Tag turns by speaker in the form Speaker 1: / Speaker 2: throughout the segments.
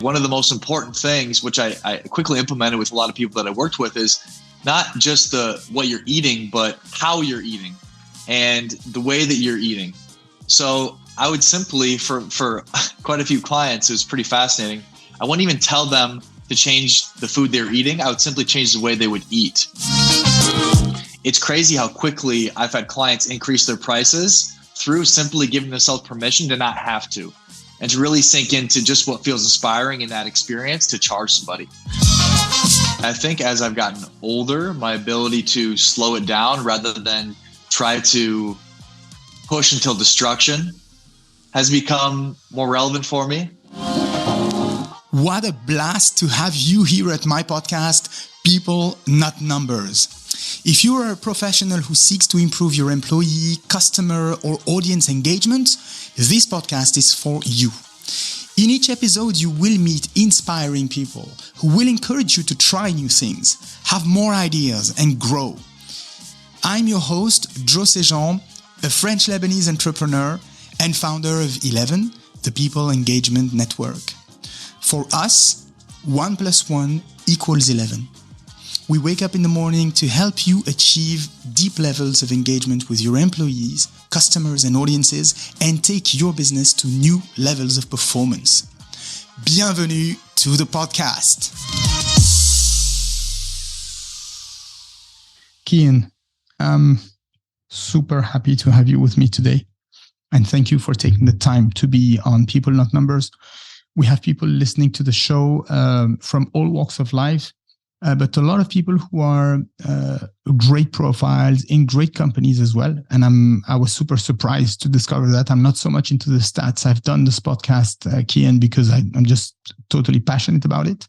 Speaker 1: One of the most important things, which I quickly implemented with a lot of people that I worked with, is not just what you're eating, but how you're eating and the way that you're eating. So I would simply, for quite a few clients, it was pretty fascinating. I wouldn't even tell them to change the food they're eating. I would simply change the way they would eat. It's crazy how quickly I've had clients increase their prices through simply giving themselves permission to not have to, and to really sink into just what feels inspiring in that experience to charge somebody. I think as I've gotten older, my ability to slow it down rather than try to push until destruction has become more relevant for me.
Speaker 2: What a blast to have you here at my podcast, People Not Numbers. If you are a professional who seeks to improve your employee, customer, or audience engagement, this podcast is for you. In each episode, you will meet inspiring people who will encourage you to try new things, have more ideas, and grow. I'm your host, Joe Sejean, a French-Lebanese entrepreneur and founder of 11, the People Engagement Network. For us, 1 + 1 = 11. We wake up in the morning to help you achieve deep levels of engagement with your employees, customers, and audiences, and take your business to new levels of performance. Bienvenue to the podcast. Keyen, I'm super happy to have you with me today. And thank you for taking the time to be on People Not Numbers. We have people listening to the show from all walks of life. But a lot of people who are great profiles in great companies as well. And I was super surprised to discover that. I'm not so much into the stats. I've done this podcast, Keyen, because I'm just totally passionate about it.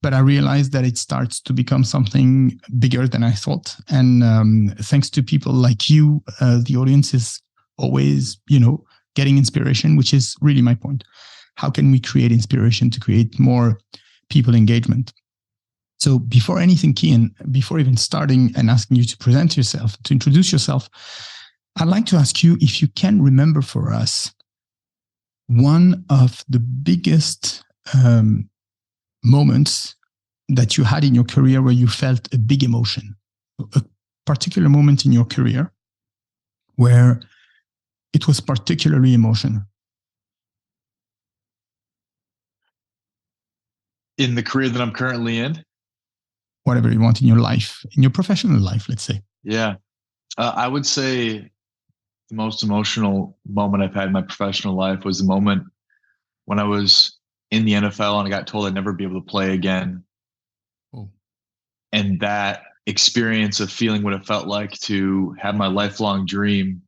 Speaker 2: But I realized that it starts to become something bigger than I thought. And thanks to people like you, the audience is always, getting inspiration, which is really my point. How can we create inspiration to create more people engagement? So before anything, Keyen, before even starting and asking you to present yourself, to introduce yourself, I'd like to ask you if you can remember for us one of the biggest moments that you had in your career where you felt a big emotion, a particular moment in your career where it was particularly emotional.
Speaker 1: In the career that I'm currently in?
Speaker 2: Whatever you want in your life, in your professional life, let's say.
Speaker 1: Yeah. I would say the most emotional moment I've had in my professional life was the moment when I was in the NFL and I got told I'd never be able to play again. Oh. And that experience of feeling what it felt like to have my lifelong dream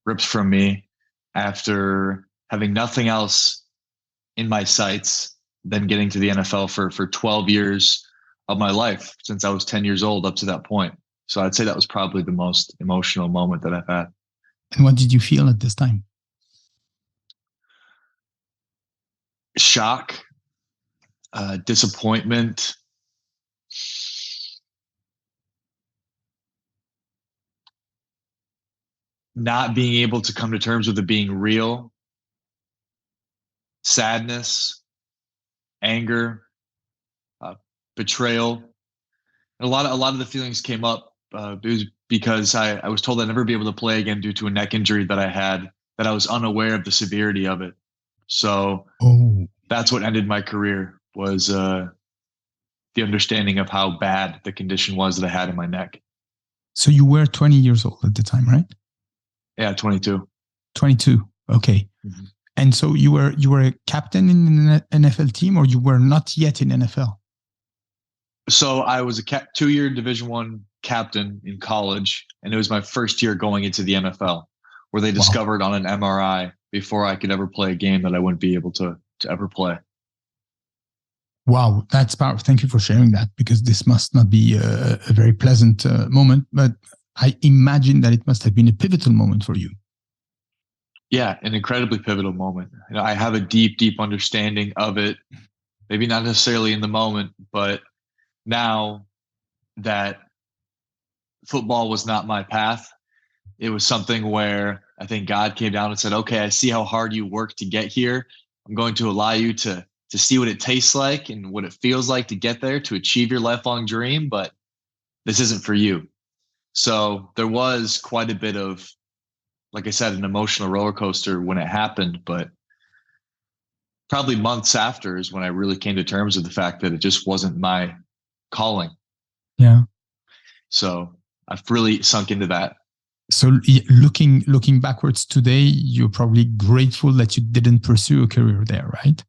Speaker 1: ripped from me after having nothing else in my sights than getting to the NFL for 12 years of my life, since I was 10 years old up to that point. So I'd say that was probably the most emotional moment that I've had.
Speaker 2: And what did you feel at this time?
Speaker 1: Shock, disappointment, not being able to come to terms with it being real, sadness, anger, betrayal. And a lot of the feelings came up because I was told I'd never be able to play again due to a neck injury that I had, that I was unaware of the severity of it. So That's what ended my career, was the understanding of how bad the condition was that I had in my neck.
Speaker 2: So you were 20 years old at the time, right?
Speaker 1: Yeah, 22.
Speaker 2: 22. Okay. Mm-hmm. And so you were a captain in an NFL team, or you were not yet in NFL?
Speaker 1: So I was a 2-year Division I captain in college, and it was my first year going into the NFL, where they discovered on an MRI before I could ever play a game that I wouldn't be able to ever play.
Speaker 2: Wow, that's powerful. Thank you for sharing that, because this must not be a very pleasant moment, but I imagine that it must have been a pivotal moment for you.
Speaker 1: Yeah, an incredibly pivotal moment. I have a deep, deep understanding of it, maybe not necessarily in the moment, but now that football was not my path, it was something where I think God came down and said, okay, I see how hard you worked to get here. I'm going to allow you to see what it tastes like and what it feels like to get there, to achieve your lifelong dream, but this isn't for you. So there was quite a bit of, like I said, an emotional roller coaster when it happened, but probably months after is when I really came to terms with the fact that it just wasn't my calling.
Speaker 2: Yeah.
Speaker 1: So I've really sunk into that.
Speaker 2: So looking backwards today, you're probably grateful that you didn't pursue a career there, right?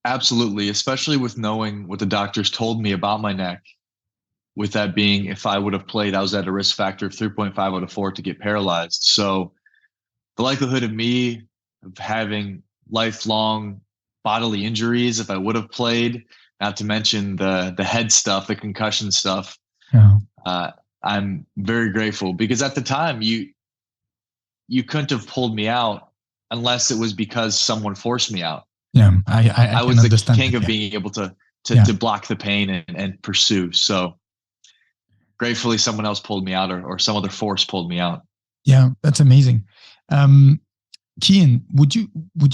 Speaker 1: Absolutely, especially with knowing what the doctors told me about my neck. With that being, if I would have played, I was at a risk factor of 3.5 out of 4 to get paralyzed. So the likelihood of me of having lifelong bodily injuries if I would have played, not to mention the head stuff, the concussion stuff.
Speaker 2: Yeah.
Speaker 1: I'm very grateful because at the time you couldn't have pulled me out unless it was because someone forced me out.
Speaker 2: Yeah, I
Speaker 1: was
Speaker 2: can
Speaker 1: the
Speaker 2: understand
Speaker 1: king
Speaker 2: that,
Speaker 1: of
Speaker 2: yeah.
Speaker 1: being able to block the pain and pursue. So gratefully someone else pulled me out or some other force pulled me out.
Speaker 2: Yeah, that's amazing. Keyen, would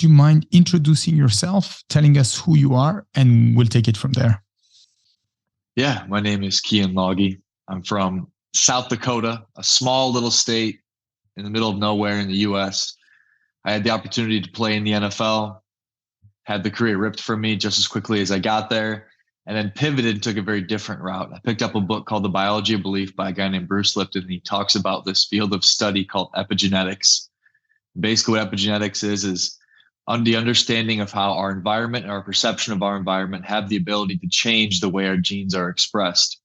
Speaker 2: you mind introducing yourself, telling us who you are, and we'll take it from there?
Speaker 1: Yeah, my name is Keyen Lage. I'm from South Dakota, a small little state in the middle of nowhere in the U.S. I had the opportunity to play in the NFL, had the career ripped from me just as quickly as I got there, and then pivoted and took a very different route. I picked up a book called The Biology of Belief by a guy named Bruce Lipton, and he talks about this field of study called epigenetics. Basically, what epigenetics is on the understanding of how our environment and our perception of our environment have the ability to change the way our genes are expressed.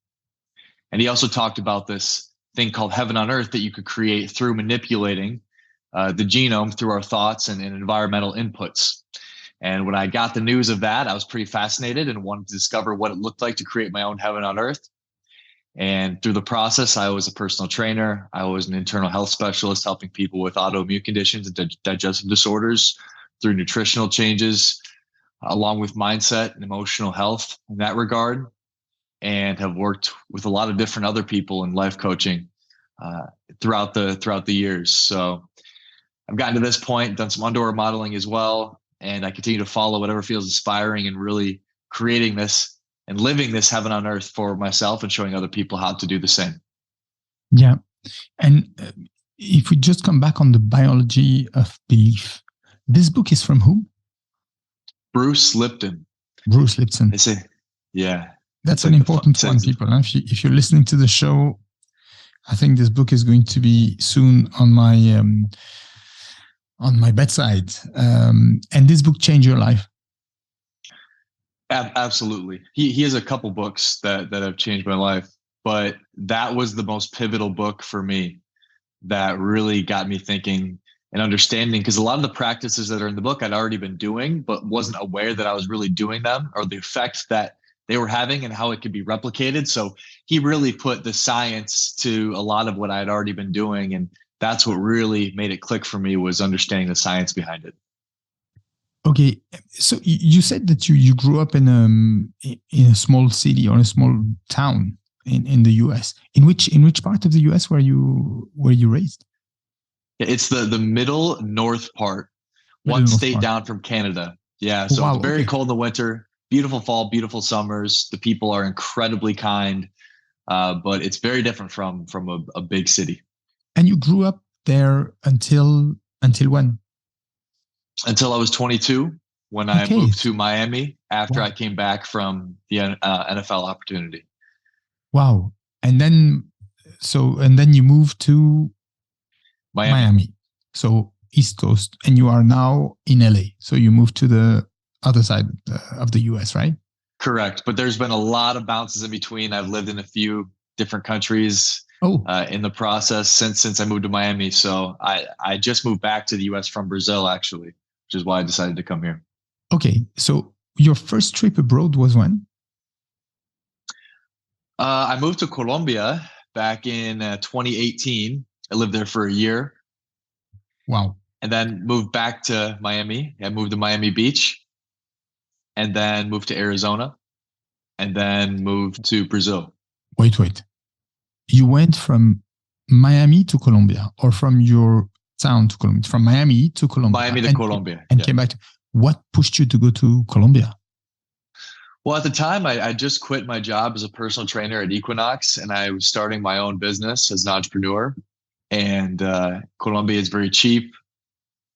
Speaker 1: And he also talked about this thing called heaven on earth that you could create through manipulating the genome through our thoughts and environmental inputs. And when I got the news of that, I was pretty fascinated and wanted to discover what it looked like to create my own heaven on earth. And through the process, I was a personal trainer. I was an internal health specialist helping people with autoimmune conditions and digestive disorders through nutritional changes, along with mindset and emotional health in that regard. And have worked with a lot of different other people in life coaching throughout the years. So I've gotten to this point, done some underwear modeling as well, and I continue to follow whatever feels inspiring and really creating this and living this heaven on earth for myself and showing other people how to do the same.
Speaker 2: Yeah, and if we just come back on the biology of belief, this book is from whom?
Speaker 1: Bruce Lipton.
Speaker 2: Bruce Lipton.
Speaker 1: I say, yeah.
Speaker 2: That's an important one, people. If you're listening to the show, I think this book is going to be soon on my bedside. And this book changed your life.
Speaker 1: Absolutely. He has a couple books that have changed my life, but that was the most pivotal book for me that really got me thinking and understanding, because a lot of the practices that are in the book I'd already been doing, but wasn't aware that I was really doing them or the effect that they were having and how it could be replicated. So he really put the science to a lot of what I had already been doing. And that's what really made it click for me, was understanding the science behind it.
Speaker 2: Okay. So you said that you grew up in a small city or a small town in the US. In which part of the US were you raised?
Speaker 1: It's the middle north part,
Speaker 2: Middle
Speaker 1: one
Speaker 2: north
Speaker 1: state
Speaker 2: part.
Speaker 1: down from Canada. Yeah. So
Speaker 2: Wow,
Speaker 1: it's very
Speaker 2: okay.
Speaker 1: cold in the winter, beautiful fall, beautiful summers. The people are incredibly kind, but it's very different from a big city.
Speaker 2: And you grew up there until when?
Speaker 1: Until I was 22, when I moved to Miami after I came back from the NFL opportunity.
Speaker 2: Wow. And then you moved to Miami. So East Coast, and you are now in LA. So you moved to the other side of the US, right?
Speaker 1: Correct. But there's been a lot of bounces in between. I've lived in a few different countries in the process since I moved to Miami. So I just moved back to the US from Brazil, actually, which is why I decided to come here.
Speaker 2: Okay. So your first trip abroad was when?
Speaker 1: I moved to Colombia back in 2018. I lived there for a year.
Speaker 2: Wow.
Speaker 1: And then moved back to Miami. I moved to Miami Beach, and then moved to Arizona, and then moved to Brazil.
Speaker 2: Wait. You went from Miami to Colombia, or from your town to Colombia? From Miami to Colombia.
Speaker 1: Miami to Colombia.
Speaker 2: And came back. What pushed you to go to Colombia?
Speaker 1: Well, at the time, I just quit my job as a personal trainer at Equinox, and I was starting my own business as an entrepreneur. And Colombia is very cheap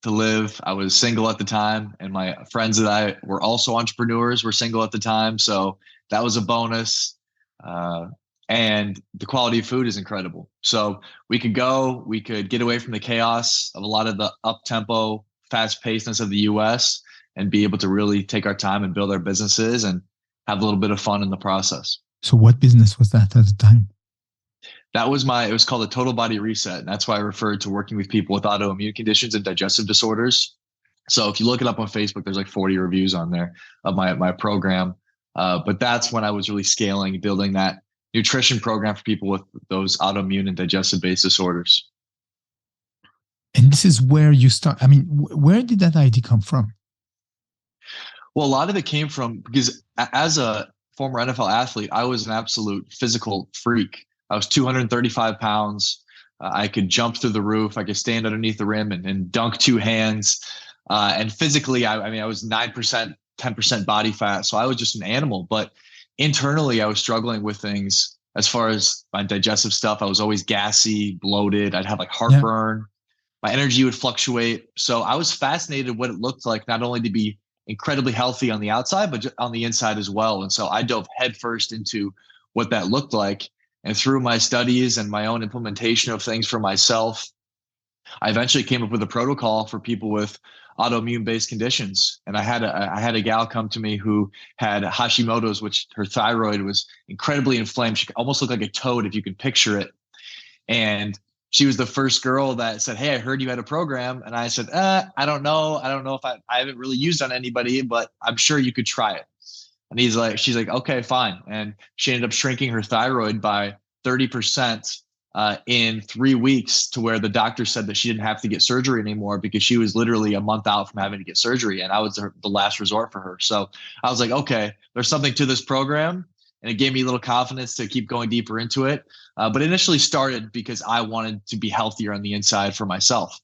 Speaker 1: to live. I was single at the time, and my friends that I were also entrepreneurs were single at the time. So that was a bonus. And the quality of food is incredible. So we could get away from the chaos of a lot of the up tempo, fast pacedness of the US and be able to really take our time and build our businesses and have a little bit of fun in the process.
Speaker 2: So what business was that at the time?
Speaker 1: It was called a total body reset. And that's why I referred to working with people with autoimmune conditions and digestive disorders. So if you look it up on Facebook, there's like 40 reviews on there of my program. But that's when I was really scaling, building that nutrition program for people with those autoimmune and digestive based disorders.
Speaker 2: And this is where you start. I mean, where did that idea come from?
Speaker 1: Well, a lot of it came from because as a former NFL athlete, I was an absolute physical freak. I was 235 pounds. I could jump through the roof. I could stand underneath the rim and dunk two hands. And physically, I was 9%, 10% body fat. So I was just an animal. But internally, I was struggling with things as far as my digestive stuff. I was always gassy, bloated. I'd have like heartburn. Yeah. My energy would fluctuate. So I was fascinated what it looked like, not only to be incredibly healthy on the outside, but on the inside as well. And so I dove headfirst into what that looked like. And through my studies and my own implementation of things for myself, I eventually came up with a protocol for people with autoimmune based conditions. And I had a gal come to me who had Hashimoto's, which her thyroid was incredibly inflamed. She almost looked like a toad if you could picture it. And she was the first girl that said, "Hey, I heard you had a program." And I said, I don't know. I don't know if I haven't really used on anybody, but I'm sure you could try it. And she's like, okay, fine. And she ended up shrinking her thyroid by 30% in 3 weeks, to where the doctor said that she didn't have to get surgery anymore because she was literally a month out from having to get surgery. And I was the last resort for her. So I was like, okay, there's something to this program. And it gave me a little confidence to keep going deeper into it. But initially started because I wanted to be healthier on the inside for myself.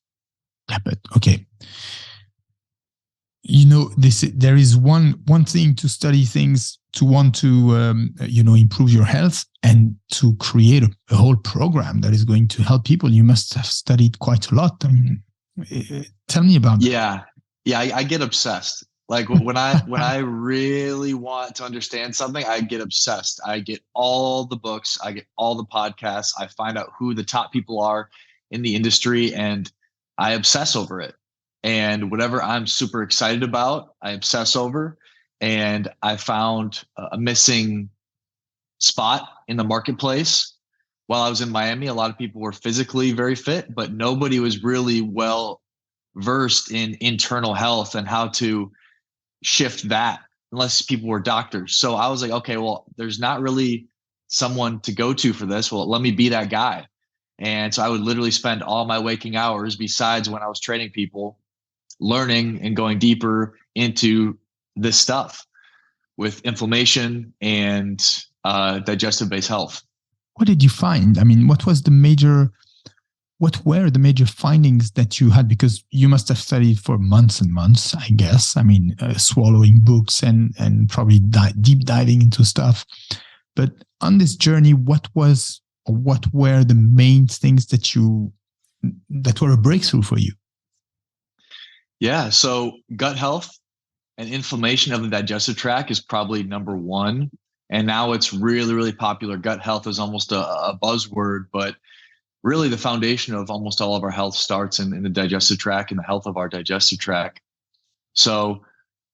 Speaker 2: Yeah, but okay. There is one thing to study things, to want to improve your health, and to create a whole program that is going to help people. You must have studied quite a lot. I mean, tell me about that.
Speaker 1: Yeah, I get obsessed. Like when I really want to understand something, I get obsessed. I get all the books, I get all the podcasts, I find out who the top people are in the industry, and I obsess over it. And whatever I'm super excited about, I obsess over. And I found a missing spot in the marketplace. While I was in Miami, a lot of people were physically very fit, but nobody was really well versed in internal health and how to shift that, unless people were doctors. So I was like, okay, well, there's not really someone to go to for this. Well, let me be that guy. And so I would literally spend all my waking hours, besides when I was training people, learning and going deeper into this stuff with inflammation and digestive based health.
Speaker 2: What did you find? I mean, what were the major findings that you had? Because you must have studied for months and months, I guess. I mean, swallowing books and probably deep diving into stuff. But on this journey, what were the main things that were a breakthrough for you?
Speaker 1: Yeah, so gut health and inflammation of the digestive tract is probably number one. And now it's really, really popular. Gut health is almost a buzzword, but really the foundation of almost all of our health starts in the digestive tract and the health of our digestive tract. So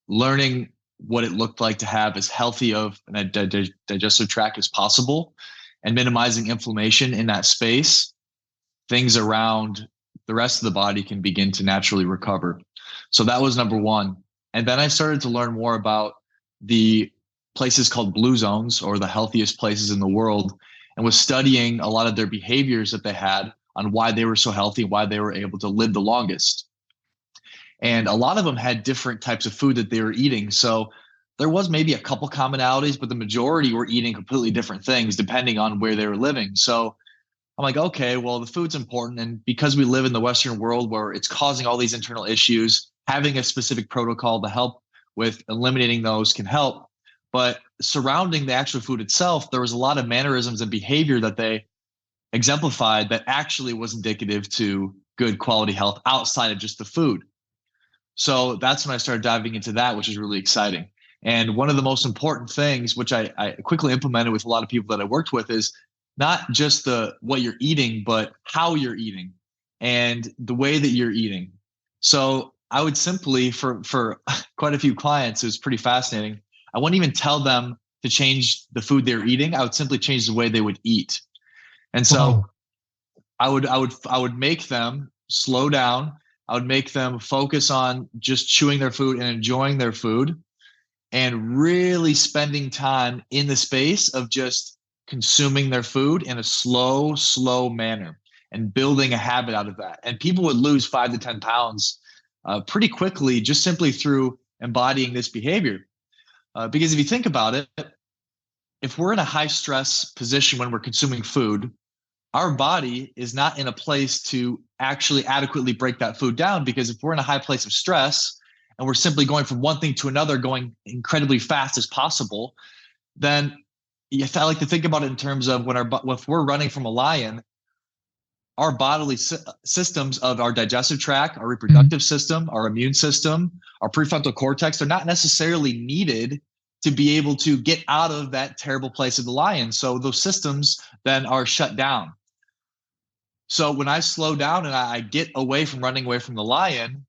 Speaker 1: learning what it looked like to have as healthy of a digestive tract as possible and minimizing inflammation in that space, things around the rest of the body can begin to naturally recover. So that was number one. And then I started to learn more about the places called blue zones, or the healthiest places in the world, and was studying a lot of their behaviors that they had on why they were so healthy, why they were able to live the longest. And a lot of them had different types of food that they were eating. So there was maybe a couple commonalities, but the majority were eating completely different things depending on where they were living. So I'm like, okay, well, the food's important. And because we live in the Western world where it's causing all these internal issues, having a specific protocol to help with eliminating those can help. But surrounding the actual food itself, there was a lot of mannerisms and behavior that they exemplified that actually was indicative to good quality health outside of just the food. So that's when I started diving into that, which is really exciting. And one of the most important things, which I quickly implemented with a lot of people that I worked with, is not just what you're eating, but how you're eating and the way that you're eating. So I would simply, for quite a few clients, it was pretty fascinating. I wouldn't even tell them to change the food they're eating. I would simply change the way they would eat. And so I would make them slow down. I would make them focus on just chewing their food and enjoying their food, and really spending time in the space of just consuming their food in a slow manner and building a habit out of that. And people would lose 5 to 10 pounds pretty quickly just simply through embodying this behavior. Because if you think about it, if we're in a high stress position when we're consuming food, our body is not in a place to actually adequately break that food down. Because if we're in a high place of stress and we're simply going from one thing to another, going incredibly fast as possible, then I like to think about it in terms of if we're running from a lion, our bodily systems of our digestive tract, our reproductive system, our immune system, our prefrontal cortex, they're not necessarily needed to be able to get out of that terrible place of the lion. So those systems then are shut down. So when I slow down and I get away from running away from the lion,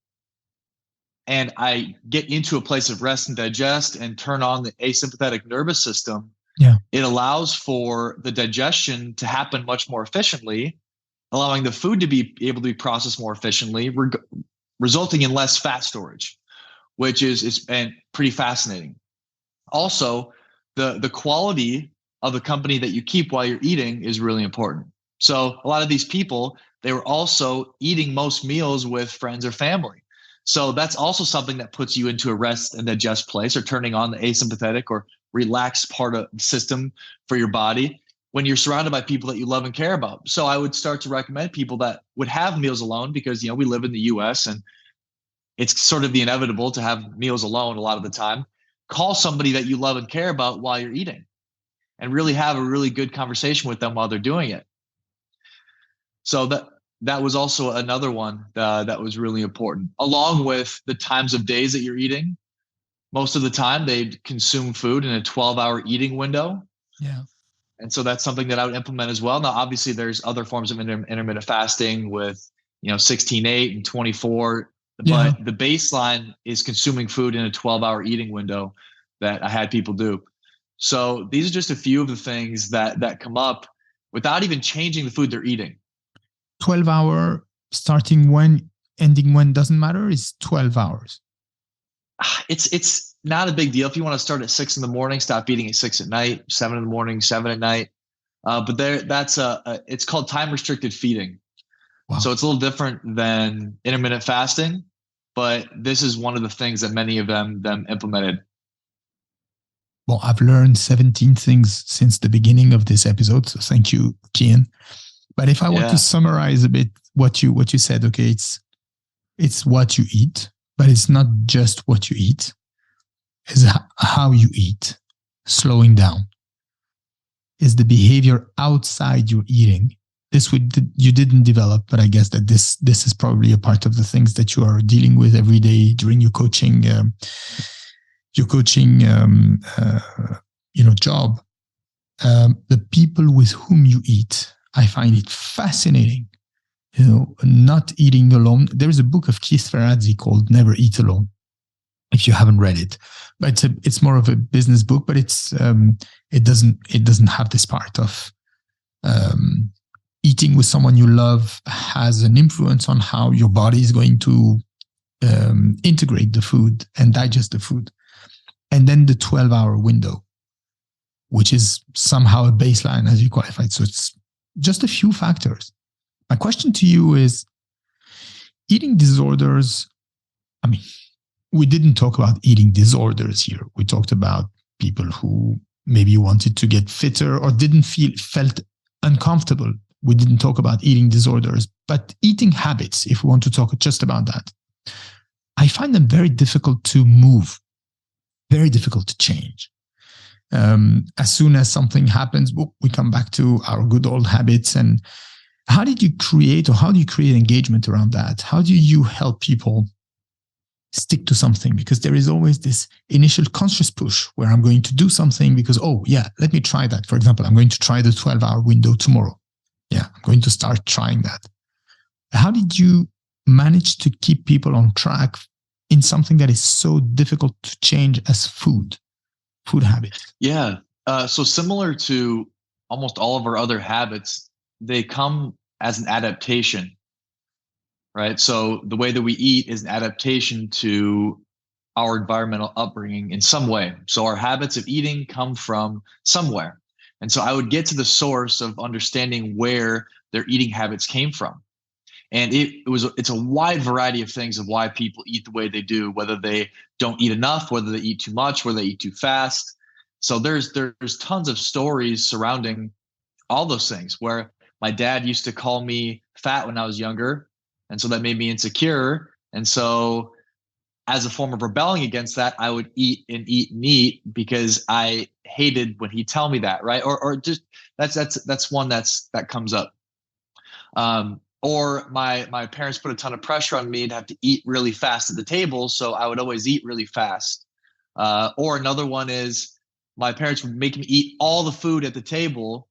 Speaker 1: and I get into a place of rest and digest and turn on the asympathetic nervous system, it allows for the digestion to happen much more efficiently, allowing the food to be able to be processed more efficiently, resulting in less fat storage, which is pretty fascinating. Also, the quality of the company that you keep while you're eating is really important. So a lot of these people, they were also eating most meals with friends or family. So that's also something that puts you into a rest and digest place, or turning on the asympathetic or relaxed part of the system for your body when you're surrounded by people that you love and care about. So I would start to recommend people that would have meals alone, because, we live in the US and it's sort of the inevitable to have meals alone a lot of the time. Call somebody that you love and care about while you're eating and really have a really good conversation with them while they're doing it. So that was also another one that was really important, along with the times of days that you're eating. Most of the time they'd consume food in a 12-hour eating window.
Speaker 2: Yeah.
Speaker 1: And so that's something that I would implement as well. Now, obviously there's other forms of intermittent fasting with, 16-8 and 24, but the baseline is consuming food in a 12-hour eating window that I had people do. So these are just a few of the things that come up without even changing the food they're eating.
Speaker 2: 12-hour starting when, ending when doesn't matter, is 12 hours.
Speaker 1: It's not a big deal. If you want to start at 6 a.m, stop eating at 6 p.m, 7 a.m, 7 p.m. But it's called time restricted feeding. Wow. So it's a little different than intermittent fasting, but this is one of the things that many of them implemented.
Speaker 2: Well, I've learned 17 things since the beginning of this episode. So thank you, Keyen. But if I want to summarize a bit what you said, okay, it's what you eat, but it's not just what you eat. It's how you eat, slowing down. Is the behavior outside your eating. This you didn't develop, but I guess that this is probably a part of the things that you are dealing with every day during your coaching job. The people with whom you eat, I find it fascinating. Not eating alone. There is a book of Keith Ferrazzi called Never Eat Alone, if you haven't read it. But it's more of a business book, but it doesn't have this part of eating with someone you love has an influence on how your body is going to integrate the food and digest the food. And then the 12-hour window, which is somehow a baseline, as you qualified. So it's just a few factors. My question to you is, eating disorders, we didn't talk about eating disorders here. We talked about people who maybe wanted to get fitter or felt uncomfortable. We didn't talk about eating disorders, but eating habits, if we want to talk just about that. I find them very difficult to move, very difficult to change. As soon as something happens, we come back to our good old habits. And how do you create engagement around that? How do you help people stick to something? Because there is always this initial conscious push where I'm going to do something because, oh yeah, let me try that. For example, I'm going to try the 12-hour window tomorrow. Yeah, I'm going to start trying that. How did you manage to keep people on track in something that is so difficult to change as food habits?
Speaker 1: Yeah. So similar to almost all of our other habits, they come as an adaptation, right? So the way that we eat is an adaptation to our environmental upbringing in some way. So our habits of eating come from somewhere. And so I would get to the source of understanding where their eating habits came from. And it's a wide variety of things of why people eat the way they do, whether they don't eat enough, whether they eat too much, whether they eat too fast. So there's tons of stories surrounding all those things where my dad used to call me fat when I was younger. And so that made me insecure. And so as a form of rebelling against that, I would eat and eat and eat because I hated when he'd tell me that, right? Or just that's one that comes up. Or my parents put a ton of pressure on me to have to eat really fast at the table, so I would always eat really fast. Or another one is my parents would make me eat all the food at the table,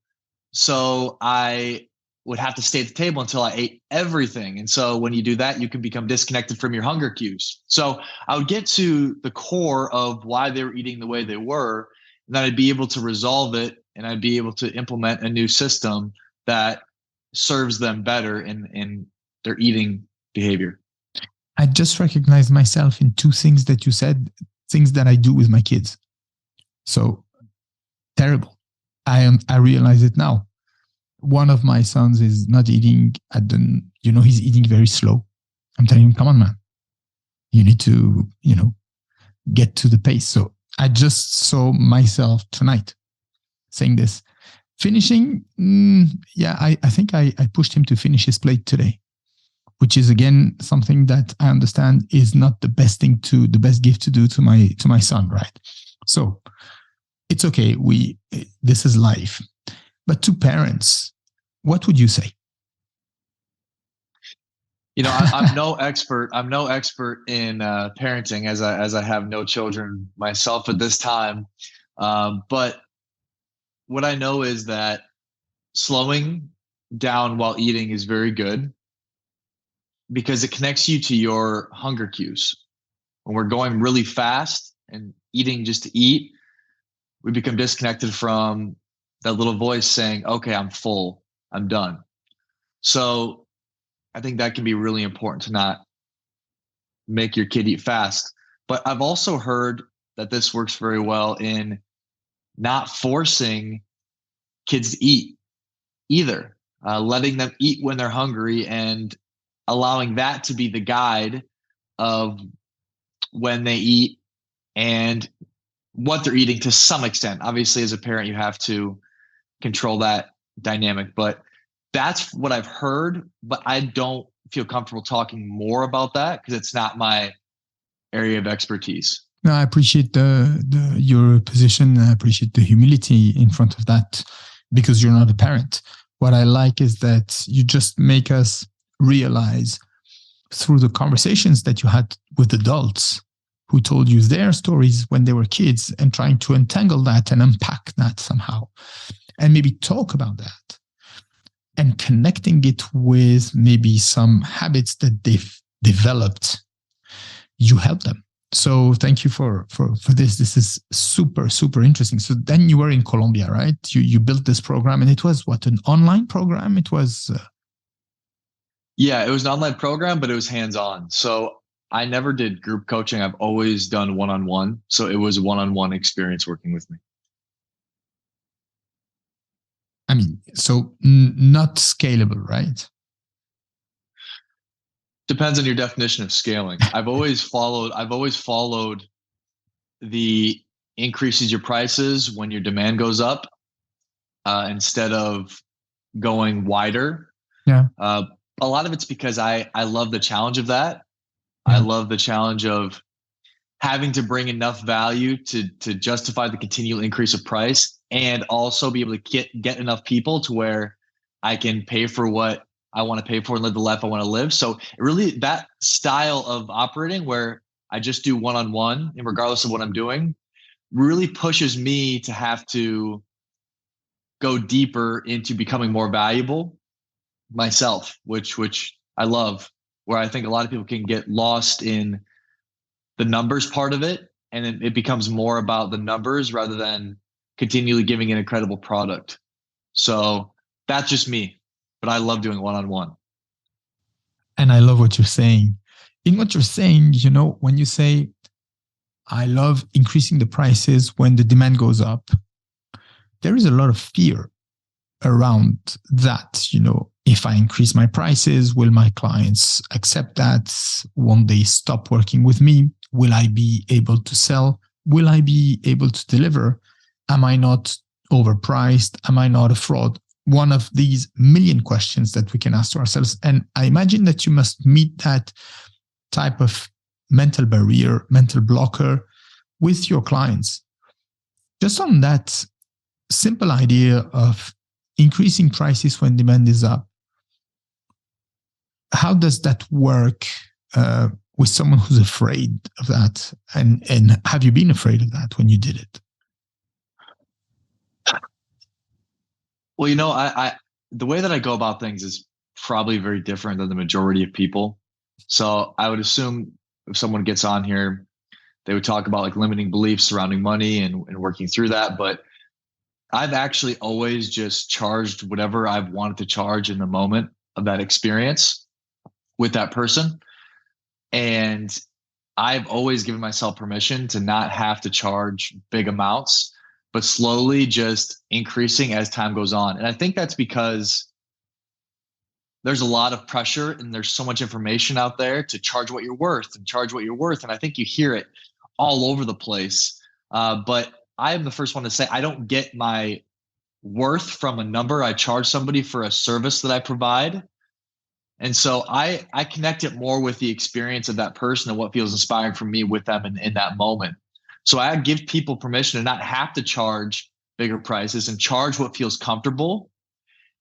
Speaker 1: so I would have to stay at the table until I ate everything. And so when you do that, you can become disconnected from your hunger cues. So I would get to the core of why they were eating the way they were, and then I'd be able to resolve it, and I'd be able to implement a new system that serves them better in their eating behavior.
Speaker 2: I just recognized myself in two things that you said, things that I do with my kids. So terrible. I realize it now. One of my sons is not eating he's eating very slow. I'm telling him, come on, man. You need to, get to the pace. So I just saw myself tonight saying this. Finishing, I think I pushed him to finish his plate today, which is again something that I understand is not the best gift to do to my son, right? So it's okay. This is life. But to parents, what would you say?
Speaker 1: I'm no expert. I'm no expert in parenting, as I have no children myself at this time. But what I know is that slowing down while eating is very good because it connects you to your hunger cues. When we're going really fast and eating just to eat, we become disconnected from that little voice saying, okay, I'm full, I'm done. So I think that can be really important to not make your kid eat fast. But I've also heard that this works very well in not forcing kids to eat either, letting them eat when they're hungry and allowing that to be the guide of when they eat and what they're eating to some extent. Obviously, as a parent, you have to control that dynamic, but that's what I've heard, but I don't feel comfortable talking more about that because it's not my area of expertise.
Speaker 2: No, I appreciate your position. I appreciate the humility in front of that because you're not a parent. What I like is that you just make us realize through the conversations that you had with adults who told you their stories when they were kids and trying to untangle that and unpack that somehow and maybe talk about that and connecting it with maybe some habits that they've developed, you help them. So thank you for this. This is super, super interesting. So then you were in Colombia, right? You built this program and it was what, an online program? It was...
Speaker 1: Yeah, it was an online program, but it was hands-on. So I never did group coaching. I've always done one-on-one. So it was a one-on-one experience working with me.
Speaker 2: I mean, so not scalable, right?
Speaker 1: Depends on your definition of scaling. I've always followed the increases your prices when your demand goes up instead of going wider.
Speaker 2: Yeah.
Speaker 1: A lot of it's because I love the challenge of that. I love the challenge of having to bring enough value to justify the continual increase of price, and also be able to get enough people to where I can pay for what I want to pay for and live the life I want to live. So really, that style of operating where I just do one-on-one, and regardless of what I'm doing, really pushes me to have to go deeper into becoming more valuable myself, which I love, where I think a lot of people can get lost in the numbers part of it, and it becomes more about the numbers rather than continually giving an incredible product. So that's just me, but I love doing one-on-one.
Speaker 2: And I love what you're saying. In what you're saying, when you say, I love increasing the prices when the demand goes up, there is a lot of fear around that. If I increase my prices, will my clients accept that? Won't they stop working with me? Will I be able to sell? Will I be able to deliver? Am I not overpriced? Am I not a fraud? One of these million questions that we can ask to ourselves. And I imagine that you must meet that type of mental barrier, mental blocker with your clients. Just on that simple idea of increasing prices when demand is up, how does that work with someone who's afraid of that? And have you been afraid of that when you did it?
Speaker 1: Well, I the way that I go about things is probably very different than the majority of people. So I would assume if someone gets on here, they would talk about like limiting beliefs surrounding money and working through that. But I've actually always just charged whatever I've wanted to charge in the moment of that experience with that person. And I've always given myself permission to not have to charge big amounts, but slowly just increasing as time goes on. And I think that's because there's a lot of pressure and there's so much information out there to charge what you're worth and charge what you're worth. And I think you hear it all over the place. But I am the first one to say I don't get my worth from a number. I charge somebody for a service that I provide. And so I connect it more with the experience of that person and what feels inspiring for me with them in that moment. So I give people permission to not have to charge bigger prices and charge what feels comfortable.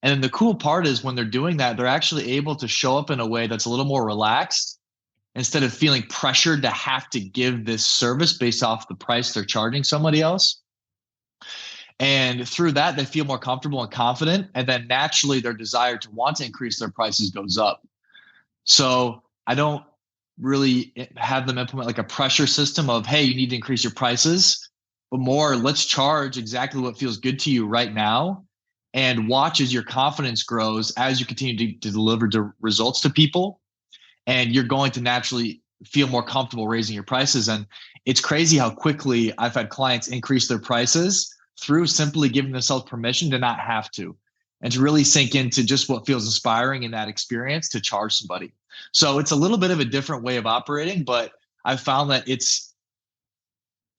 Speaker 1: And then the cool part is when they're doing that, they're actually able to show up in a way that's a little more relaxed instead of feeling pressured to have to give this service based off the price they're charging somebody else. And through that, they feel more comfortable and confident. And then naturally their desire to want to increase their prices goes up. So I don't really have them implement like a pressure system of, hey, you need to increase your prices, but more, let's charge exactly what feels good to you right now. And watch as your confidence grows as you continue to deliver results to people. And you're going to naturally feel more comfortable raising your prices. And it's crazy how quickly I've had clients increase their prices through simply giving themselves permission to not have to, and to really sink into just what feels inspiring in that experience to charge somebody. So it's a little bit of a different way of operating, but I've found that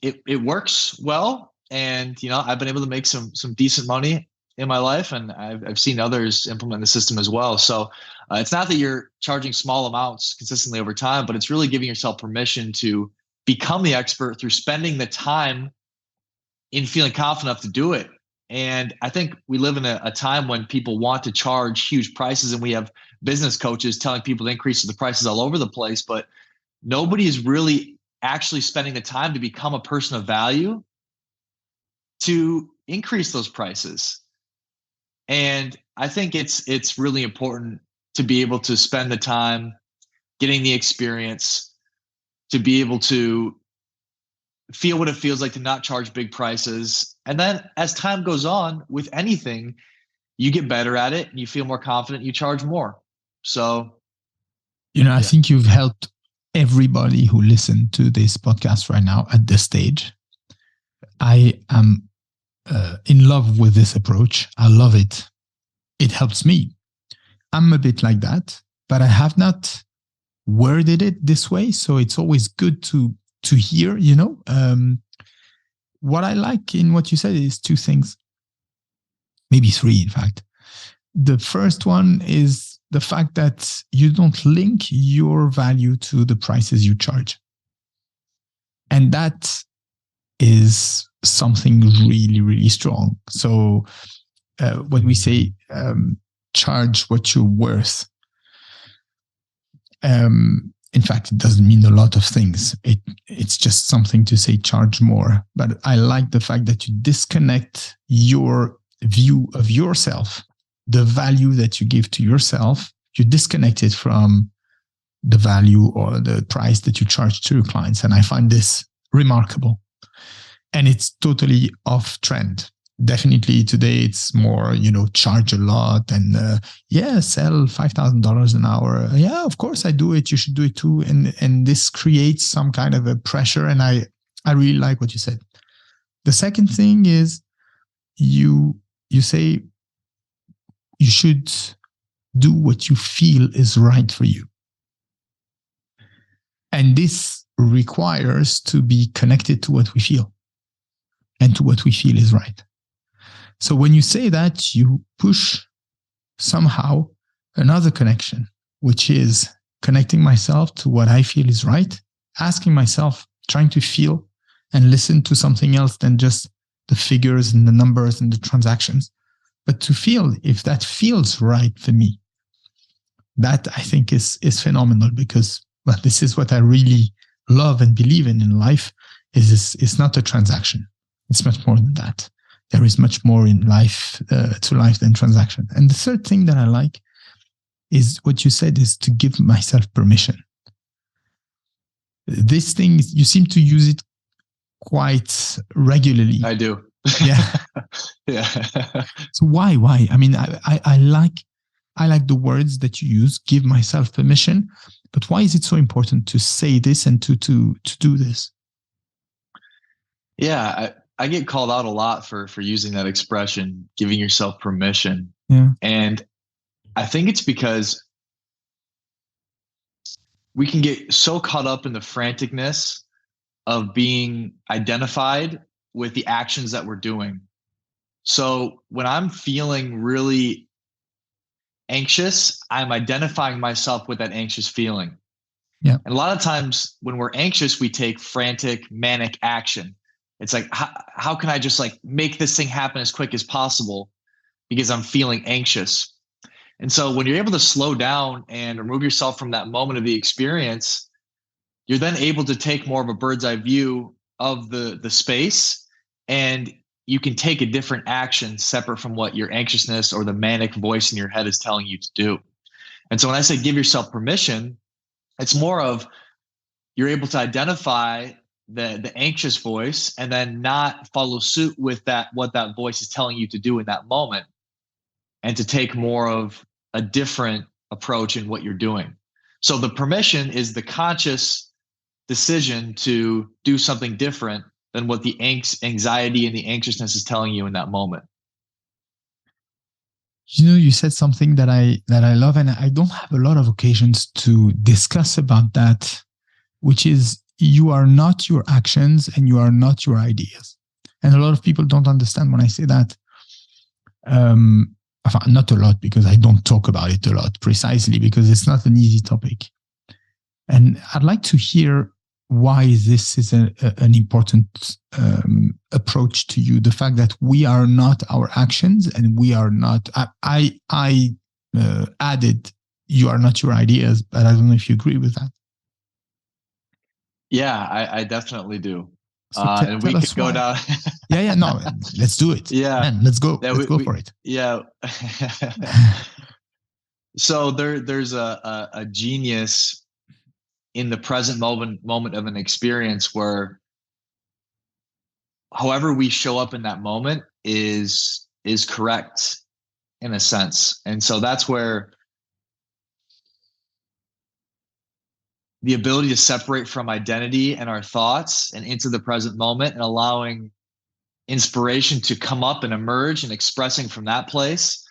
Speaker 1: it works well. And, I've been able to make some decent money in my life, and I've seen others implement the system as well. So it's not that you're charging small amounts consistently over time, but it's really giving yourself permission to become the expert through spending the time in feeling confident enough to do it. And I think we live in a time when people want to charge huge prices, and we have business coaches telling people to increase the prices all over the place, but nobody is really actually spending the time to become a person of value to increase those prices. And I think it's really important to be able to spend the time getting the experience, to be able to feel what it feels like to not charge big prices. And then as time goes on with anything, you get better at it and you feel more confident, you charge more. So,
Speaker 2: I think you've helped everybody who listened to this podcast right now at this stage. I am in love with this approach. I love it. It helps me. I'm a bit like that, but I have not worded it this way. So it's always good to hear, what I like in what you said is two things, maybe three, in fact. The first one is the fact that you don't link your value to the prices you charge. And that is something really, really strong. So when we say charge what you're worth, in fact, it doesn't mean a lot of things. It's just something to say charge more. But I like the fact that you disconnect your view of yourself, the value that you give to yourself, you disconnect it from the value or the price that you charge to your clients. And I find this remarkable. And it's totally off trend. Definitely today it's more, charge a lot and sell $5,000 an hour. Yeah, of course I do it. You should do it too. And this creates some kind of a pressure. And I really like what you said. The second thing is you say you should do what you feel is right for you. And this requires to be connected to what we feel and to what we feel is right. So when you say that, you push somehow another connection, which is connecting myself to what I feel is right, asking myself, trying to feel and listen to something else than just the figures and the numbers and the transactions, but to feel if that feels right for me. That I think is phenomenal because this is what I really love and believe in life. It's not a transaction. It's much more than that. There is much more in life to life than transaction. And the third thing that I like is what you said is to give myself permission. This thing, you seem to use it quite regularly.
Speaker 1: I do.
Speaker 2: Yeah.
Speaker 1: Yeah.
Speaker 2: So why? I mean, I like the words that you use, give myself permission, but why is it so important to say this and to do this?
Speaker 1: Yeah. I get called out a lot for using that expression, giving yourself permission.
Speaker 2: Yeah.
Speaker 1: And I think it's because we can get so caught up in the franticness of being identified with the actions that we're doing. So when I'm feeling really anxious, I'm identifying myself with that anxious feeling.
Speaker 2: Yeah.
Speaker 1: And a lot of times when we're anxious, we take frantic, manic action. It's like, how can I just make this thing happen as quick as possible because I'm feeling anxious? And so when you're able to slow down and remove yourself from that moment of the experience, you're then able to take more of a bird's eye view of the space, and you can take a different action separate from what your anxiousness or the manic voice in your head is telling you to do. And so when I say give yourself permission, it's more of you're able to identify the anxious voice and then not follow suit with what that voice is telling you to do in that moment, and to take more of a different approach in what you're doing. So the permission is the conscious decision to do something different than what the anxiety and the anxiousness is telling you in that moment.
Speaker 2: You said something that I love, and I don't have a lot of occasions to discuss about that, which is you are not your actions and you are not your ideas. And a lot of people don't understand when I say that. Not a lot, because I don't talk about it a lot, precisely because it's not an easy topic. And I'd like to hear why this is an important approach to you. The fact that we are not our actions and we are not, I added, you are not your ideas, but I don't know if you agree with that.
Speaker 1: Yeah, I definitely do.
Speaker 2: So
Speaker 1: and we could go
Speaker 2: why.
Speaker 1: down.
Speaker 2: No, let's do it.
Speaker 1: Yeah.
Speaker 2: Man, let's go. Let's go for it.
Speaker 1: Yeah. So there's a genius in the present moment of an experience where however we show up in that moment is correct in a sense. And so that's where the ability to separate from identity and our thoughts and into the present moment and allowing inspiration to come up and emerge and expressing from that place,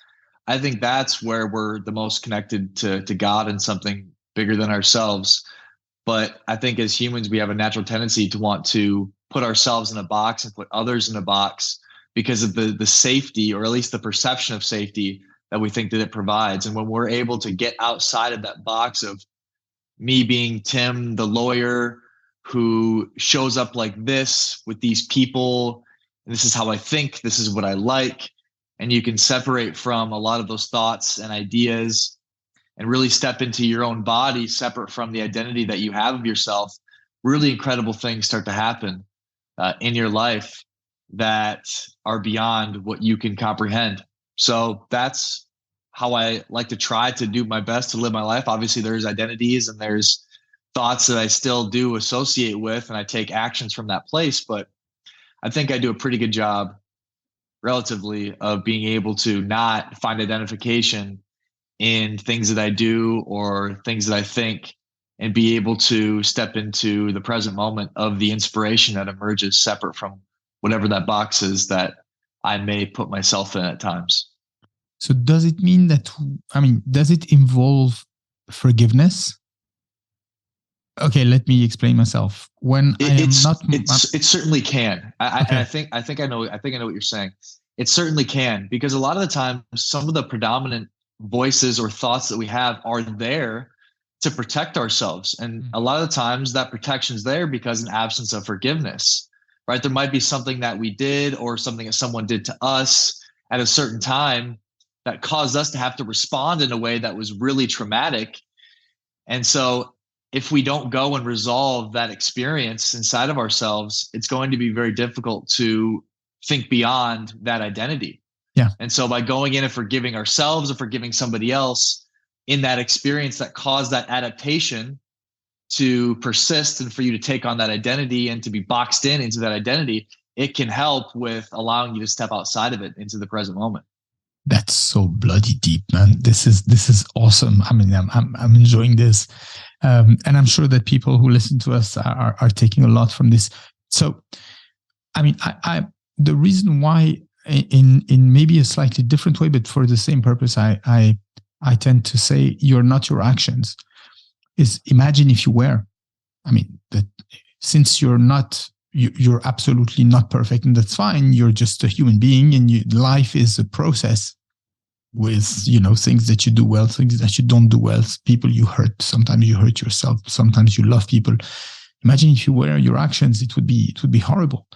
Speaker 1: I think that's where we're the most connected to God and something bigger than ourselves. But I think as humans, we have a natural tendency to want to put ourselves in a box and put others in a box because of the safety, or at least the perception of safety that we think that it provides. And when we're able to get outside of that box of me being Tim, the lawyer who shows up like this with these people, and this is how I think, this is what I like, and you can separate from a lot of those thoughts and ideas and really step into your own body separate from the identity that you have of yourself, really incredible things start to happen in your life that are beyond what you can comprehend. So that's how I like to try to do my best to live my life. Obviously, there's identities and there's thoughts that I still do associate with, and I take actions from that place. But I think I do a pretty good job relatively of being able to not find identification in things that I do or things that I think, and be able to step into the present moment of the inspiration that emerges separate from whatever that box is that I may put myself in at times.
Speaker 2: So does it mean that, does it involve forgiveness? Okay, let me explain myself. When it
Speaker 1: certainly can. I think I know what you're saying. It certainly can, because a lot of the time, some of the predominant voices or thoughts that we have are there to protect ourselves. And a lot of the times that protection's there because an absence of forgiveness, right? There might be something that we did or something that someone did to us at a certain time that caused us to have to respond in a way that was really traumatic. And so if we don't go and resolve that experience inside of ourselves, it's going to be very difficult to think beyond that identity.
Speaker 2: Yeah.
Speaker 1: And so by going in and forgiving ourselves or forgiving somebody else in that experience that caused that adaptation to persist and for you to take on that identity and to be boxed into that identity, it can help with allowing you to step outside of it into the present moment.
Speaker 2: That's so bloody deep, man. This is awesome. I mean, I'm enjoying this, and I'm sure that people who listen to us are taking a lot from this. So, I mean, I the reason why, in maybe a slightly different way, but for the same purpose, I tend to say you're not your actions. Is imagine if you were. I mean, that since you're not. You're absolutely not perfect, and that's fine. You're just a human being, and life is a process with, things that you do well, things that you don't do well, people you hurt. Sometimes you hurt yourself. Sometimes you love people. Imagine if you were your actions, it would be horrible.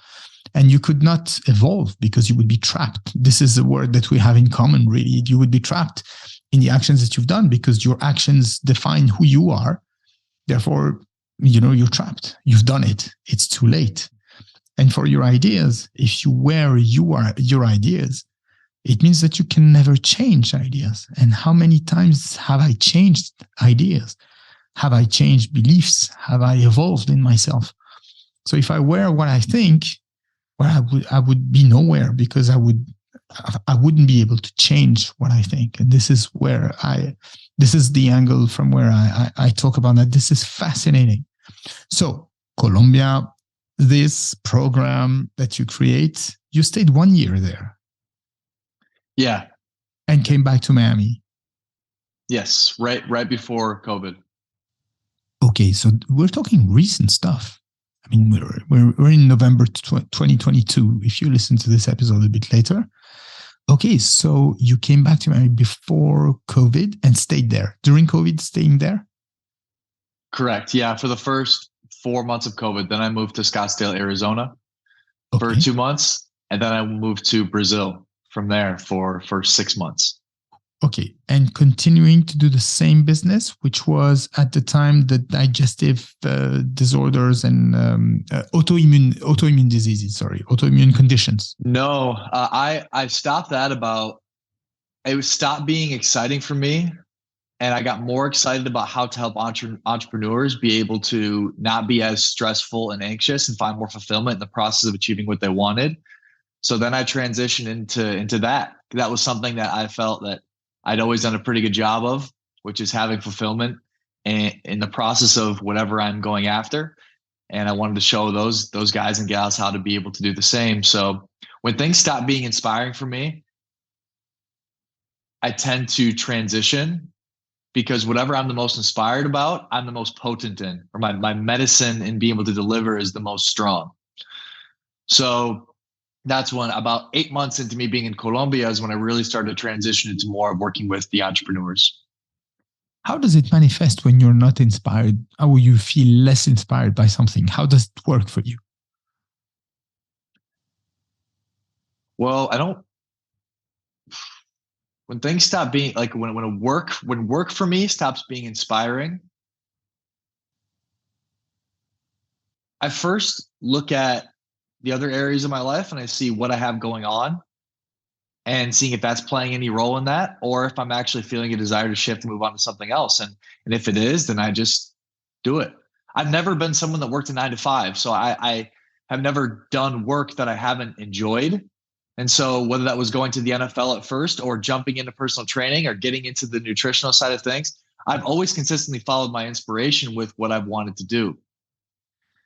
Speaker 2: And you could not evolve because you would be trapped. This is a word that we have in common, really. You would be trapped in the actions that you've done because your actions define who you are. Therefore, you're trapped. You've done it. It's too late. And for your ideas, if you wear your ideas, it means that you can never change ideas. And how many times have I changed ideas? Have I changed beliefs? Have I evolved in myself? So if I wear what I think, well, I would be nowhere because I wouldn't be able to change what I think. And this is this is the angle from where I talk about that. This is fascinating. So Colombia, this program that you create, you stayed 1 year there.
Speaker 1: Yeah.
Speaker 2: And came back to Miami.
Speaker 1: Yes. Right before COVID.
Speaker 2: Okay. So we're talking recent stuff. I mean, we're in November 2022. If you listen to this episode a bit later. Okay. So you came back to Miami before COVID and stayed there. During COVID, staying there?
Speaker 1: Correct. Yeah. For the first 4 months of COVID. Then I moved to Scottsdale, Arizona for 2 months. And then I moved to Brazil from there for 6 months.
Speaker 2: Okay. And continuing to do the same business, which was at the time the digestive disorders and autoimmune diseases, autoimmune conditions.
Speaker 1: No, I stopped that it stopped being exciting for me. And I got more excited about how to help entrepreneurs be able to not be as stressful and anxious and find more fulfillment in the process of achieving what they wanted. So then I transitioned into that. That was something that I felt that I'd always done a pretty good job of, which is having fulfillment in the process of whatever I'm going after. And I wanted to show those guys and gals how to be able to do the same. So when things stop being inspiring for me, I tend to transition. Because whatever I'm the most inspired about, I'm the most potent in, or my medicine in being able to deliver is the most strong. So that's when, about 8 months into me being in Colombia, is when I really started to transition into more of working with the entrepreneurs.
Speaker 2: How does it manifest when you're not inspired? How will you feel less inspired by something? How does it work for you?
Speaker 1: Well, when things stop being like, when work for me stops being inspiring, I first look at the other areas of my life and I see what I have going on and seeing if that's playing any role in that, or if I'm actually feeling a desire to shift and move on to something else. And if it is, then I just do it. I've never been someone that worked a 9 to 5. So I have never done work that I haven't enjoyed. And so whether that was going to the NFL at first or jumping into personal training or getting into the nutritional side of things, I've always consistently followed my inspiration with what I've wanted to do.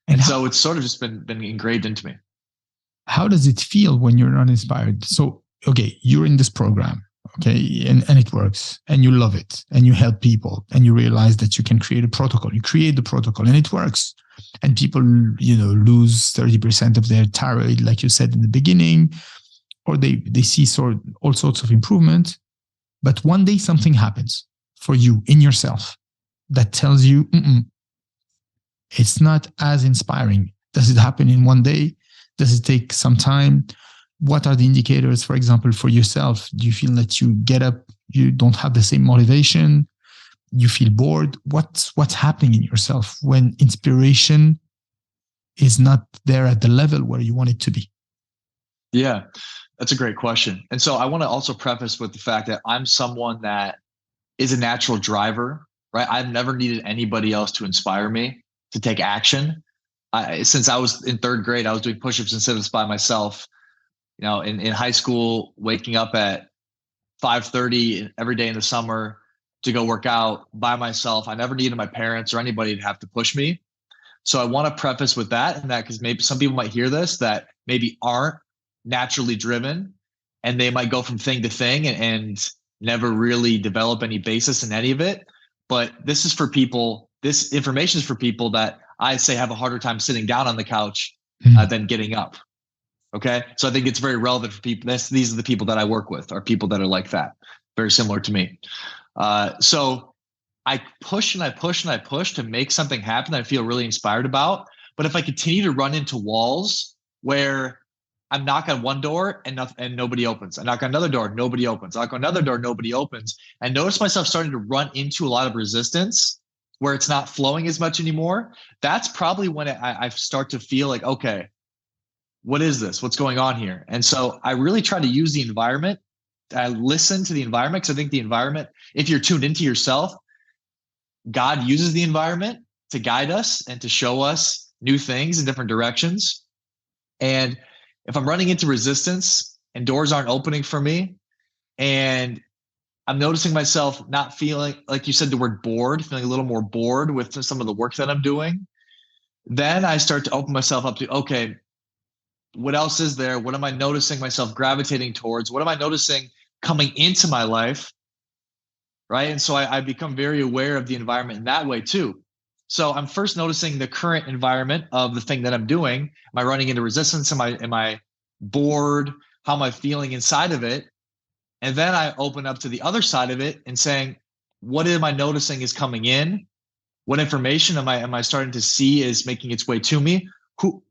Speaker 1: And so it's sort of just been ingrained into me.
Speaker 2: How does it feel when you're not inspired? So, okay, you're in this program, okay, and it works, and you love it, and you help people, and you realize that you can create a protocol. You create the protocol, and it works. And people, lose 30% of their thyroid, like you said in the beginning, or they see all sorts of improvement. But one day something happens for you in yourself that tells you, it's not as inspiring. Does it happen in one day? Does it take some time? What are the indicators, for example, for yourself? Do you feel that you get up, you don't have the same motivation, you feel bored? What's happening in yourself when inspiration is not there at the level where you want it to be?
Speaker 1: Yeah, that's a great question. And so I want to also preface with the fact that I'm someone that is a natural driver, right? I've never needed anybody else to inspire me to take action. Since I was in 3rd grade, I was doing push-ups and sit-ups by myself. In high school, waking up at 5:30 every day in the summer to go work out by myself. I never needed my parents or anybody to have to push me. So I want to preface with that, because maybe some people might hear this that maybe aren't naturally driven, and they might go from thing to thing and never really develop any basis in any of it. But this information is for people that I say have a harder time sitting down on the couch than getting up. Okay. So I think it's very relevant for people. These are the people that I work with, are people that are like that, very similar to me. So I push and I push and I push to make something happen that I feel really inspired about. But if I continue to run into walls where I'm knock on one door and nobody opens, I knock on another door, nobody opens, I knock on another door, nobody opens, I notice myself starting to run into a lot of resistance where it's not flowing as much anymore. That's probably when I start to feel like, okay, what is this? What's going on here? And so I really try to use the environment. I listen to the environment, because I think the environment, if you're tuned into yourself, God uses the environment to guide us and to show us new things in different directions. And if I'm running into resistance and doors aren't opening for me, and I'm noticing myself not feeling, like you said, the word bored, feeling a little more bored with some of the work that I'm doing, then I start to open myself up to, okay, what else is there? What am I noticing myself gravitating towards? What am I noticing coming into my life? Right. And so I become very aware of the environment in that way too. So I'm first noticing the current environment of the thing that I'm doing. Am I running into resistance? Am I bored? How am I feeling inside of it? And then I open up to the other side of it and saying, what am I noticing is coming in? What information am I starting to see is making its way to me?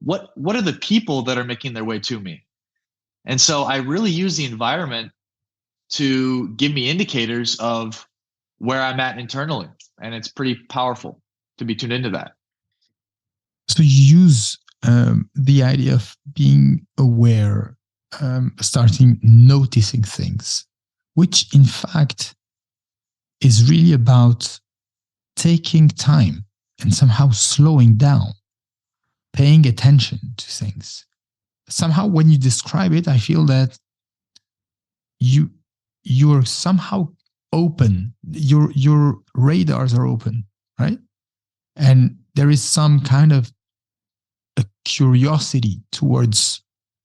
Speaker 1: What are the people that are making their way to me? And so I really use the environment to give me indicators of where I'm at internally. And it's pretty powerful to be tuned into that.
Speaker 2: So you use the idea of being aware, starting noticing things, which in fact is really about taking time and somehow slowing down, paying attention to things. Somehow when you describe it, I feel that you're somehow open, your radars are open, right? And there is some kind of a curiosity towards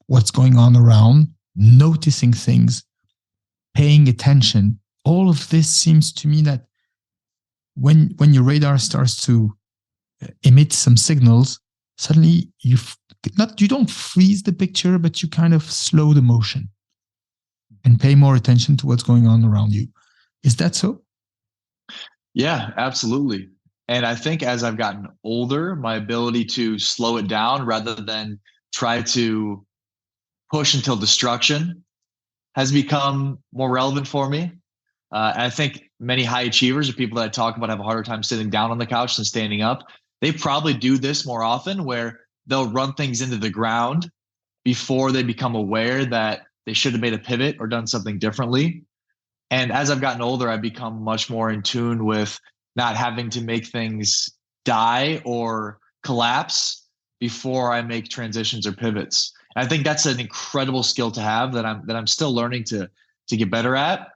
Speaker 2: what's going on around, noticing things, paying attention. All of this seems to me that when your radar starts to emit some signals, suddenly not, you don't freeze the picture, but you kind of slow the motion and pay more attention to what's going on around you. Is that so?
Speaker 1: Yeah, absolutely. And I think as I've gotten older, my ability to slow it down rather than try to push until destruction has become more relevant for me. And I think many high achievers or people that I talk about have a harder time sitting down on the couch than standing up. They probably do this more often where they'll run things into the ground before they become aware that they should have made a pivot or done something differently. And as I've gotten older, I've become much more in tune with not having to make things die or collapse before I make transitions or pivots. And I think that's an incredible skill to have that I'm still learning to get better at,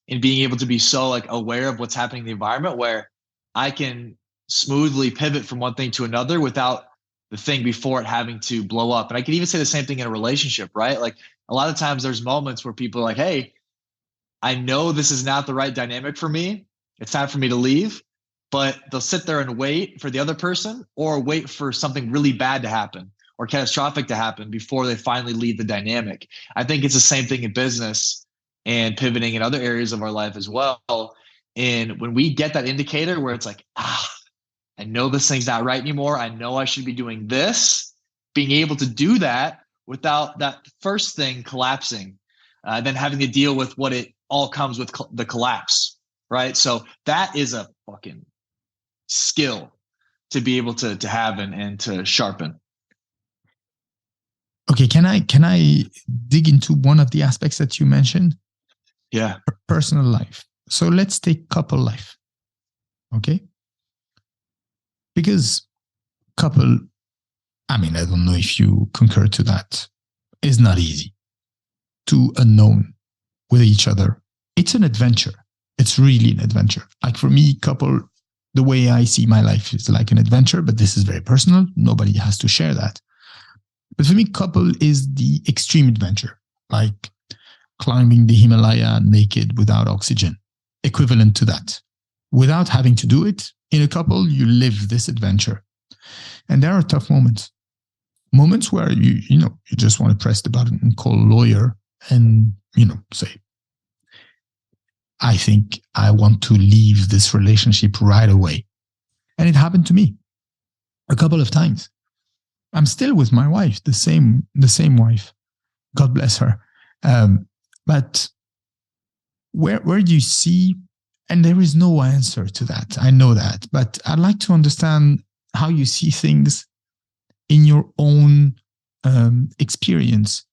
Speaker 1: and being able to be so like aware of what's happening in the environment where I can smoothly pivot from one thing to another without the thing before it having to blow up. And I can even say the same thing in a relationship, right? Like a lot of times there's moments where people are like, hey, I know this is not the right dynamic for me. It's time for me to leave. But they'll sit there and wait for the other person or wait for something really bad to happen or catastrophic to happen before they finally leave the dynamic. I think it's the same thing in business and pivoting in other areas of our life as well. And when we get that indicator where it's like, I know this thing's not right anymore. I know I should be doing this. Being able to do that without that first thing collapsing, then having to deal with what it all comes with the collapse, right? So that is a fucking skill to be able to have and to sharpen.
Speaker 2: Okay, can I dig into one of the aspects that you mentioned?
Speaker 1: Yeah.
Speaker 2: Personal life. So let's take couple life. Okay? Because couple, I mean, I don't know if you concur to that, is not easy. To unknown with each other. It's an adventure. It's really an adventure. Like for me, couple, the way I see my life is like an adventure, but this is very personal. Nobody has to share that. But for me, couple is the extreme adventure, like climbing the Himalaya naked without oxygen, equivalent to that. Without having to do it, in a couple, you live this adventure. And there are tough moments. Moments where you just want to press the button and call a lawyer and, say, I think I want to leave this relationship right away. And it happened to me a couple of times. I'm still with my wife, the same wife. God bless her. But where do you see, and there is no answer to that. I know that, but I'd like to understand how you see things in your own experience.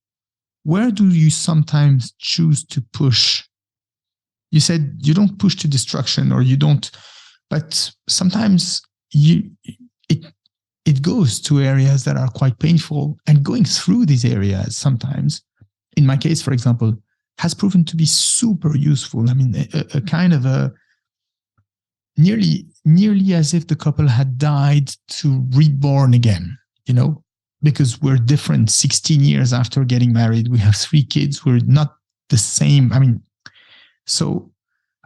Speaker 2: Where do you sometimes choose to push? You said you don't push to destruction, or you don't, but sometimes it goes to areas that are quite painful, and going through these areas sometimes, in my case, for example, has proven to be super useful. I mean, a kind of a nearly as if the couple had died to reborn again, because we're different 16 years after getting married. We have 3 kids. We're not the same. I mean, so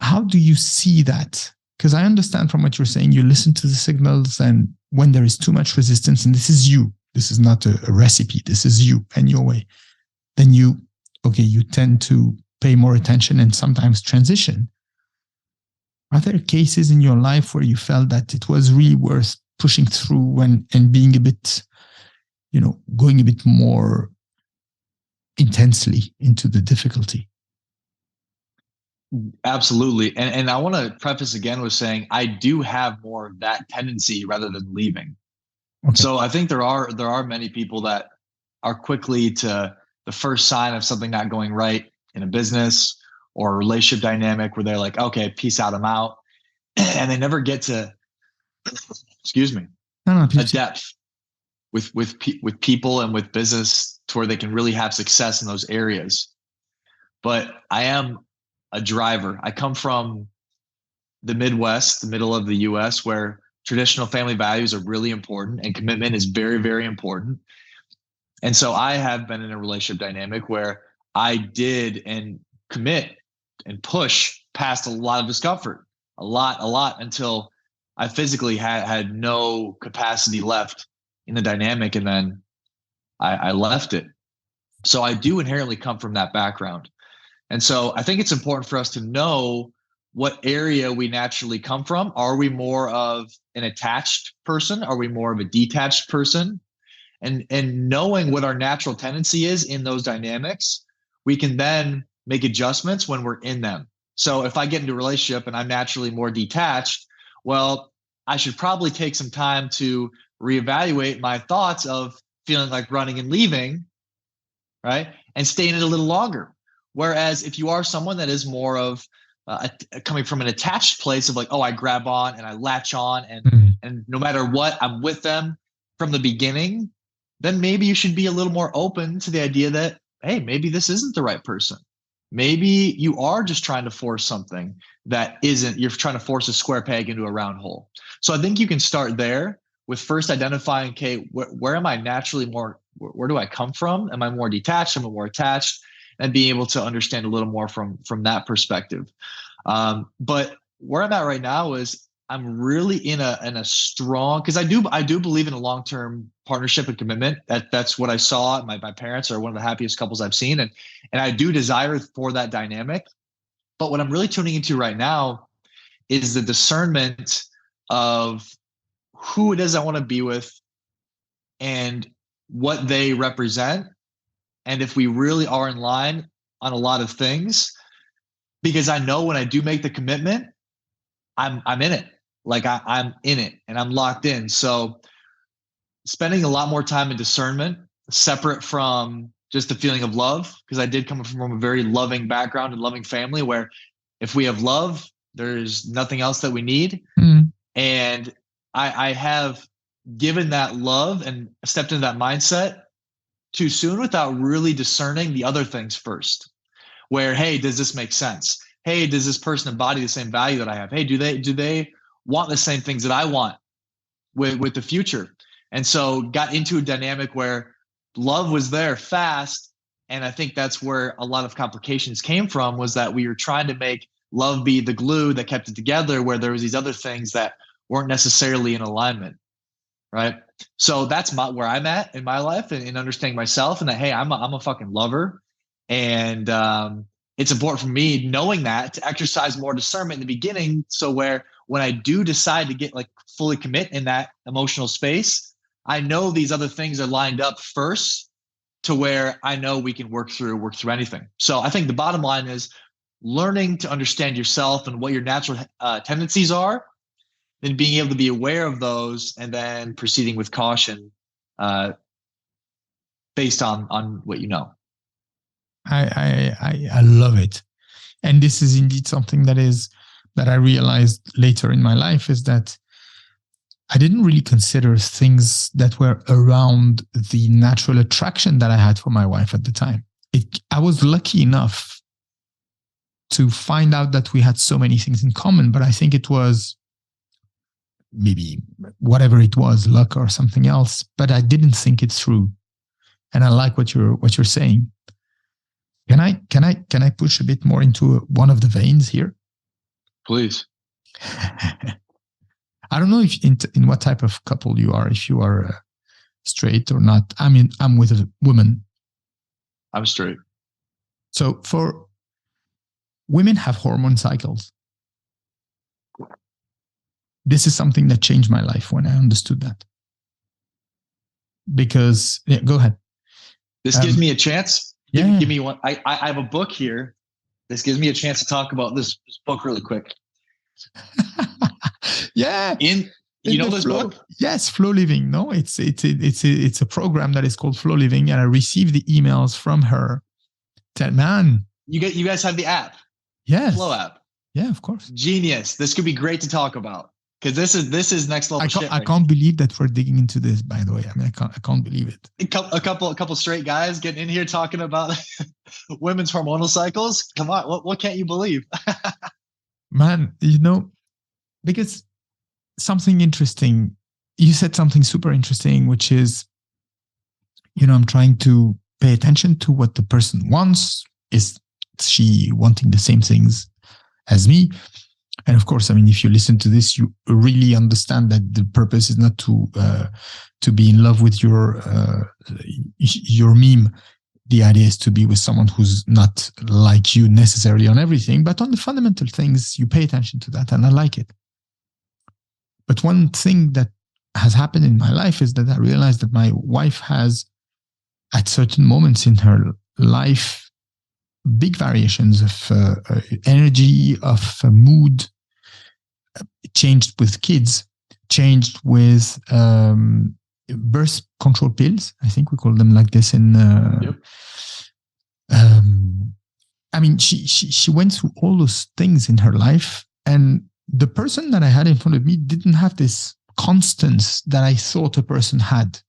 Speaker 2: how do you see that? Because I understand from what you're saying, you listen to the signals, and when there is too much resistance, and this is you, this is not a recipe, this is you and your way, then you tend to pay more attention and sometimes transition. Are there cases in your life where you felt that it was really worth pushing through and being a bit, going a bit more intensely into the difficulty?
Speaker 1: Absolutely. And I want to preface again with saying I do have more of that tendency rather than leaving. Okay. So I think there are many people that are quickly to the first sign of something not going right in a business or a relationship dynamic where they're like, okay, peace out, I'm out. And they never get to, excuse me, a depth with people and with business to where they can really have success in those areas. But I am a driver. I come from the Midwest, the middle of the US, where traditional family values are really important and commitment is very, very important. And so I have been in a relationship dynamic where I did and commit and push past a lot of discomfort, a lot until I physically had no capacity left in the dynamic. And then I left it. So I do inherently come from that background. And so I think it's important for us to know what area we naturally come from. Are we more of an attached person? Are we more of a detached person? And knowing what our natural tendency is in those dynamics, we can then make adjustments when we're in them. So if I get into a relationship and I'm naturally more detached, well, I should probably take some time to reevaluate my thoughts of feeling like running and leaving, right? And stay in it a little longer. Whereas if you are someone that is more of coming from an attached place of like, oh, I grab on and I latch on and no matter what, I'm with them from the beginning, then maybe you should be a little more open to the idea that, hey, maybe this isn't the right person. Maybe you are just trying to force something that isn't, you're trying to force a square peg into a round hole. So I think you can start there with first identifying, okay, where am I naturally more, where do I come from? Am I more detached? Am I more attached? And being able to understand a little more from that perspective. But where I'm at right now is I'm really in a strong, because I do believe in a long-term partnership and commitment. That's what I saw. My parents are one of the happiest couples I've seen, and I do desire for that dynamic. But what I'm really tuning into right now is the discernment of who it is I want to be with and what they represent, and if we really are in line on a lot of things. Because I know when I do make the commitment, I'm in it. Like I'm in it and I'm locked in. So spending a lot more time in discernment, separate from just the feeling of love, because I did come from a very loving background and loving family where if we have love, there's nothing else that we need. And I have given that love and stepped into that mindset too soon without really discerning the other things first. Where, hey, does this make sense? Hey, does this person embody the same value that I have? Hey, do they want the same things that I want with the future? And so got into a dynamic where love was there fast. And I think that's where a lot of complications came from, was that we were trying to make love be the glue that kept it together, where there was these other things that weren't necessarily in alignment, right? So that's where I'm at in my life and in understanding myself, and that, hey, I'm a fucking lover. And it's important for me knowing that to exercise more discernment in the beginning. So where when I do decide to get like fully commit in that emotional space, I know these other things are lined up first to where I know we can work through anything. So I think the bottom line is learning to understand yourself and what your natural tendencies are, then being able to be aware of those, and then proceeding with caution based on what you know.
Speaker 2: I love it. And this is indeed something that I realized later in my life, is that I didn't really consider things that were around the natural attraction that I had for my wife at the time. I was lucky enough to find out that we had so many things in common, but I think it was maybe whatever it was, luck or something else, but I didn't think it through. And I like what you're saying. Can I push a bit more into one of the veins here?
Speaker 1: Please.
Speaker 2: I don't know if in what type of couple you are, if you are straight or not. I mean, I'm with a woman.
Speaker 1: I'm straight.
Speaker 2: So for women have hormone cycles. This is something that changed my life when I understood that. Because, yeah, go ahead.
Speaker 1: This gives me a chance.
Speaker 2: Yeah.
Speaker 1: Give me one. I have a book here. This gives me a chance to talk about this book really quick.
Speaker 2: Yeah.
Speaker 1: You know this book?
Speaker 2: Yes, Flow Living. No, it's a program that is called Flow Living, and I received the emails from her. Man,
Speaker 1: you guys have the app.
Speaker 2: Yes.
Speaker 1: Flow app.
Speaker 2: Yeah, of course.
Speaker 1: Genius. This could be great to talk about, because this is next level shit.
Speaker 2: I can't believe that we're digging into this, by the way. I mean, I can't believe it.
Speaker 1: A couple straight guys getting in here talking about women's hormonal cycles. Come on, what can't you believe?
Speaker 2: Man, because something interesting, you said something super interesting, which is, I'm trying to pay attention to what the person wants. Is she wanting the same things as me? And of course, I mean, if you listen to this, you really understand that the purpose is not to be in love with your meme. The idea is to be with someone who's not like you necessarily on everything, but on the fundamental things, you pay attention to that, and I like it. But one thing that has happened in my life is that I realized that my wife has, at certain moments in her life, big variations of energy, of mood, changed with kids, changed with birth control pills. I think we call them like this in.
Speaker 1: Yep.
Speaker 2: I mean, she went through all those things in her life, and the person that I had in front of me didn't have this constance that I thought a person had,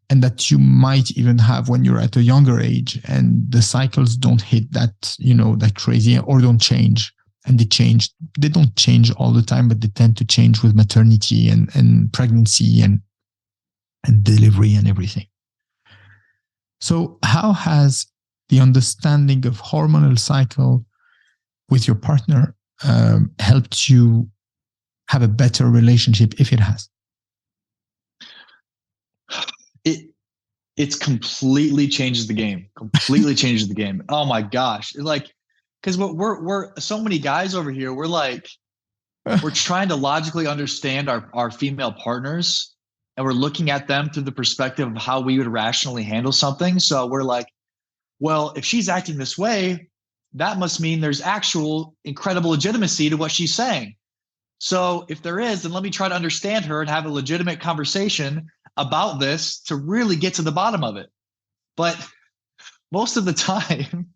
Speaker 2: and that you might even have when you're at a younger age, and the cycles don't hit that, you know, that crazy, or don't change. And they change. They don't change all the time, but they tend to change with maternity and pregnancy and delivery and everything. So how has the understanding of hormonal cycle with your partner helped you have a better relationship, if it has?
Speaker 1: It's completely changes the game. Completely changes the game. Oh my gosh. Like, because we're so many guys over here, we're trying to logically understand our female partners, and we're looking at them through the perspective of how we would rationally handle something. So we're like, well, if she's acting this way, that must mean there's actual incredible legitimacy to what she's saying. So if there is, then let me try to understand her and have a legitimate conversation about this to really get to the bottom of it. But most of the time,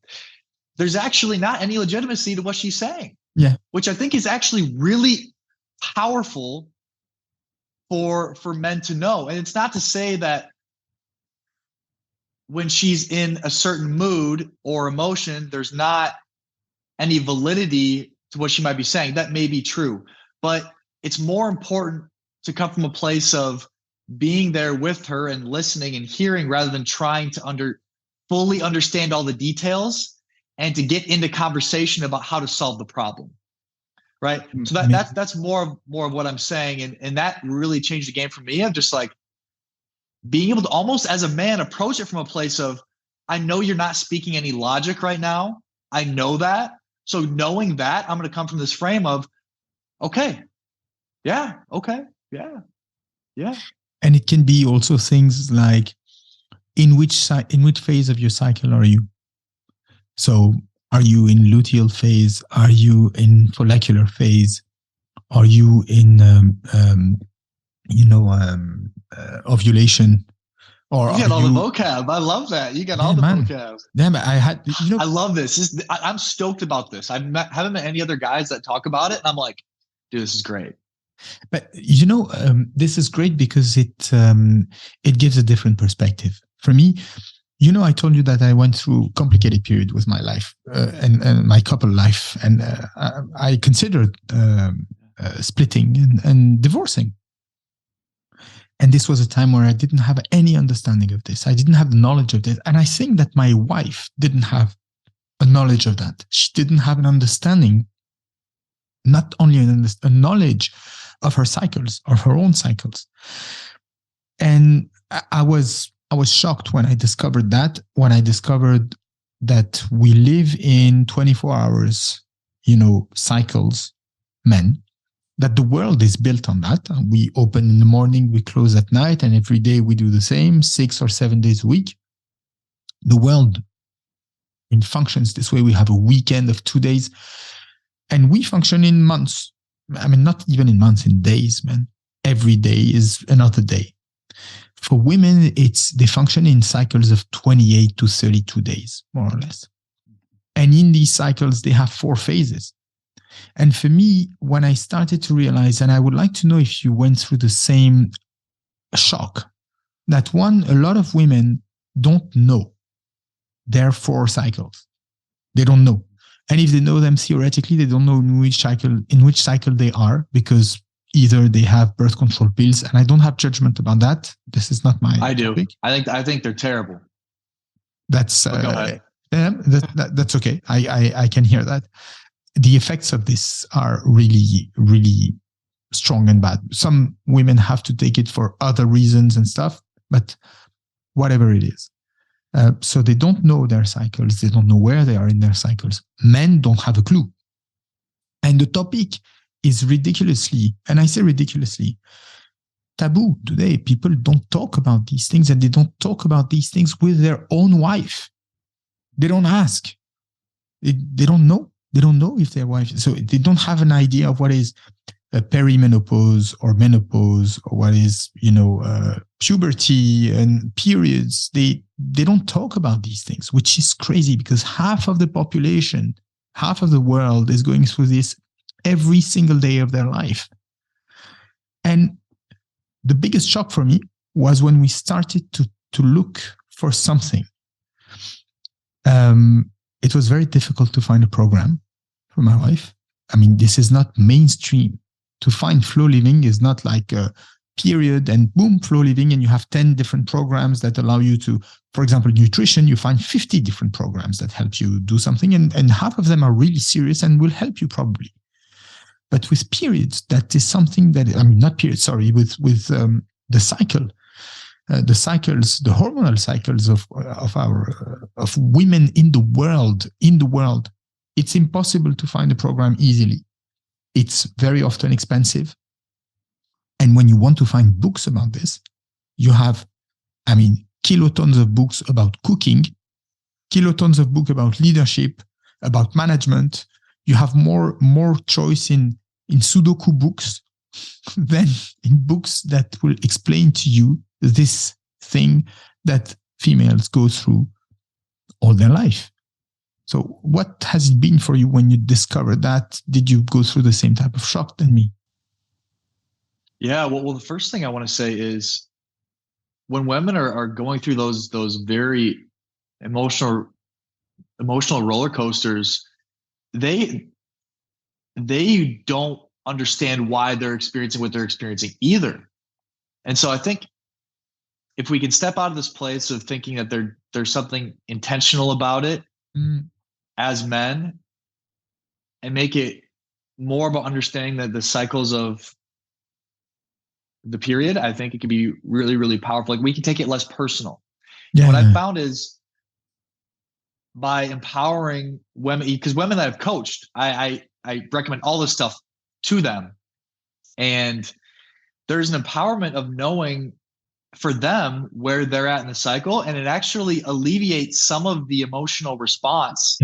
Speaker 1: there's actually not any legitimacy to what she's saying.
Speaker 2: Yeah.
Speaker 1: Which I think is actually really powerful for men to know. And it's not to say that when she's in a certain mood or emotion, there's not any validity to what she might be saying. That may be true, but it's more important to come from a place of being there with her and listening and hearing, rather than trying to fully understand all the details and to get into conversation about how to solve the problem. Right. So that's more of what I'm saying. And that really changed the game for me. I'm just like being able to almost as a man approach it from a place of, I know you're not speaking any logic right now. I know that. So knowing that, I'm going to come from this frame of, okay. Yeah. Okay. Yeah. Yeah.
Speaker 2: And it can be also things like, in which phase of your cycle are you? So are you in luteal phase? Are you in follicular phase? Are you in, ovulation? Or
Speaker 1: you got all the vocab. I love that. You got all the vocab.
Speaker 2: Yeah, but
Speaker 1: I love this. I'm stoked about this. I haven't met any other guys that talk about it. And I'm like, dude, this is great.
Speaker 2: But this is great because it gives a different perspective. For me, I told you that I went through a complicated period with my life and my couple life, and I considered splitting and divorcing. And this was a time where I didn't have any understanding of this. I didn't have the knowledge of this. And I think that my wife didn't have a knowledge of that. She didn't have an understanding, not only a knowledge of her cycles, of her own cycles. And I was shocked when I discovered that, we live in 24 hours, cycles, men, that the world is built on that. We open in the morning, we close at night, and every day we do the same, 6 or 7 days a week. The world functions this way. We have a weekend of 2 days, and we function in months. I mean, not even in months, in days, man. Every day is another day. For women, they function in cycles of 28 to 32 days, more or less. And in these cycles, they have 4 phases. And for me, when I started to realize, and I would like to know if you went through the same shock, that a lot of women don't know their 4 cycles. They don't know. And if they know them theoretically, they don't know in which cycle they are, because either they have birth control pills, and I don't have judgment about that. This is not my topic.
Speaker 1: I think they're terrible.
Speaker 2: That's go ahead. That's okay. I can hear that. the effects of this are really, really strong and bad. Some women have to take it for other reasons and stuff, but whatever it is. So they don't know their cycles. They don't know where they are in their cycles. Men don't have a clue. And the topic is ridiculously, and I say ridiculously, taboo today. People don't talk about these things, and they don't talk about these things with their own wife. They don't ask. They don't know. They don't know if their wife, so they don't have an idea of what is perimenopause or menopause, or what is, puberty and periods. They don't talk about these things, which is crazy, because half of the population, half of the world is going through this every single day of their life. And the biggest shock for me was when we started to look for something. It was very difficult to find a program for my wife. I mean, this is not mainstream. To find flow living is not like a period and boom, flow living, and you have 10 different programs that allow you to, for example, nutrition, you find 50 different programs that help you do something, and half of them are really serious and will help you probably. But with periods, that is something that, not periods, sorry, with the cycle, the cycles, the hormonal cycles of women in the world, it's impossible to find a program easily. It's very often expensive. And when you want to find books about this, you have, kilotons of books about cooking, kilotons of books about leadership, about management. You have more choice in Sudoku books than in books that will explain to you this thing that females go through all their life. So what has it been for you when you discovered that? Did you go through the same type of shock than me?
Speaker 1: Yeah, well, the first thing I want to say is when women are going through those very emotional roller coasters, they don't understand why they're experiencing what they're experiencing either. And so I think if we can step out of this place of thinking that there's something intentional about it as men, and make it more about understanding that the cycles of the period, I think it could be really, really powerful. Like, we can take it less personal. Yeah. What I found is by empowering women, because women that I've coached, I recommend all this stuff to them. And there's an empowerment of knowing for them where they're at in the cycle. And it actually alleviates some of the emotional response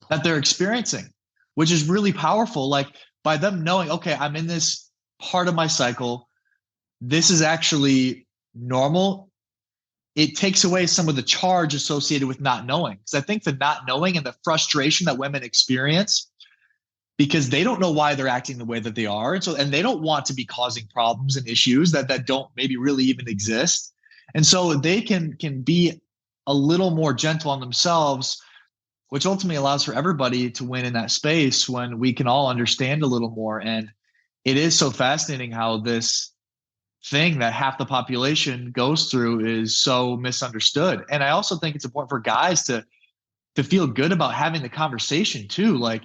Speaker 1: that they're experiencing, which is really powerful. Like, by them knowing, okay, I'm in this part of my cycle, this is actually normal. It takes away some of the charge associated with not knowing. Because I think the not knowing and the frustration that women experience, because they don't know why they're acting the way that they are. And they don't want to be causing problems and issues that don't maybe really even exist. And so they can be a little more gentle on themselves, which ultimately allows for everybody to win in that space when we can all understand a little more. And it is so fascinating how this thing that half the population goes through is so misunderstood. And I also think it's important for guys to feel good about having the conversation too. Like,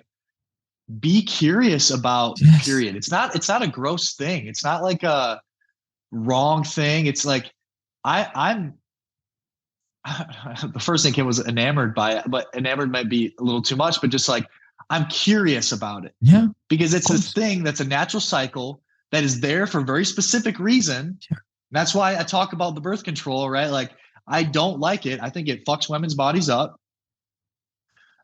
Speaker 1: be curious about period. It's not a gross thing. It's not like a wrong thing. It's like, I'm the first thing Kim was enamored by it, but enamored might be a little too much, but just like, I'm curious about it. Yeah. Because it's this thing that's a natural cycle that is there for a very specific reason. Yeah. That's why I talk about the birth control, right? Like, I don't like it. I think it fucks women's bodies up.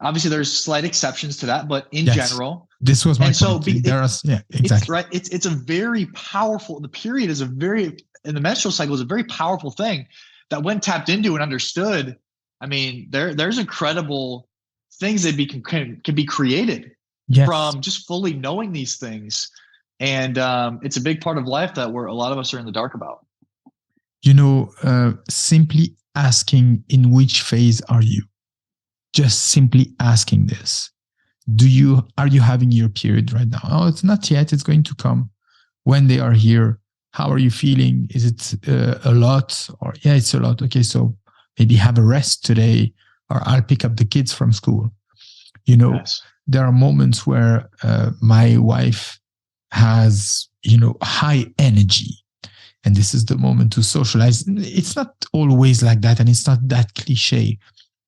Speaker 1: Obviously, there's slight exceptions to that, but in general,
Speaker 2: this was my point. So exactly.
Speaker 1: It's right. It's a very powerful. The period is and the menstrual cycle is a very powerful thing that, when tapped into and understood, I mean, there's incredible things that can be created from just fully knowing these things. And it's a big part of life that a lot of us are in the dark about.
Speaker 2: Simply asking, in which phase are you? Just simply asking this. Are you having your period right now? Oh, it's not yet. It's going to come. When they are here, how are you feeling? Is it a lot? Or it's a lot. Okay, so maybe have a rest today, or I'll pick up the kids from school. there are moments where my wife has, high energy. And this is the moment to socialize. It's not always like that, and it's not that cliche.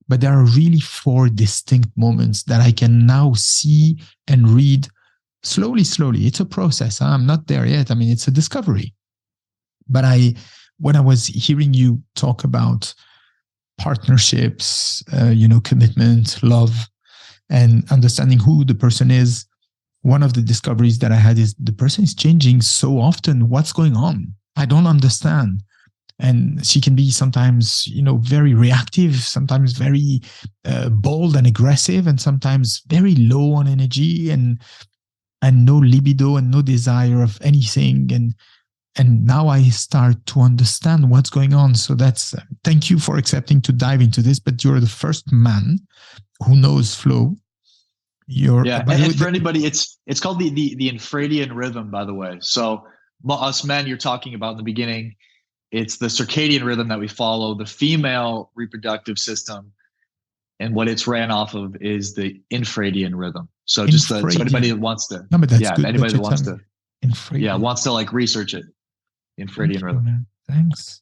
Speaker 2: But there are really 4 distinct moments that I can now see and read slowly. It's a process. I'm not there yet. I mean, it's a discovery. But when I was hearing you talk about partnerships, commitment, love, and understanding who the person is, one of the discoveries that I had is the person is changing so often. What's going on? I don't understand. And she can be sometimes, very reactive, sometimes very bold and aggressive, and sometimes very low on energy and no libido and no desire of anything. And now I start to understand what's going on. So that's, thank you for accepting to dive into this, but you're the first man who knows flow.
Speaker 1: And for anybody, it's called the infradian rhythm, by the way. So us men, you're talking about in the beginning, it's the circadian rhythm that we follow. The female reproductive system and what it's ran off of is the infradian rhythm. So so anybody that wants to, anybody that wants to, wants to like research it, infradian rhythm.
Speaker 2: Man. Thanks,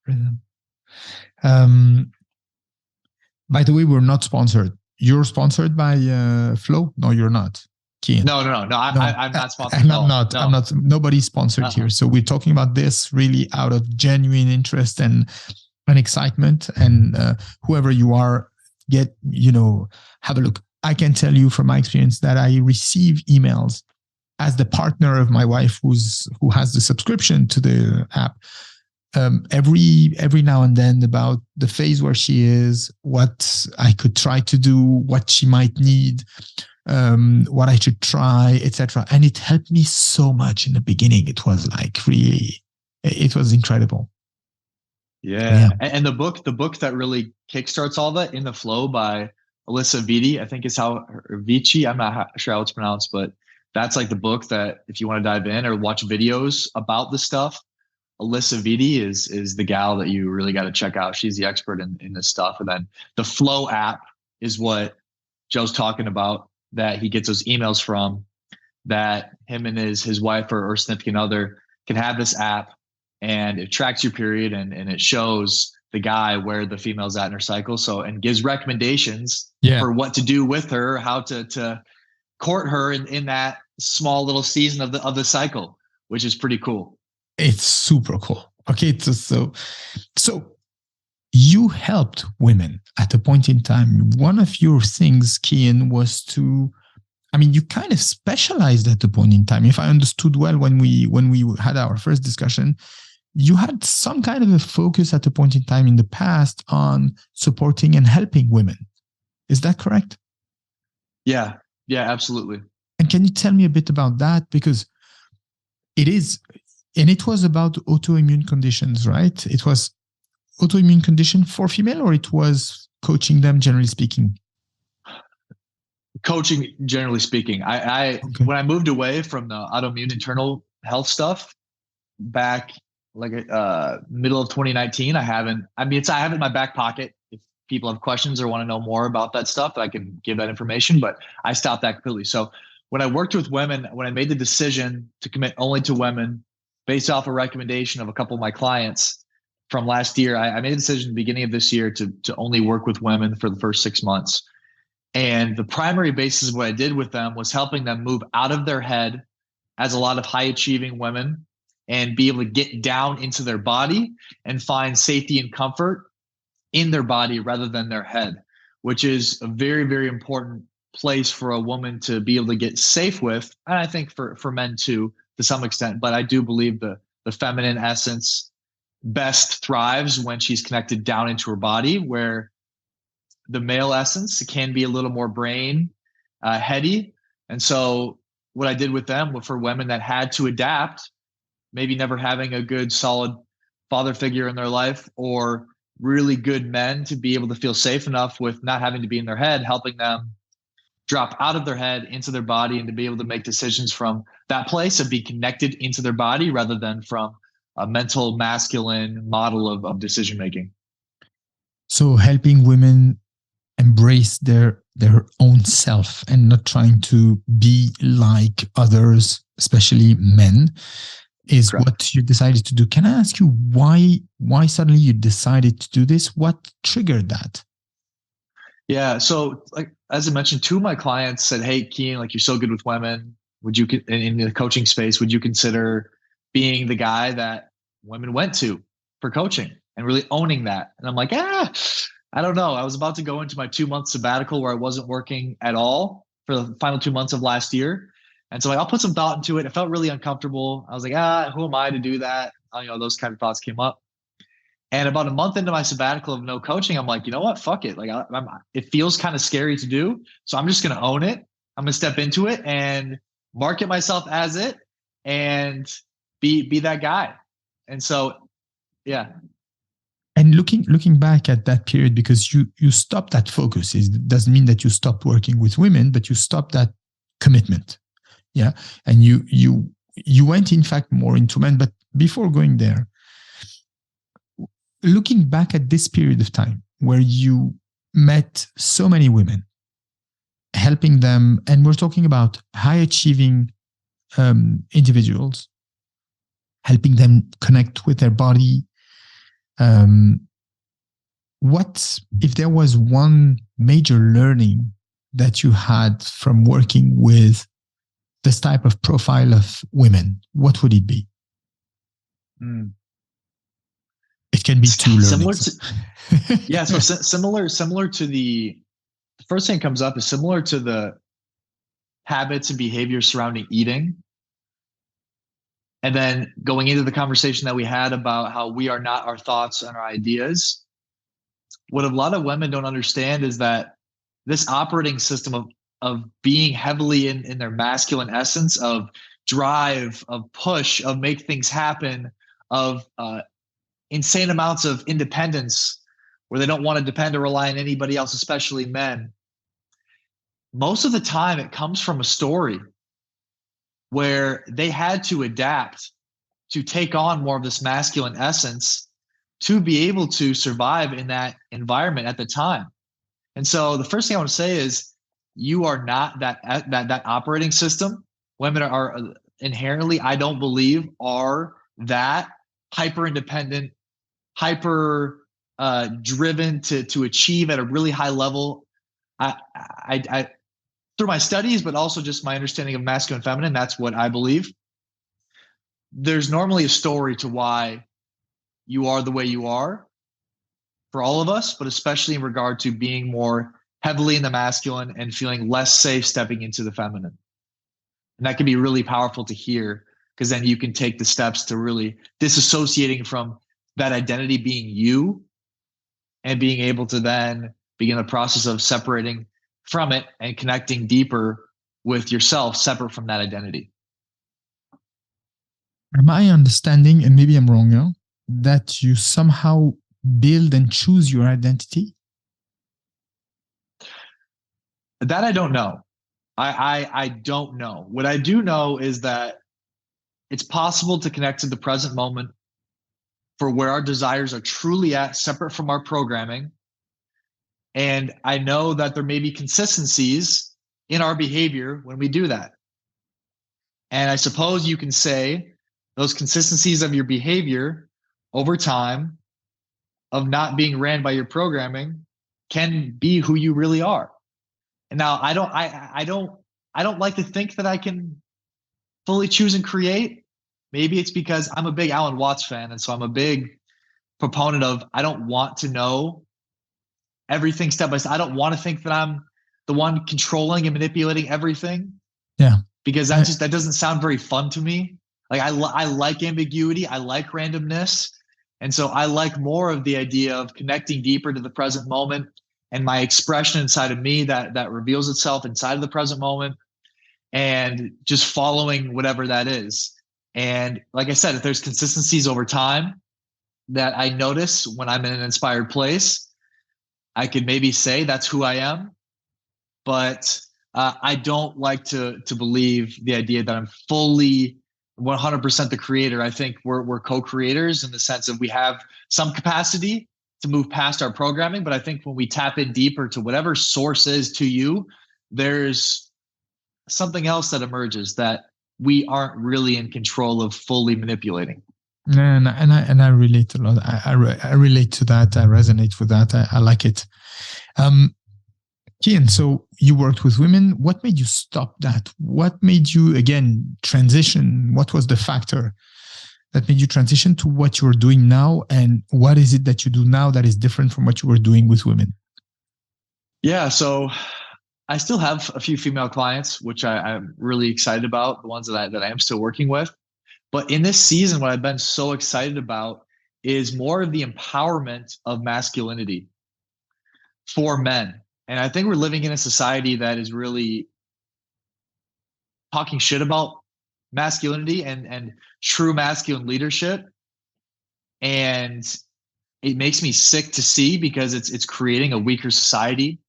Speaker 2: rhythm. By the way, we're not sponsored. You're sponsored by Flow? No, you're not. Keyen.
Speaker 1: No. I'm not sponsored.
Speaker 2: I'm not. Nobody's sponsored here. So we're talking about this really out of genuine interest and excitement. And whoever you are, have a look. I can tell you from my experience that I receive emails as the partner of my wife who has the subscription to the app. Every now and then about the phase where she is, what I could try to do, what she might need, what I should try, etc. And it helped me so much in the beginning. It was like really, it was incredible.
Speaker 1: Yeah. And the book that really kickstarts all that, In the Flow by Alyssa Vitti, I think is Vici. I'm not sure how it's pronounced, but that's like the book that if you want to dive in or watch videos about the stuff, Alyssa Vitti is the gal that you really got to check out. She's the expert in this stuff. And then the Flow app is what Joe's talking about, that he gets those emails from, that him and his wife or significant other can have this app, and it tracks your period and it shows the guy where the female's at in her cycle. So, and gives recommendations for what to do with her, how to court her in that small little season of the cycle, which is pretty cool.
Speaker 2: It's super cool. Okay, so you helped women at a point in time. One of your things, Keyen, was you kind of specialized at a point in time. If I understood well, when we had our first discussion, you had some kind of a focus at a point in time in the past on supporting and helping women. Is that correct?
Speaker 1: Yeah, absolutely.
Speaker 2: And can you tell me a bit about that? Because it was about autoimmune conditions, right? It was autoimmune condition for female, or it was coaching them, generally speaking?
Speaker 1: Coaching, generally speaking. When I moved away from the autoimmune internal health stuff back middle of 2019, I have it in my back pocket. If people have questions or want to know more about that stuff, I can give that information, but I stopped that completely. So when I worked with women, when I made the decision to commit only to women based off a recommendation of a couple of my clients from last year, I made a decision at the beginning of this year to only work with women for the first 6 months. And the primary basis of what I did with them was helping them move out of their head as a lot of high achieving women and be able to get down into their body and find safety and comfort in their body rather than their head, which is a very, very important place for a woman to be able to get safe with. And I think for men too, to some extent, but I do believe the feminine essence best thrives when she's connected down into her body, where the male essence can be a little more brain heady. And so what I did with them, for women that had to adapt, maybe never having a good solid father figure in their life, or really good men to be able to feel safe enough with not having to be in their head, helping them drop out of their head into their body and to be able to make decisions from that place and be connected into their body rather than from a mental masculine model of decision making.
Speaker 2: So helping women embrace their their own self and not trying to be like others, especially men, is
Speaker 1: Correct.
Speaker 2: what you decided to do. Can I ask you why suddenly you decided to do this? What triggered that?
Speaker 1: Yeah. So like, as I mentioned, two of my clients said, "Hey, Keyen, like you're so good with women. Would you, in the coaching space, would you consider being the guy that women went to for coaching and really owning that?" And I'm like, I don't know. I was about to go into my 2 month sabbatical where I wasn't working at all for the final 2 months of last year. And so like, I'll put some thought into it. It felt really uncomfortable. I was like, who am I to do that? Those kind of thoughts came up. And about a month into my sabbatical of no coaching, I'm like, you know what? Fuck it. Like, it feels kind of scary to do. So I'm just going to own it. I'm going to step into it and market myself as it and be that guy. And so, yeah.
Speaker 2: And looking back at that period, because you stopped that focus, it doesn't mean that you stopped working with women, but you stopped that commitment. Yeah. And you went, in fact, more into men. But before going there, looking back at this period of time where you met so many women, helping them, and we're talking about high achieving individuals, helping them connect with their body. What if there was one major learning that you had from working with this type of profile of women? What would it be? It can be two learnings.
Speaker 1: Yeah. So similar to the first thing that comes up is similar to the habits and behaviors surrounding eating. And then going into the conversation that we had about how we are not our thoughts and our ideas. What a lot of women don't understand is that this operating system of being heavily in their masculine essence, of drive, of push, of make things happen, of insane amounts of independence where they don't want to depend or rely on anybody else, especially men. Most of the time it comes from a story where they had to adapt to take on more of this masculine essence to be able to survive in that environment at the time. And so the first thing I want to say is you are not that operating system. Women are inherently, I don't believe, are that hyper independent, hyper driven to achieve at a really high level. I through my studies, but also just my understanding of masculine and feminine, that's what I believe. There's normally a story to why you are the way you are for all of us, but especially in regard to being more heavily in the masculine and feeling less safe stepping into the feminine. And that can be really powerful to hear, because then you can take the steps to really disassociating from that identity being you and being able to then begin the process of separating from it and connecting deeper with yourself separate from that identity.
Speaker 2: My understanding, and maybe I'm wrong now, that you somehow build and choose your identity?
Speaker 1: That I don't know. I don't know. What I do know is that it's possible to connect to the present moment for where our desires are truly at, separate from our programming. And I know that there may be consistencies in our behavior when we do that. And I suppose you can say those consistencies of your behavior over time of not being ran by your programming can be who you really are. And now I don't like to think that I can fully choose and create. Maybe it's because I'm a big Alan Watts fan. And so I'm a big proponent of, I don't want to know everything step by step. I don't want to think that I'm the one controlling and manipulating everything.
Speaker 2: Yeah.
Speaker 1: Because that doesn't sound very fun to me. Like I like ambiguity. I like randomness. And so I like more of the idea of connecting deeper to the present moment and my expression inside of me that reveals itself inside of the present moment, and just following whatever that is. And like I said, if there's consistencies over time that I notice when I'm in an inspired place, I could maybe say that's who I am. But I don't like to believe the idea that I'm fully 100% the creator. I think we're co-creators in the sense of we have some capacity to move past our programming. But I think when we tap in deeper to whatever source is to you, there's something else that emerges that we aren't really in control of fully manipulating.
Speaker 2: And I relate a lot. I relate to that. I resonate with that. I like it. Keyen, so you worked with women. What made you stop that? What made you, again, transition? What was the factor that made you transition to what you're doing now? And what is it that you do now that is different from what you were doing with women?
Speaker 1: Yeah, so I still have a few female clients, which I'm really excited about, the ones that I am still working with. But in this season, what I've been so excited about is more of the empowerment of masculinity for men. And I think we're living in a society that is really talking shit about masculinity and true masculine leadership. And it makes me sick to see, because it's creating a weaker society.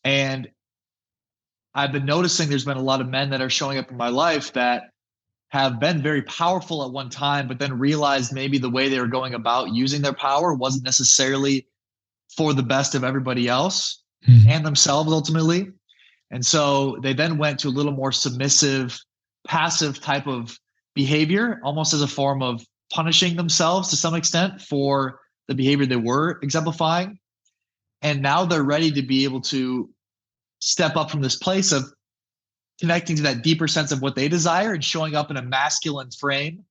Speaker 1: And I've been noticing there's been a lot of men that are showing up in my life that have been very powerful at one time, but then realized maybe the way they were going about using their power wasn't necessarily for the best of everybody else and themselves ultimately. And so they then went to a little more submissive, passive type of behavior, almost as a form of punishing themselves to some extent for the behavior they were exemplifying. And now they're ready to be able to step up from this place of connecting to that deeper sense of what they desire and showing up in a masculine frame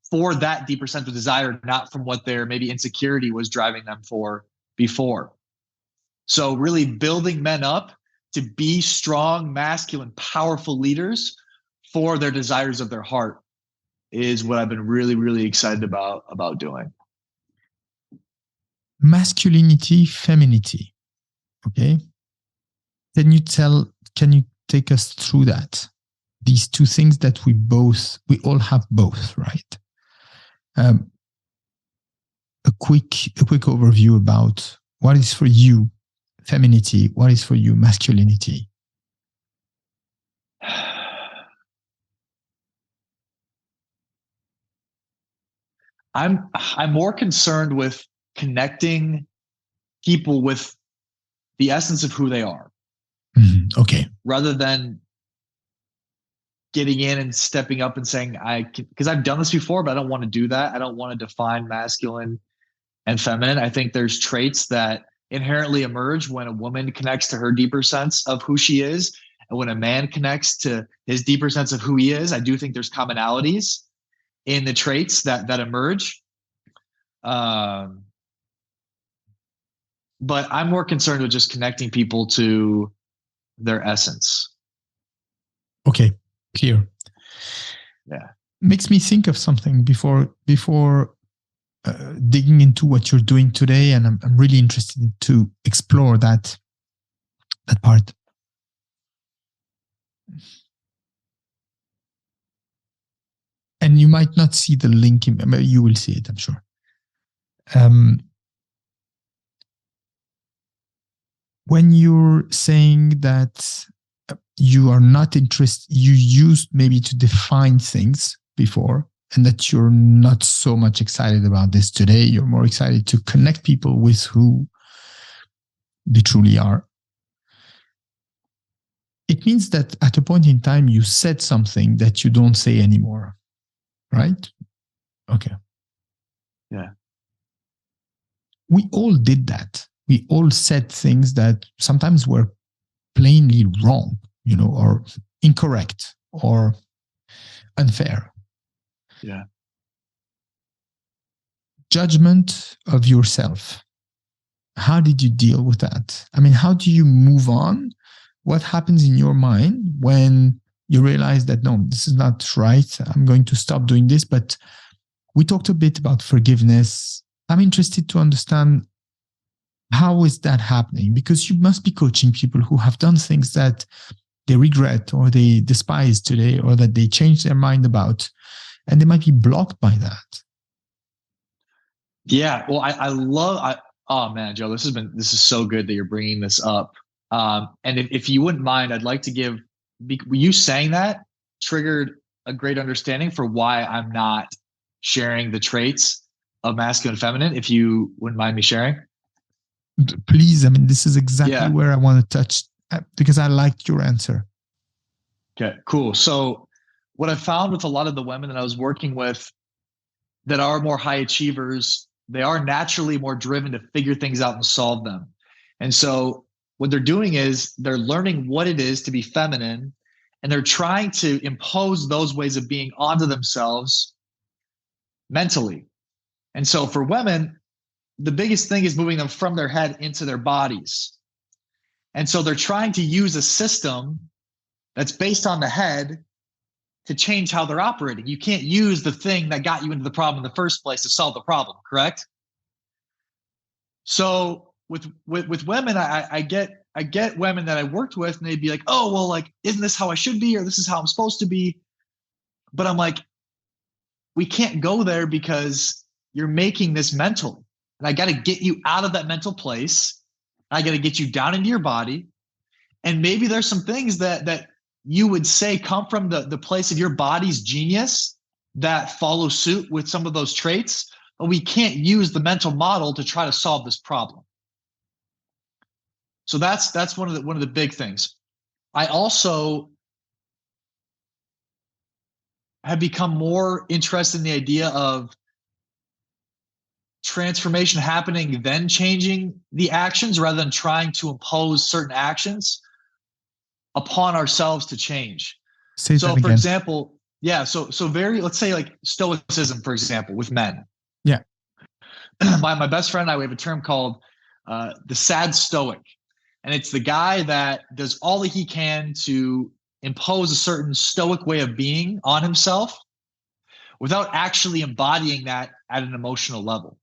Speaker 1: for that deeper sense of desire, not from what their maybe insecurity was driving them for before. So really building men up to be strong, masculine, powerful leaders for their desires of their heart is what I've been really, really excited about doing.
Speaker 2: Masculinity, femininity. Okay. Can you take us through that? These two things that we all have both, right? A quick overview about what is for you femininity, what is for you masculinity.
Speaker 1: I'm more concerned with connecting people with the essence of who they are.
Speaker 2: Okay.
Speaker 1: Rather than getting in and stepping up and saying, because I've done this before, but I don't want to do that. I don't want to define masculine and feminine. I think there's traits that inherently emerge when a woman connects to her deeper sense of who she is. And when a man connects to his deeper sense of who he is, I do think there's commonalities in the traits that emerge. But I'm more concerned with just connecting people to their essence.
Speaker 2: Okay, clear.
Speaker 1: Yeah.
Speaker 2: Makes me think of something before digging into what you're doing today, and I'm really interested to explore that part. And you might not see the link, you will see it, I'm sure. When you're saying that you are not interested, you used maybe to define things before, and that you're not so much excited about this today, you're more excited to connect people with who they truly are. It means that at a point in time, you said something that you don't say anymore, right? Okay.
Speaker 1: Yeah.
Speaker 2: We all did that. We all said things that sometimes were plainly wrong, or incorrect or unfair.
Speaker 1: Yeah.
Speaker 2: Judgment of yourself. How did you deal with that? I mean, how do you move on? What happens in your mind when you realize that, no, this is not right. I'm going to stop doing this. But we talked a bit about forgiveness. I'm interested to understand, how is that happening? Because you must be coaching people who have done things that they regret or they despise today, or that they change their mind about, and they might be blocked by that.
Speaker 1: Yeah. Well, oh man, Joe, this is so good that you're bringing this up. And if you wouldn't mind, I'd like to give, you saying that triggered a great understanding for why I'm not sharing the traits of masculine and feminine, if you wouldn't mind me sharing.
Speaker 2: Please, I mean, this is exactly
Speaker 1: Yeah.
Speaker 2: where I want to touch because I liked your answer.
Speaker 1: Okay, cool. So what I found with a lot of the women that I was working with that are more high achievers, they are naturally more driven to figure things out and solve them. And so what they're doing is they're learning what it is to be feminine, and they're trying to impose those ways of being onto themselves mentally. And so for women, the biggest thing is moving them from their head into their bodies. And so they're trying to use a system that's based on the head to change how they're operating. You can't use the thing that got you into the problem in the first place to solve the problem, correct? So with women, I get women that I worked with, and they'd be like, oh, well, like, isn't this how I should be? Or this is how I'm supposed to be. But I'm like, we can't go there because you're making this mental. And I got to get you out of that mental place. I got to get you down into your body. And maybe there's some things that you would say come from the place of your body's genius that follow suit with some of those traits, but we can't use the mental model to try to solve this problem. So that's one of the big things. I also have become more interested in the idea of transformation happening, then changing the actions rather than trying to impose certain actions upon ourselves to change. So for example, yeah, so very, let's say like stoicism, for example, with men.
Speaker 2: Yeah.
Speaker 1: My best friend and I, we have a term called the sad stoic. And it's the guy that does all that he can to impose a certain stoic way of being on himself without actually embodying that at an emotional level.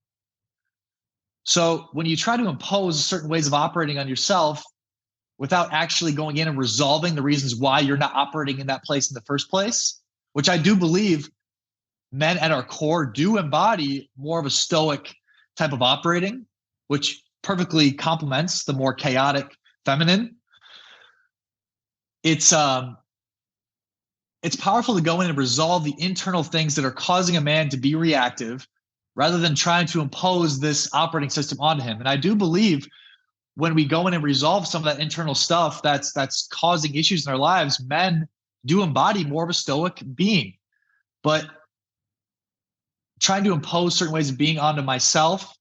Speaker 1: So when you try to impose certain ways of operating on yourself without actually going in and resolving the reasons why you're not operating in that place in the first place, which I do believe men at our core do embody more of a stoic type of operating, which perfectly complements the more chaotic feminine. It's powerful to go in and resolve the internal things that are causing a man to be reactive rather than trying to impose this operating system onto him. And I do believe when we go in and resolve some of that internal stuff that's causing issues in our lives, men do embody more of a stoic being. But trying to impose certain ways of being onto myself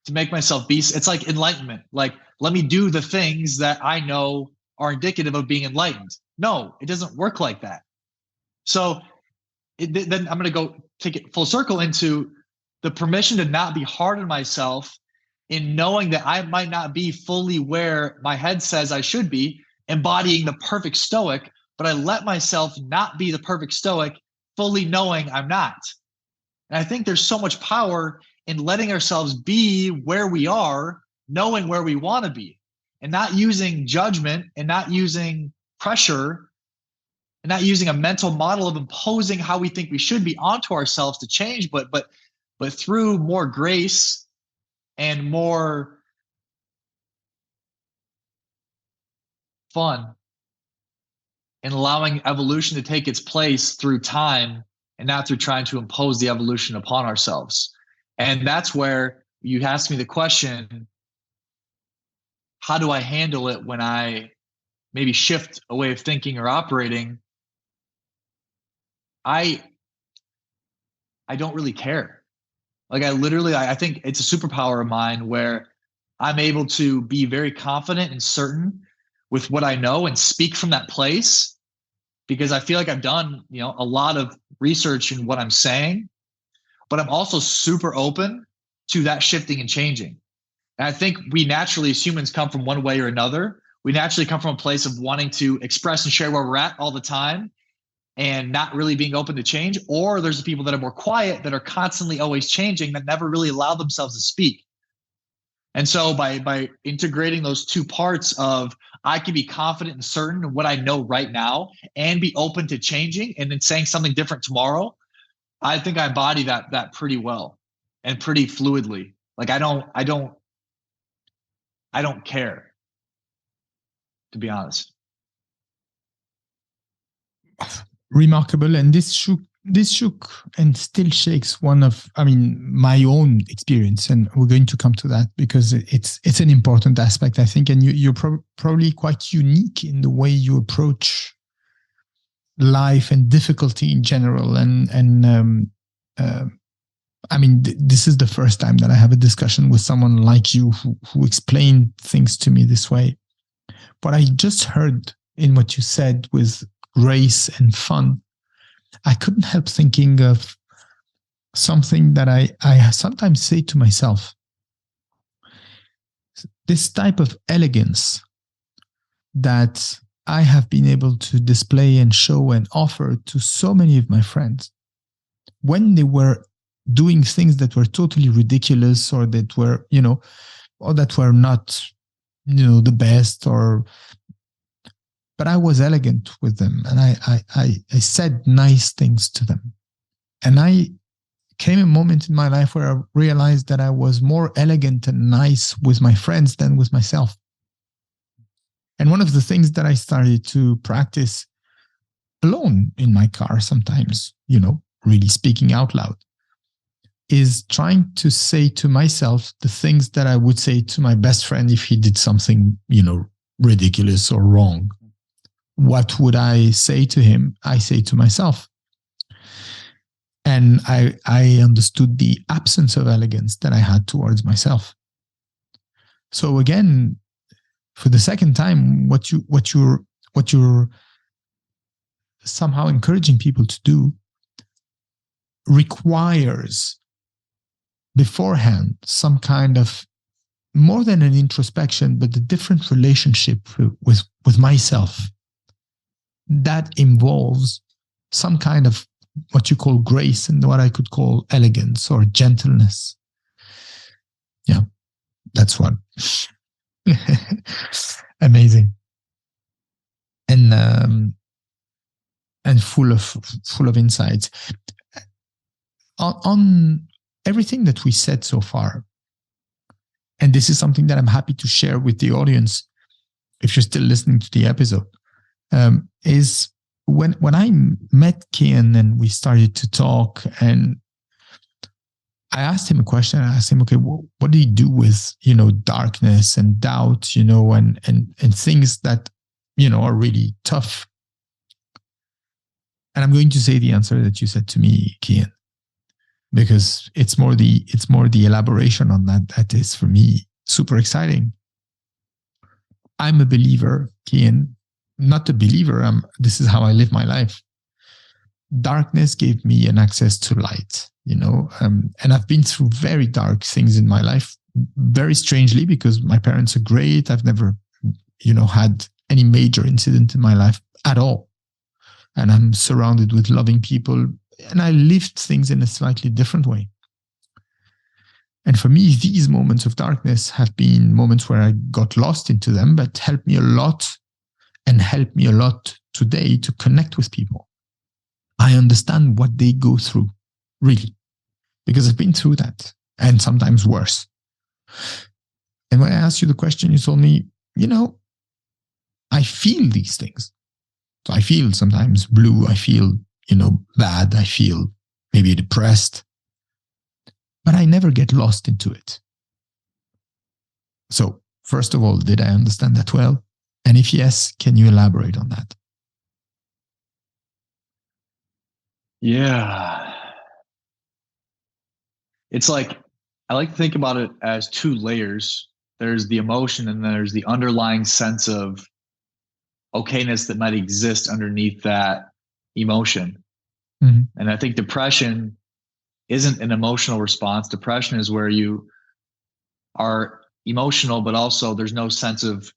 Speaker 1: to make myself be, it's like enlightenment. Like, let me do the things that I know are indicative of being enlightened. No, it doesn't work like that. So then I'm going to go take it full circle into the permission to not be hard on myself in knowing that I might not be fully where my head says I should be, embodying the perfect stoic, but I let myself not be the perfect stoic, fully knowing I'm not. And I think there's so much power in letting ourselves be where we are, knowing where we want to be, and not using judgment and not using pressure and not using a mental model of imposing how we think we should be onto ourselves to change, but through more grace and more fun and allowing evolution to take its place through time and not through trying to impose the evolution upon ourselves. And that's where you asked me the question, how do I handle it when I maybe shift a way of thinking or operating? I don't really care. Like I think it's a superpower of mine where I'm able to be very confident and certain with what I know and speak from that place because I feel like I've done, a lot of research in what I'm saying, but I'm also super open to that shifting and changing. And I think we naturally, as humans, come from one way or another. We naturally come from a place of wanting to express and share where we're at all the time and not really being open to change. Or there's the people that are more quiet, that are constantly always changing, that never really allow themselves to speak. And so by integrating those two parts of I can be confident and certain in what I know right now and be open to changing and then saying something different tomorrow, I think I embody that pretty well and pretty fluidly. Like I don't care, to be honest.
Speaker 2: Remarkable. And this this shook and still shakes my own experience, and we're going to come to that because it's an important aspect, I think, and you're probably quite unique in the way you approach life and difficulty in general. This is the first time that I have a discussion with someone like you who explained things to me this way. But I just heard in what you said with grace and fun, I couldn't help thinking of something that I sometimes say to myself. This type of elegance that I have been able to display and show and offer to so many of my friends when they were doing things that were totally ridiculous, or that were, or that were not, the best, but I was elegant with them, and I said nice things to them. And I came a moment in my life where I realized that I was more elegant and nice with my friends than with myself. And one of the things that I started to practice alone in my car sometimes, really speaking out loud, is trying to say to myself the things that I would say to my best friend if he did something, ridiculous or wrong. What would I say to him? I say to myself. And I understood the absence of elegance that I had towards myself. So again, for the second time, what you're somehow encouraging people to do requires beforehand some kind of, more than an introspection, but a different relationship with myself that involves some kind of what you call grace and what I could call elegance or gentleness. Yeah, that's one. Amazing. And full of insights on everything that we said so far. And this is something that I'm happy to share with the audience if you're still listening to the episode. Is when I met Keyen and we started to talk, and I asked him a question. I asked him, okay, what do you do with, darkness and doubt, and things that, are really tough? And I'm going to say the answer that you said to me, Keyen, because it's more the elaboration on that is for me super exciting. I'm a believer, Keyen, not a believer. This is how I live my life. Darkness gave me an access to light, and I've been through very dark things in my life, very strangely, because my parents are great. I've never, had any major incident in my life at all. And I'm surrounded with loving people, and I lived things in a slightly different way. And for me, these moments of darkness have been moments where I got lost into them, but helped me a lot, and help me a lot today to connect with people. I understand what they go through, really, because I've been through that, and sometimes worse. And when I asked you the question, you told me, I feel these things. So I feel sometimes blue, I feel, bad, I feel maybe depressed, but I never get lost into it. So first of all, did I understand that well? And if yes, can you elaborate on that?
Speaker 1: Yeah. It's like, I like to think about it as two layers. There's the emotion, and there's the underlying sense of okayness that might exist underneath that emotion. Mm-hmm. And I think depression isn't an emotional response. Depression is where you are emotional, but also there's no sense of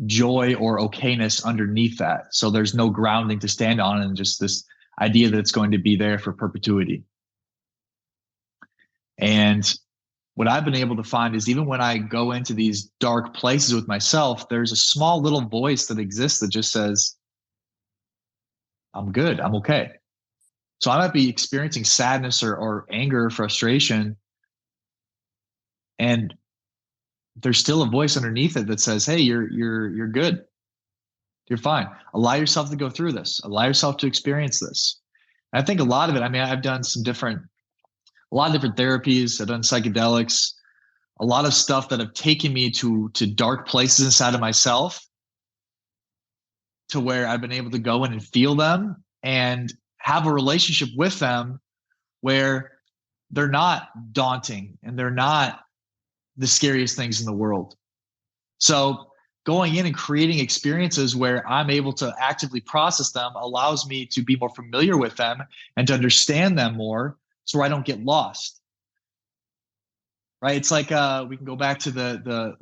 Speaker 1: joy or okayness underneath that. So there's no grounding to stand on, and just this idea that it's going to be there for perpetuity. And what I've been able to find is, even when I go into these dark places with myself, there's a small little voice that exists that just says, I'm good, I'm okay. So I might be experiencing sadness or anger or frustration, and there's still a voice underneath it that says, hey, you're good. You're fine. Allow yourself to go through this. Allow yourself to experience this. I think a lot of it, I mean, I've done a lot of different therapies. I've done psychedelics, a lot of stuff that have taken me to dark places inside of myself, to where I've been able to go in and feel them and have a relationship with them where they're not daunting and they're not the scariest things in the world. So going in and creating experiences where I'm able to actively process them allows me to be more familiar with them and to understand them more, so I don't get lost. Right? It's like we can go back to a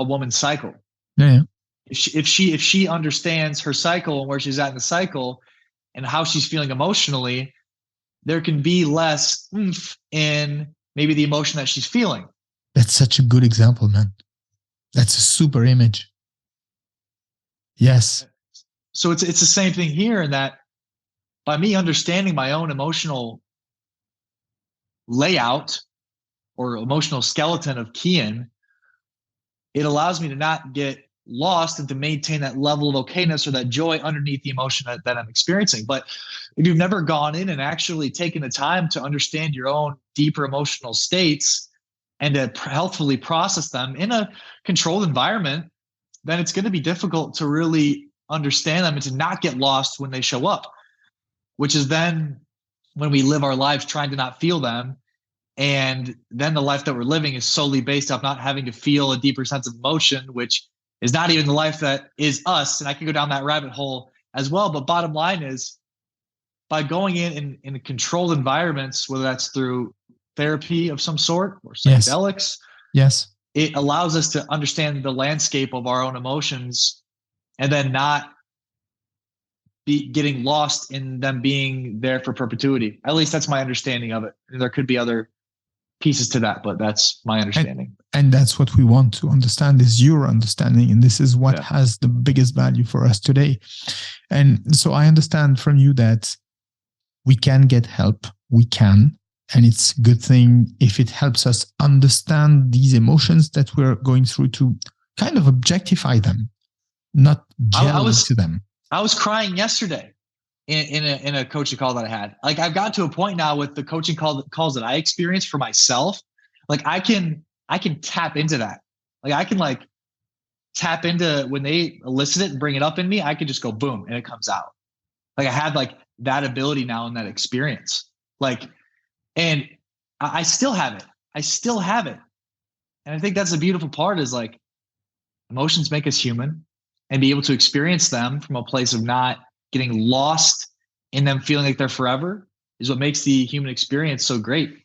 Speaker 1: woman's cycle.
Speaker 2: Yeah.
Speaker 1: If she understands her cycle and where she's at in the cycle and how she's feeling emotionally, there can be less oomph in maybe the emotion that she's feeling.
Speaker 2: That's such a good example, man. That's a super image. Yes.
Speaker 1: So it's the same thing here, in that by me understanding my own emotional layout or emotional skeleton of Keyen, it allows me to not get lost and to maintain that level of okayness or that joy underneath the emotion that I'm experiencing. But if you've never gone in and actually taken the time to understand your own deeper emotional states and to healthfully process them in a controlled environment, then it's going to be difficult to really understand them and to not get lost when they show up, which is then when we live our lives trying to not feel them. And then the life that we're living is solely based off not having to feel a deeper sense of emotion, which is not even the life that is us. And I can go down that rabbit hole as well. But bottom line is, by going in controlled environments, whether that's through therapy of some sort or psychedelics,
Speaker 2: yes,
Speaker 1: it allows us to understand the landscape of our own emotions and then not be getting lost in them being there for perpetuity. At least that's my understanding of it. And there could be other pieces to that, but that's my understanding.
Speaker 2: And that's what we want to understand, is your understanding. And this is what has the biggest value for us today. And so I understand from you that we can get help. We can. And it's a good thing if it helps us understand these emotions that we're going through, to kind of objectify them, not gel into them.
Speaker 1: I was crying yesterday in a coaching call that I had. Like, I've got to a point now with the coaching calls that I experience for myself. Like, I can tap into that. Like, I can tap into when they elicit it and bring it up in me. I could just go boom and it comes out. Like, I had that ability now in that experience. And I still have it. And I think that's the beautiful part, is emotions make us human, and be able to experience them from a place of not getting lost in them, feeling like they're forever, is what makes the human experience so great.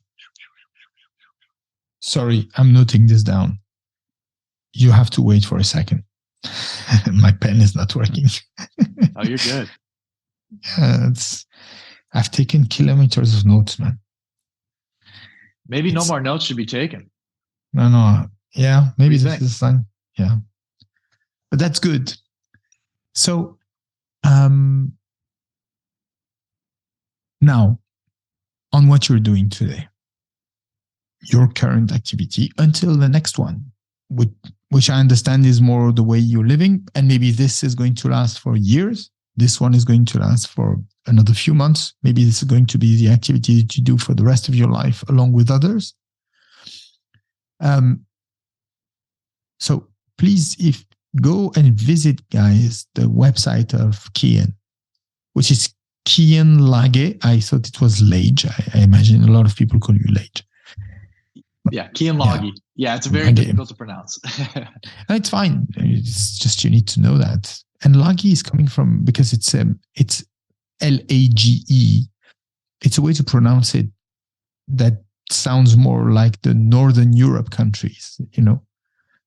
Speaker 2: Sorry, I'm noting this down. You have to wait for a second. My pen is not working.
Speaker 1: Oh, you're good.
Speaker 2: Yeah, I've taken kilometers of notes, man.
Speaker 1: Maybe no more notes should be taken.
Speaker 2: No. Yeah, maybe this is a sign. Yeah. But that's good. So, now, on what you're doing today, your current activity until the next one, which I understand is more the way you're living, and maybe this is going to last for years. This one is going to last for another few months. Maybe this is going to be the activity that you do for the rest of your life, along with others. So please, go and visit, guys, the website of Keyen, which is Keyen Lage. I thought it was Lage. I imagine a lot of people call you Lage.
Speaker 1: Yeah, Keyen Lage. Yeah, it's very difficult to pronounce.
Speaker 2: It's fine. It's just, you need to know that. And Lage is coming from, because it's Lage. It's a way to pronounce it that sounds more like the Northern Europe countries,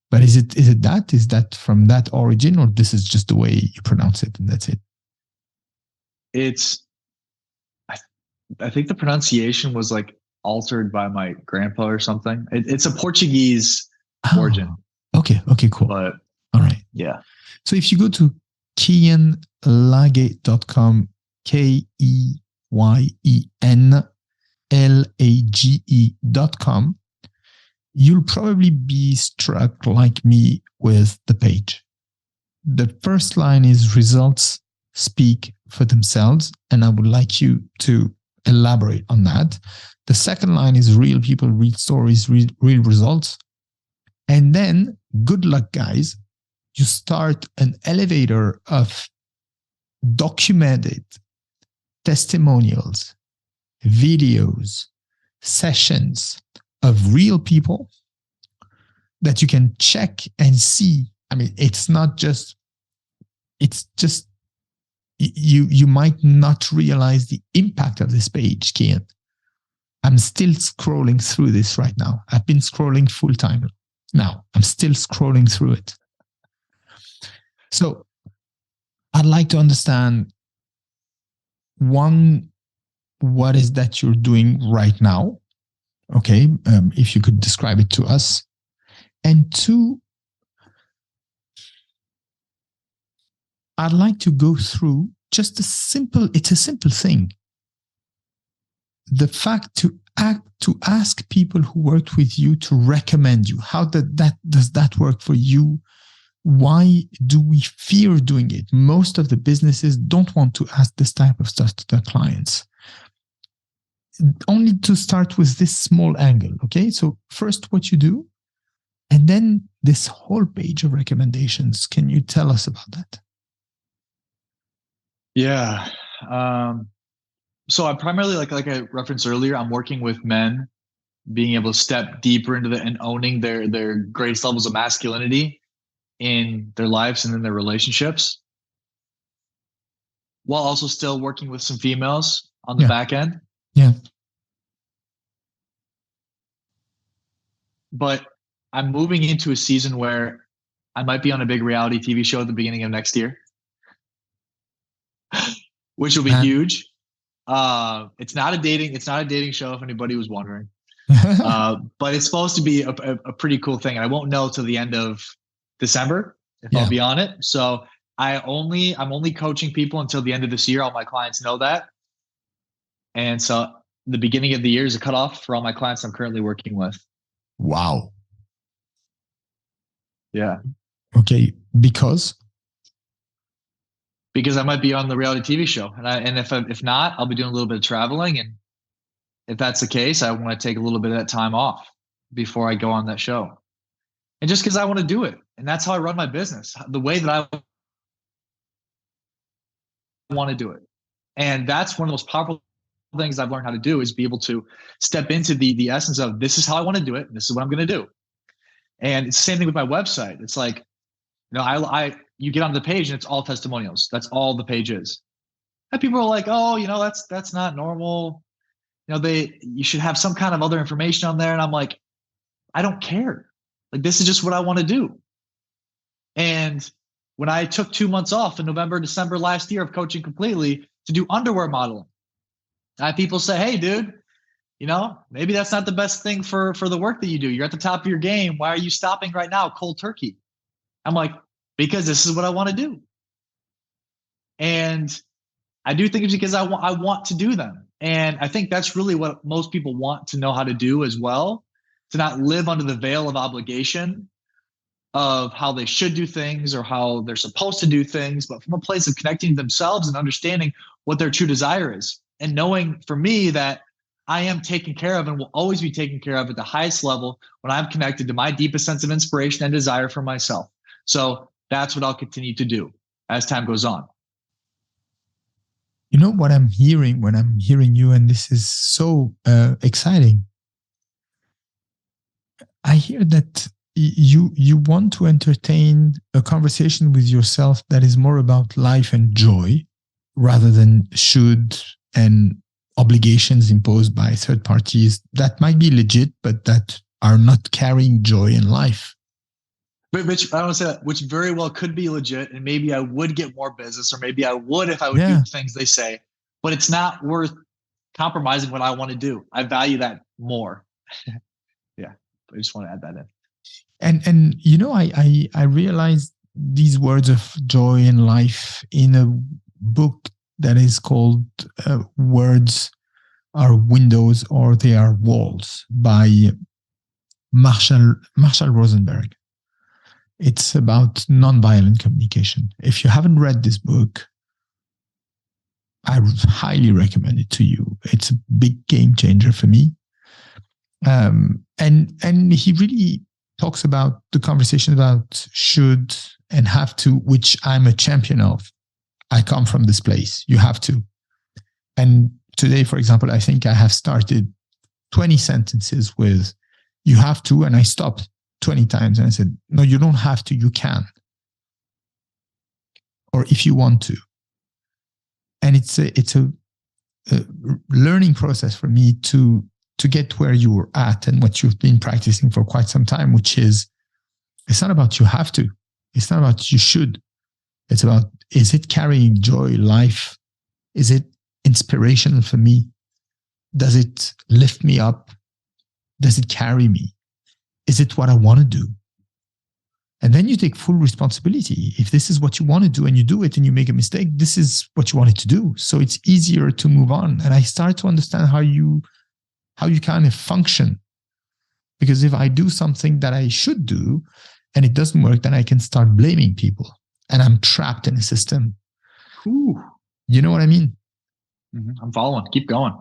Speaker 2: But is it that? Is that from that origin, or this is just the way you pronounce it and that's it?
Speaker 1: I think the pronunciation was altered by my grandpa or something. It's a Portuguese origin.
Speaker 2: Okay, cool.
Speaker 1: But
Speaker 2: all right.
Speaker 1: Yeah.
Speaker 2: So if you go to keyenlage.com, KEYENLAGE.com, you'll probably be struck, like me, with the page. The first line is results speak for themselves. And I would like you to elaborate on that. The second line is real people, real stories, real results. And then, good luck, guys. You start an elevator of documented testimonials, videos, sessions of real people that you can check and see. I mean, it's just, you might not realize the impact of this page, Keyen. I'm still scrolling through this right now. I've been scrolling full time. Now I'm still scrolling through it. So I'd like to understand, one, what is that you're doing right now? Okay. If you could describe it to us. And two, I'd like to go through just it's a simple thing. The fact to ask people who worked with you to recommend you. How does that work for you? Why do we fear doing it? Most of the businesses don't want to ask this type of stuff to their clients. Only to start with this small angle, okay? So first what you do, and then this whole page of recommendations. Can you tell us about that?
Speaker 1: Yeah. So I primarily, like I referenced earlier, I'm working with men being able to step deeper into and owning their greatest levels of masculinity in their lives and in their relationships, while also still working with some females on the back end.
Speaker 2: Yeah.
Speaker 1: But I'm moving into a season where I might be on a big reality TV show at the beginning of next year, which will be huge. It's not a dating show, if anybody was wondering. But it's supposed to be a pretty cool thing. And I won't know till the end of December if I'll be on it. So I'm only coaching people until the end of this year. All my clients know that. And so the beginning of the year is a cutoff for all my clients I'm currently working with.
Speaker 2: Wow.
Speaker 1: Yeah.
Speaker 2: Okay. Because
Speaker 1: I might be on the reality TV show, and if not, I'll be doing a little bit of traveling. And if that's the case, I want to take a little bit of that time off before I go on that show. And just because I want to do it. And that's how I run my business, the way that I want to do it. And that's one of the most powerful things I've learned how to do, is be able to step into the essence of, this is how I want to do it. And this is what I'm going to do. And it's the same thing with my website. It's like, you get onto the page and it's all testimonials. That's all the page is. And people are like, oh, that's not normal. You should have some kind of other information on there. And I'm like, I don't care. Like, this is just what I want to do. And when I took 2 months off in November, December last year of coaching completely to do underwear modeling, I had people say, hey, dude, maybe that's not the best thing for the work that you do. You're at the top of your game. Why are you stopping right now, cold turkey? I'm like, because this is what I want to do. And I do think it's because I want to do them. And I think that's really what most people want to know how to do as well, to not live under the veil of obligation of how they should do things or how they're supposed to do things, but from a place of connecting themselves and understanding what their true desire is. And knowing for me that I am taken care of and will always be taken care of at the highest level when I'm connected to my deepest sense of inspiration and desire for myself. So that's what I'll continue to do as time goes on.
Speaker 2: You know what I'm hearing when I'm hearing you, and this is so exciting. I hear that you want to entertain a conversation with yourself that is more about life and joy rather than should and obligations imposed by third parties that might be legit, but that are not carrying joy in life.
Speaker 1: Which I don't want to say that, which very well could be legit, and maybe I would get more business, or maybe I would if I would do the things they say, but it's not worth compromising what I want to do. I value that more. Yeah, I just want to add that in.
Speaker 2: And I realized these words of joy in life in a book that is called Words Are Windows or They Are Walls by Marshall Rosenberg. It's about nonviolent communication. If you haven't read this book, I highly recommend it to you. It's a big game changer for me. And he really talks about the conversation about should and have to, which I'm a champion of. I come from this place. You have to. And today, for example, I think I have started 20 sentences with you have to, and I stopped 20 times and I said, no, you don't have to, you can. Or if you want to. And it's a learning process for me to get where you're at and what you've been practicing for quite some time, which is, it's not about you have to. It's not about you should. It's about, is it carrying joy, life? Is it inspirational for me? Does it lift me up? Does it carry me? Is it what I want to do? And then you take full responsibility. If this is what you want to do and you do it and you make a mistake, this is what you wanted to do. So it's easier to move on. And I start to understand how you kind of function. Because if I do something that I should do and it doesn't work, then I can start blaming people. And I'm trapped in a system.
Speaker 1: Ooh.
Speaker 2: You know what I mean?
Speaker 1: Mm-hmm. I'm following. Keep going.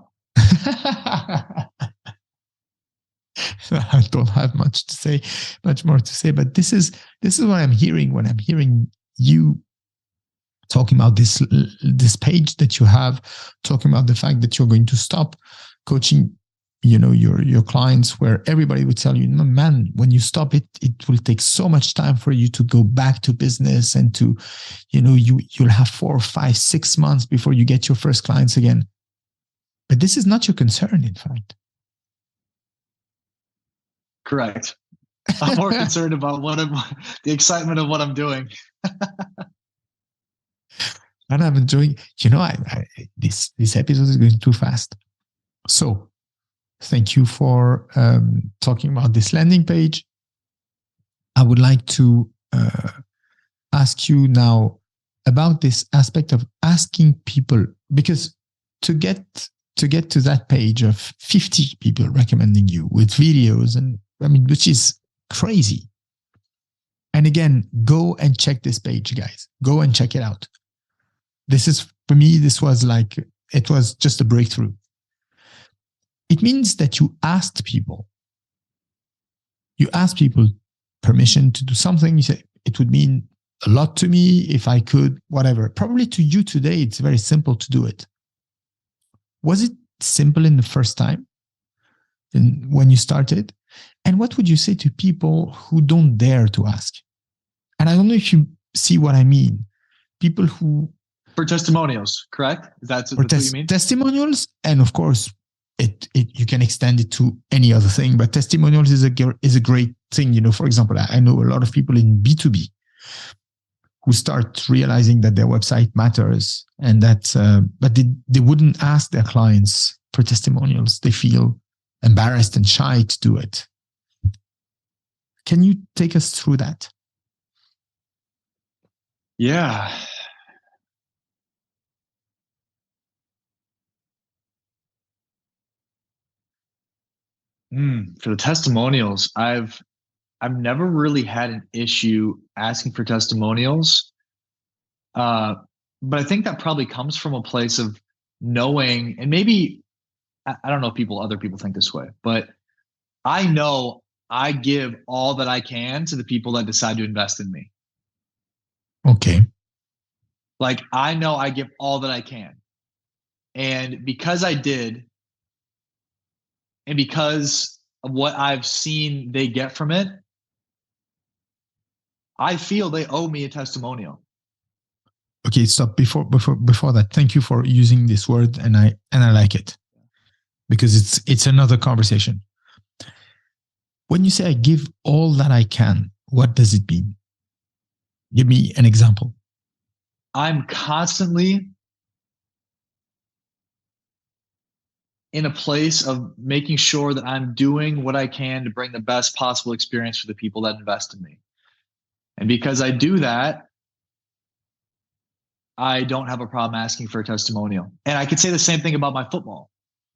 Speaker 2: I don't have much more to say, but this is what I'm hearing when I'm hearing you talking about this page that you have, talking about the fact that you're going to stop coaching, your clients, where everybody would tell you, no, man, when you stop it will take so much time for you to go back to business and to, you'll have 4, 5, 6 months before you get your first clients again. But this is not your concern, in fact.
Speaker 1: Correct. I'm more concerned about the excitement of what I'm doing.
Speaker 2: And I'm enjoying, this episode is going too fast. So thank you for talking about this landing page. I would like to ask you now about this aspect of asking people, because to get to that page of 50 people recommending you with videos, and which is crazy. And again, go and check this page, guys. Go and check it out. This is, for me, it was just a breakthrough. It means that you asked people permission to do something. You say, it would mean a lot to me if I could, whatever. Probably to you today, it's very simple to do it. Was it simple in the first time when you started? And what would you say to people who don't dare to ask? And I don't know if you see what I mean. People who...
Speaker 1: For testimonials, correct? That's what you mean?
Speaker 2: Testimonials, and of course, you can extend it to any other thing, but testimonials is a great thing. For example, I know a lot of people in B2B who start realizing that their website matters, and that, but they wouldn't ask their clients for testimonials. They feel embarrassed and shy to do it. Can you take us through that?
Speaker 1: Yeah. For the testimonials, I've never really had an issue asking for testimonials. But I think that probably comes from a place of knowing, and maybe, I don't know if other people think this way, but I know I give all that I can to the people that decide to invest in me.
Speaker 2: Okay.
Speaker 1: Like, I know I give all that I can. And because I did, and because of what I've seen they get from it, I feel they owe me a testimonial.
Speaker 2: Okay, stop. Before that, thank you for using this word, and I like it, because it's another conversation. When you say I give all that I can, what does it mean? Give me an example.
Speaker 1: I'm constantly in a place of making sure that I'm doing what I can to bring the best possible experience for the people that invest in me. And because I do that, I don't have a problem asking for a testimonial. And I could say the same thing about my football.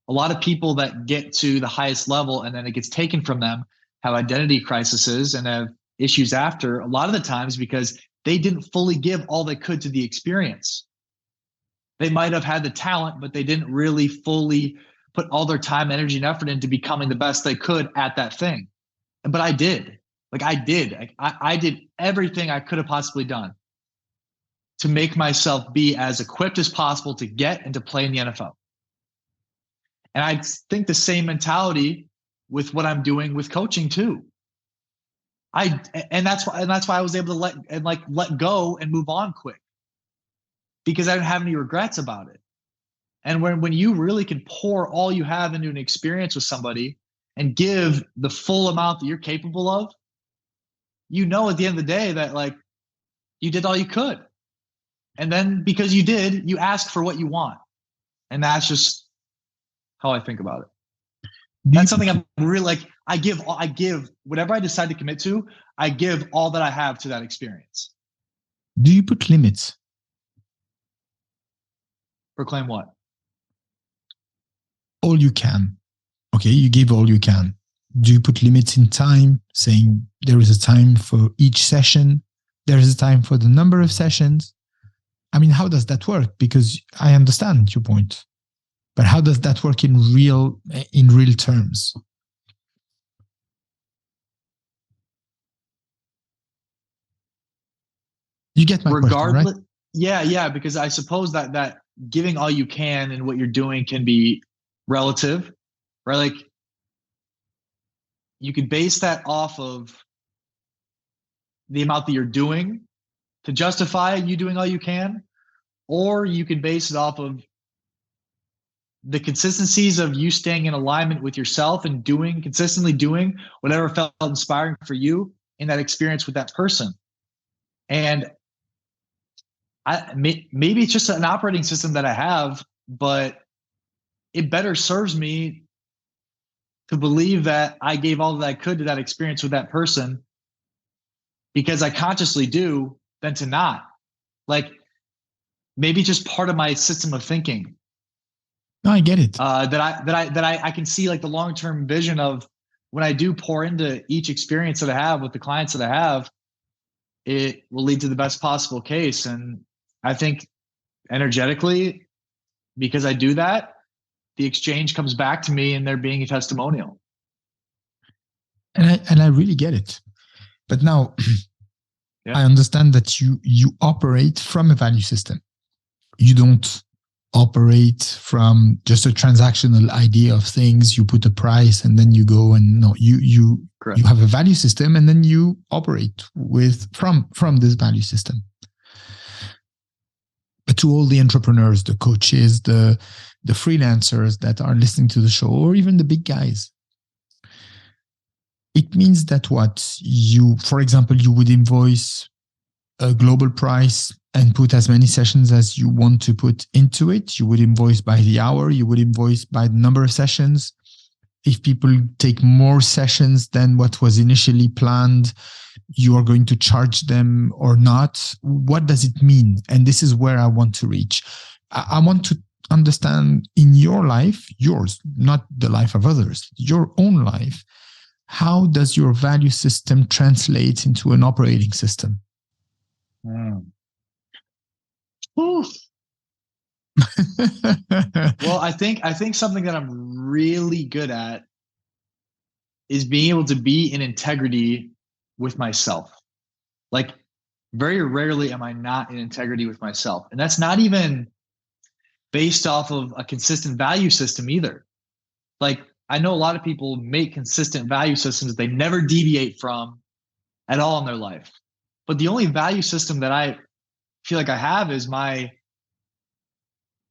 Speaker 1: A lot of people that get to the highest level and then it gets taken from them have identity crises and have issues after, a lot of the times because they didn't fully give all they could to the experience. They might have had the talent, but they didn't really fully put all their time, energy, and effort into becoming the best they could at that thing. But I did. I did everything I could have possibly done to make myself be as equipped as possible to get and to play in the NFL. And I think the same mentality with what I'm doing with coaching too. That's why I was able to let go and move on quick, because I didn't have any regrets about it. And when you really can pour all you have into an experience with somebody and give the full amount that you're capable of, you know, at the end of the day that like you did all you could. And then because you did, you ask for what you want. And that's just how I think about it. That's something I'm really like, I give whatever I decide to commit to, I give all that I have to that experience.
Speaker 2: Do you put limits?
Speaker 1: Proclaim what?
Speaker 2: All you can. Okay, you give all you can. Do you put limits in time, saying there is a time for each session? There is a time for the number of sessions? I mean, how does that work? Because I understand your point, but how does that work in real terms? You get my question, right?
Speaker 1: Yeah, because I suppose that giving all you can and what you're doing can be relative, right? Like you could base that off of the amount that you're doing to justify you doing all you can, or you could base it off of the consistencies of you staying in alignment with yourself and consistently doing whatever felt inspiring for you in that experience with that person. And maybe it's just an operating system that I have, but it better serves me to believe that I gave all that I could to that experience with that person because I consciously do than to not. Like maybe just part of my system of thinking.
Speaker 2: No, I get it.
Speaker 1: That I can see like the long-term vision of when I do pour into each experience that I have with the clients that I have, it will lead to the best possible case. And I think energetically, because I do that, the exchange comes back to me and there being a testimonial.
Speaker 2: And I really get it. But now I understand that you operate from a value system. You don't operate from just a transactional idea of things. You put a price and then you go and no, you have a value system and then you operate from this value system. But to all the entrepreneurs, the coaches, the freelancers that are listening to the show, or even the big guys, it means that for example, you would invoice a global price and put as many sessions as you want to put into it. You would invoice by the hour. You would invoice by the number of sessions. If people take more sessions than what was initially planned, you are going to charge them or not. What does it mean? And this is where I want to reach. I want to understand in your life, yours, not the life of others, your own life, how does your value system translate into an operating system?
Speaker 1: Well, I think something that I'm really good at is being able to be in integrity with myself. Like very rarely am I not in integrity with myself. And that's not even based off of a consistent value system either. Like I know a lot of people make consistent value systems they never deviate from at all in their life. But the only value system that I feel like I have is my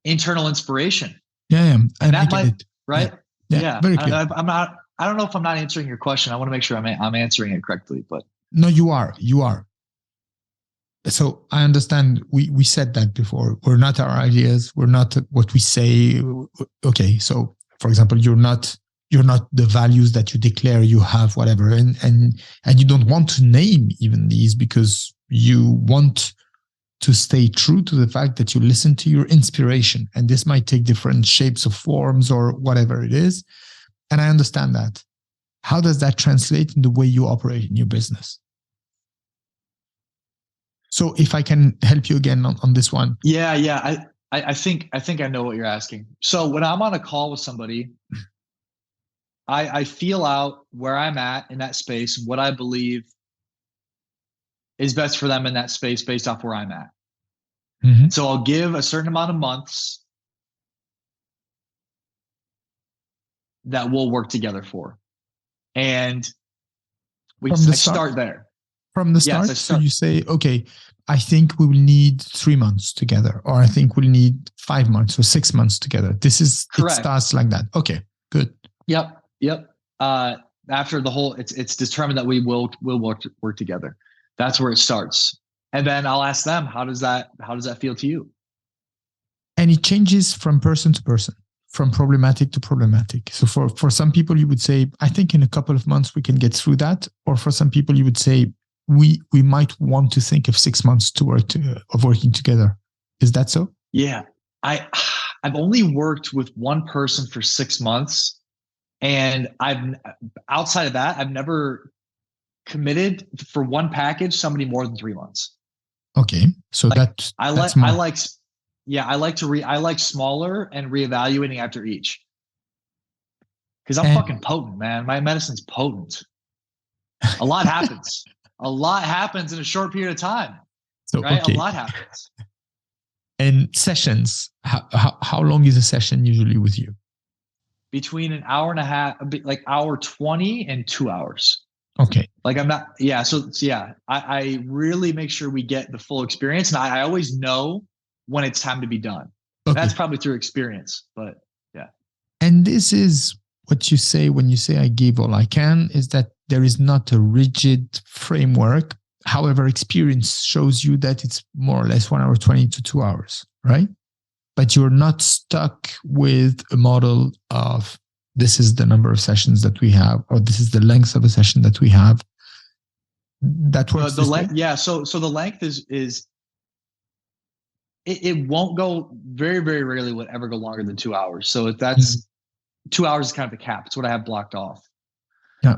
Speaker 1: internal inspiration.
Speaker 2: Yeah.
Speaker 1: And that might, right?
Speaker 2: Yeah. Very clear.
Speaker 1: I don't know if I'm not answering your question. I want to make sure I'm answering it correctly, but.
Speaker 2: No, you are. So I understand we said that before. We're not our ideas. We're not what we say. Okay. So for example, you're not the values that you declare you have, whatever. And you don't want to name even these because you want to stay true to the fact that you listen to your inspiration. And this might take different shapes of forms or whatever it is. And I understand that. How does that translate in the way you operate in your business? So if I can help you again on this one.
Speaker 1: Yeah. I think I know what you're asking. So when I'm on a call with somebody, I feel out where I'm at in that space, what I believe is best for them in that space based off where I'm at.
Speaker 2: Mm-hmm.
Speaker 1: So I'll give a certain amount of months that we'll work together for. And I start there.
Speaker 2: From the start? Yes, so you say, okay, I think we will need 3 months together, or I think we'll need 5 months or 6 months together. This is correct. It starts like that. Okay, good.
Speaker 1: Yep. After the whole, it's determined that we'll work together. That's where it starts. And then I'll ask them, how does that feel to you?
Speaker 2: And it changes from person to person, from problematic to problematic. So for some people, you would say, I think in a couple of months we can get through that. Or for some people, you would say, we might want to think of 6 months of working together. Is that so?
Speaker 1: Yeah. I've only worked with one person for 6 months. And outside of that, I've never committed for one package somebody more than 3 months.
Speaker 2: Okay. So I like
Speaker 1: smaller and reevaluating after each. Because I'm fucking potent, man. My medicine's potent. A lot happens. A lot happens in a short period of time. So, right? Okay. A lot happens.
Speaker 2: And sessions, how long is a session usually with you?
Speaker 1: Between an hour and a half, like hour 20 and 2 hours.
Speaker 2: Okay.
Speaker 1: Like I'm not, yeah. So yeah, I really make sure we get the full experience. And I always know when it's time to be done. Okay. That's probably through experience, but yeah.
Speaker 2: And this is what you say when you say I give all I can, is that there is not a rigid framework. However, experience shows you that it's more or less 1 hour 20 to 2 hours, right? But you're not stuck with a model of this is the number of sessions that we have, or this is the length of a session that we have. That works.
Speaker 1: The length, yeah. So the length is it won't go, very, very rarely would ever go longer than 2 hours. So if that's 2 hours is kind of the cap. It's what I have blocked off.
Speaker 2: Yeah.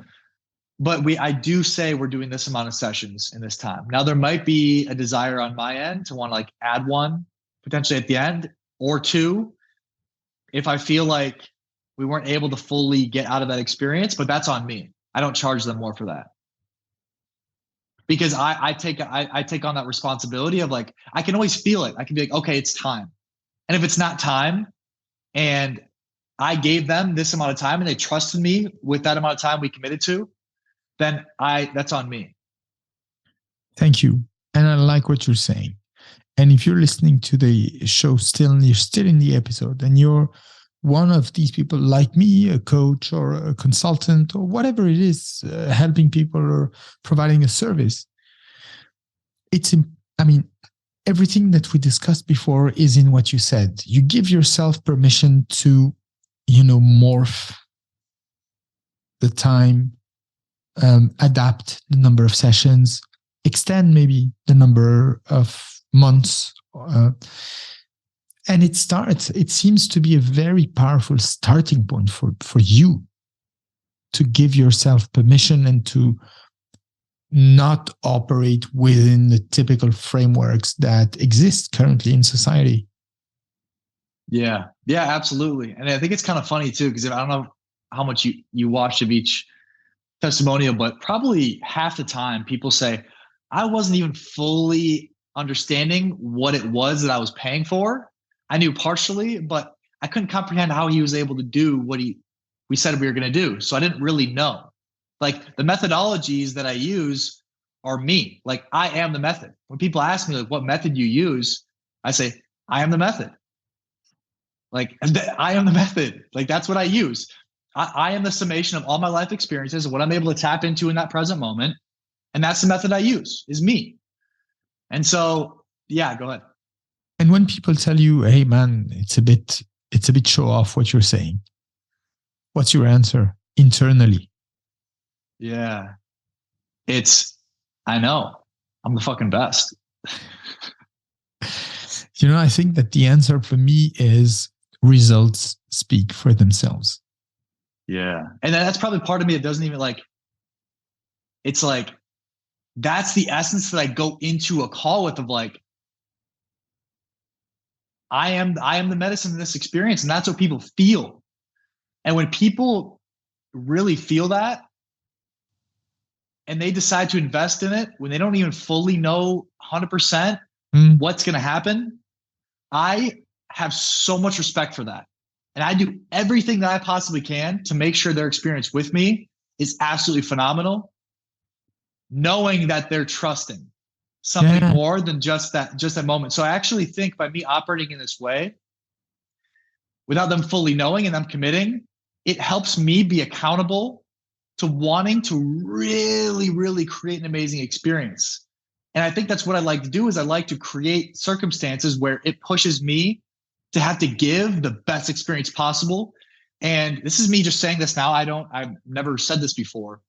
Speaker 1: But I do say we're doing this amount of sessions in this time. Now there might be a desire on my end to want to like add one potentially at the end or two, if I feel like we weren't able to fully get out of that experience, but that's on me. I don't charge them more for that. Because I take on that responsibility of like, I can always feel it. I can be like, okay, it's time. And if it's not time and I gave them this amount of time and they trusted me with that amount of time we committed to, then that's on me.
Speaker 2: Thank you. And I like what you're saying. And if you're listening to the show you're still in the episode and you're one of these people like me, a coach or a consultant or whatever it is, helping people or providing a service, everything that we discussed before is in what you said. You give yourself permission to, morph the time, adapt the number of sessions, extend maybe the number of months, and it seems to be a very powerful starting point for you to give yourself permission and to not operate within the typical frameworks that exist currently in society.
Speaker 1: Yeah, absolutely. And I think it's kind of funny too, because I don't know how much you watched of each testimonial, but probably half the time people say, I wasn't even fully understanding what it was that I was paying for. I knew partially, but I couldn't comprehend how he was able to do what we said we were going to do. So I didn't really know. Like the methodologies that I use are me. Like I am the method. When people ask me like what method you use, I say, I am the method. Like I am the method. Like that's what I use. I am the summation of all my life experiences and what I'm able to tap into in that present moment. And that's the method I use, is me. And so, yeah, go ahead.
Speaker 2: And when people tell you, hey man, it's a bit show off what you're saying, what's your answer internally?
Speaker 1: Yeah. I know. I'm the fucking best.
Speaker 2: I think that the answer for me is results speak for themselves.
Speaker 1: Yeah. And that's probably part of me that doesn't even it's like, that's the essence that I go into a call with of like, I am the medicine in this experience. And that's what people feel. And when people really feel that and they decide to invest in it, when they don't even fully know 100% what's going to happen, I have so much respect for that. And I do everything that I possibly can to make sure their experience with me is absolutely phenomenal, knowing that they're trusting something more than just that moment. So I actually think by me operating in this way, without them fully knowing and them committing, it helps me be accountable to wanting to really, really create an amazing experience. And I think that's what I like to do, is I like to create circumstances where it pushes me to have to give the best experience possible. And this is me just saying this now. I've never said this before,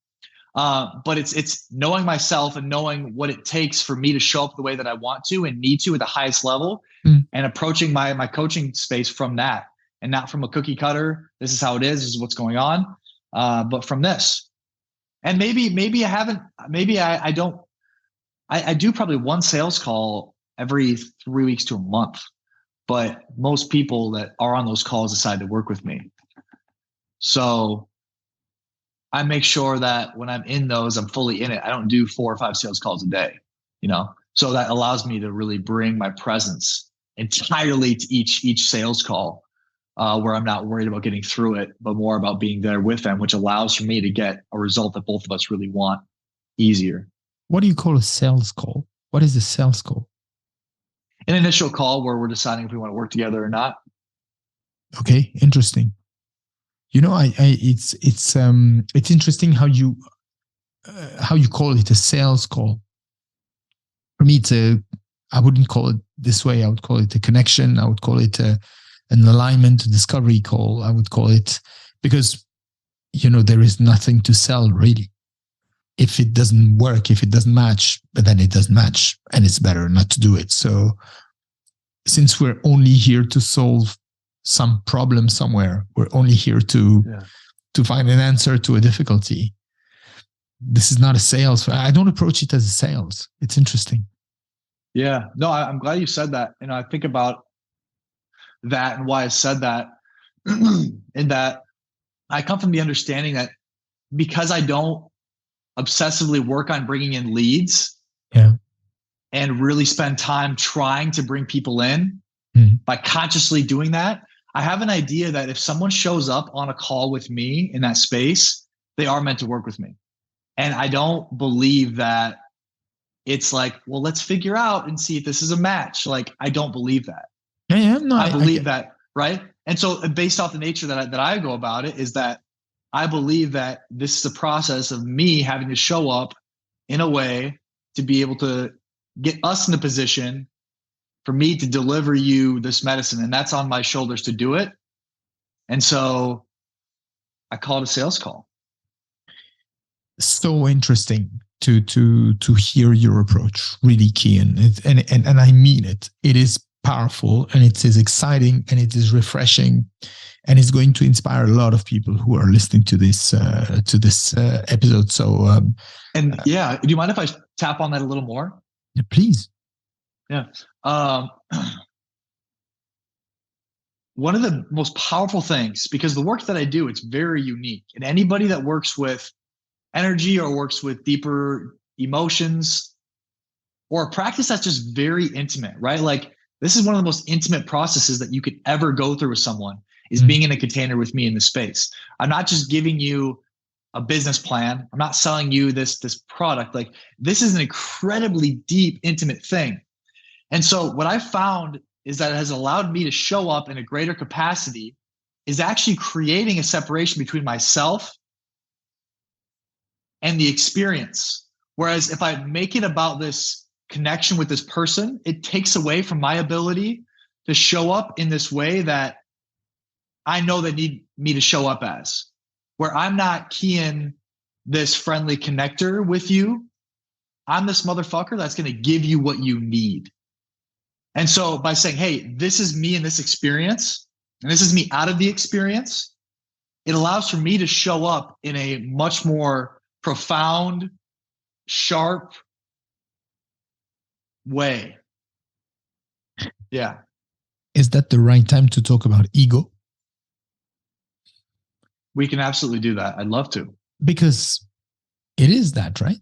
Speaker 1: but it's knowing myself and knowing what it takes for me to show up the way that I want to and need to at the highest level, and approaching my coaching space from that, and not from a cookie cutter. This is how it is. This is what's going on. But from this, and maybe I don't. I do probably one sales call every 3 weeks to a month, but most people that are on those calls decide to work with me. So I make sure that when I'm in those, I'm fully in it. I don't do 4 or 5 sales calls a day, so that allows me to really bring my presence entirely to each sales call, where I'm not worried about getting through it, but more about being there with them, which allows for me to get a result that both of us really want easier.
Speaker 2: What do you call a sales call? What is a sales call?
Speaker 1: An initial call where we're deciding if we want to work together or not.
Speaker 2: Okay, interesting. It's interesting how you call it a sales call. For me, I wouldn't call it this way. I would call it a connection. I would call it an alignment, a discovery call. I would call it, because there is nothing to sell really. If it doesn't work, if it doesn't match, then it doesn't match, and it's better not to do it. So since we're only here to solve some problem somewhere, we're only here to find an answer to a difficulty. This is not a sales. I don't approach it as a sales. It's interesting.
Speaker 1: Yeah, no, I'm glad you said that. I think about that and why I said that, in that I come from the understanding that because I don't obsessively work on bringing in leads and really spend time trying to bring people in, by consciously doing that, I have an idea that if someone shows up on a call with me in that space, they are meant to work with me. And I don't believe that it's like, well, let's figure out and see if this is a match. Like, I don't believe that. I believe that, right? And so based off the nature that I go about it, is that I believe that this is a process of me having to show up in a way to be able to get us in a position for me to deliver you this medicine. And that's on my shoulders to do it. And so I call it a sales call.
Speaker 2: So interesting to hear your approach, really, Keyen. And I mean it. It is powerful, and it is exciting, and it is refreshing, and it's going to inspire a lot of people who are listening to this episode. So,
Speaker 1: do you mind if I tap on that a little more?
Speaker 2: Yeah, please.
Speaker 1: Yeah. One of the most powerful things, because the work that I do, it's very unique, and anybody that works with energy or works with deeper emotions or a practice that's just very intimate, right? Like, this is one of the most intimate processes that you could ever go through with someone, is being in a container with me in this space. I'm not just giving you a business plan. I'm not selling you this product. Like, this is an incredibly deep, intimate thing. And so what I found is that it has allowed me to show up in a greater capacity, is actually creating a separation between myself and the experience. Whereas if I make it about this connection with this person, it takes away from my ability to show up in this way that I know they need me to show up as, where I'm not Keyen, this friendly connector with you. I'm this motherfucker that's going to give you what you need. And so by saying, hey, this is me in this experience, and this is me out of the experience, it allows for me to show up in a much more profound, sharp way. Yeah.
Speaker 2: Is that the right time to talk about ego?
Speaker 1: We can absolutely do that. I'd love to.
Speaker 2: Because it is that, right?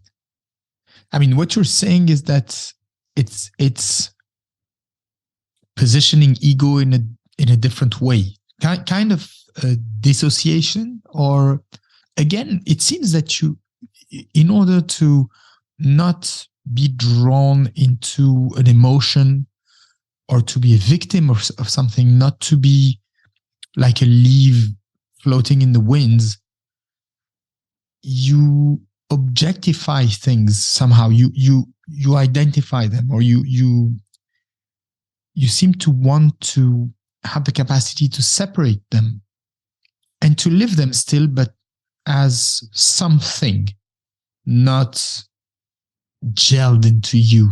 Speaker 2: I mean, what you're saying is that it's positioning ego in a different way, kind of dissociation, or again, it seems that you, in order to not be drawn into an emotion or to be a victim of something, not to be like a leaf floating in the winds, you objectify things somehow. You identify them, or you seem to want to have the capacity to separate them and to live them still, but as something, not gelled into you,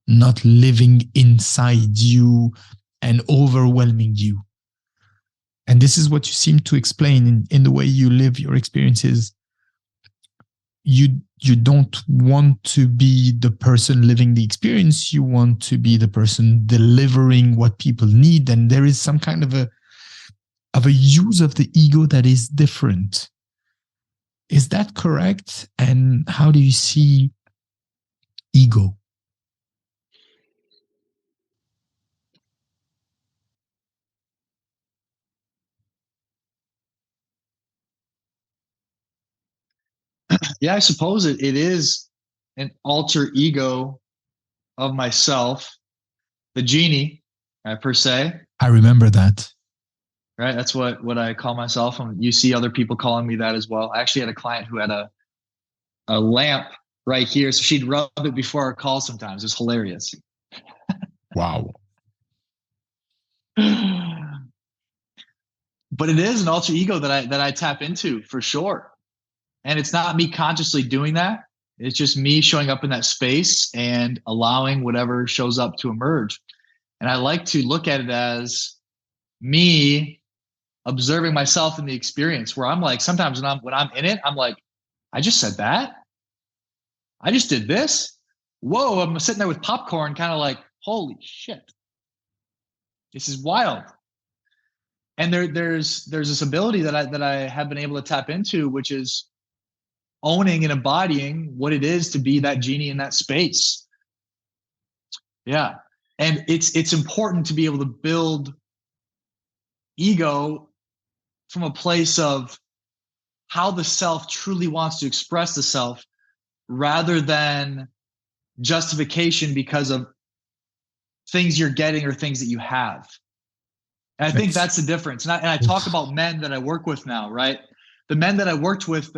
Speaker 2: not living inside you and overwhelming you. And this is what you seem to explain in the way you live your experiences. You don't want to be the person living the experience. You want to be the person delivering what people need. And there is some kind of a use of the ego that is different. Is that correct? And how do you see ego?
Speaker 1: Yeah, I suppose it is an alter ego of myself, the genie, per se.
Speaker 2: I remember that.
Speaker 1: Right. That's what I call myself. And you see other people calling me that as well. I actually had a client who had a lamp right here. So she'd rub it before our call sometimes. It's hilarious.
Speaker 2: Wow.
Speaker 1: But it is an alter ego that I tap into for sure. And it's not me consciously doing that. It's just me showing up in that space and allowing whatever shows up to emerge. And I like to look at it as me observing myself in the experience, where I'm like, sometimes when I'm in it, I'm like, I just said that. I just did this. Whoa, I'm sitting there with popcorn, kind of like, holy shit. This is wild. And there's this ability that I have been able to tap into, which is owning and embodying what it is to be that genie in that space. Yeah. And it's important to be able to build ego from a place of how the self truly wants to express the self, rather than justification because of things you're getting or things that you have. And I think that's the difference. And I talk about men that I work with now, right? The men that I work with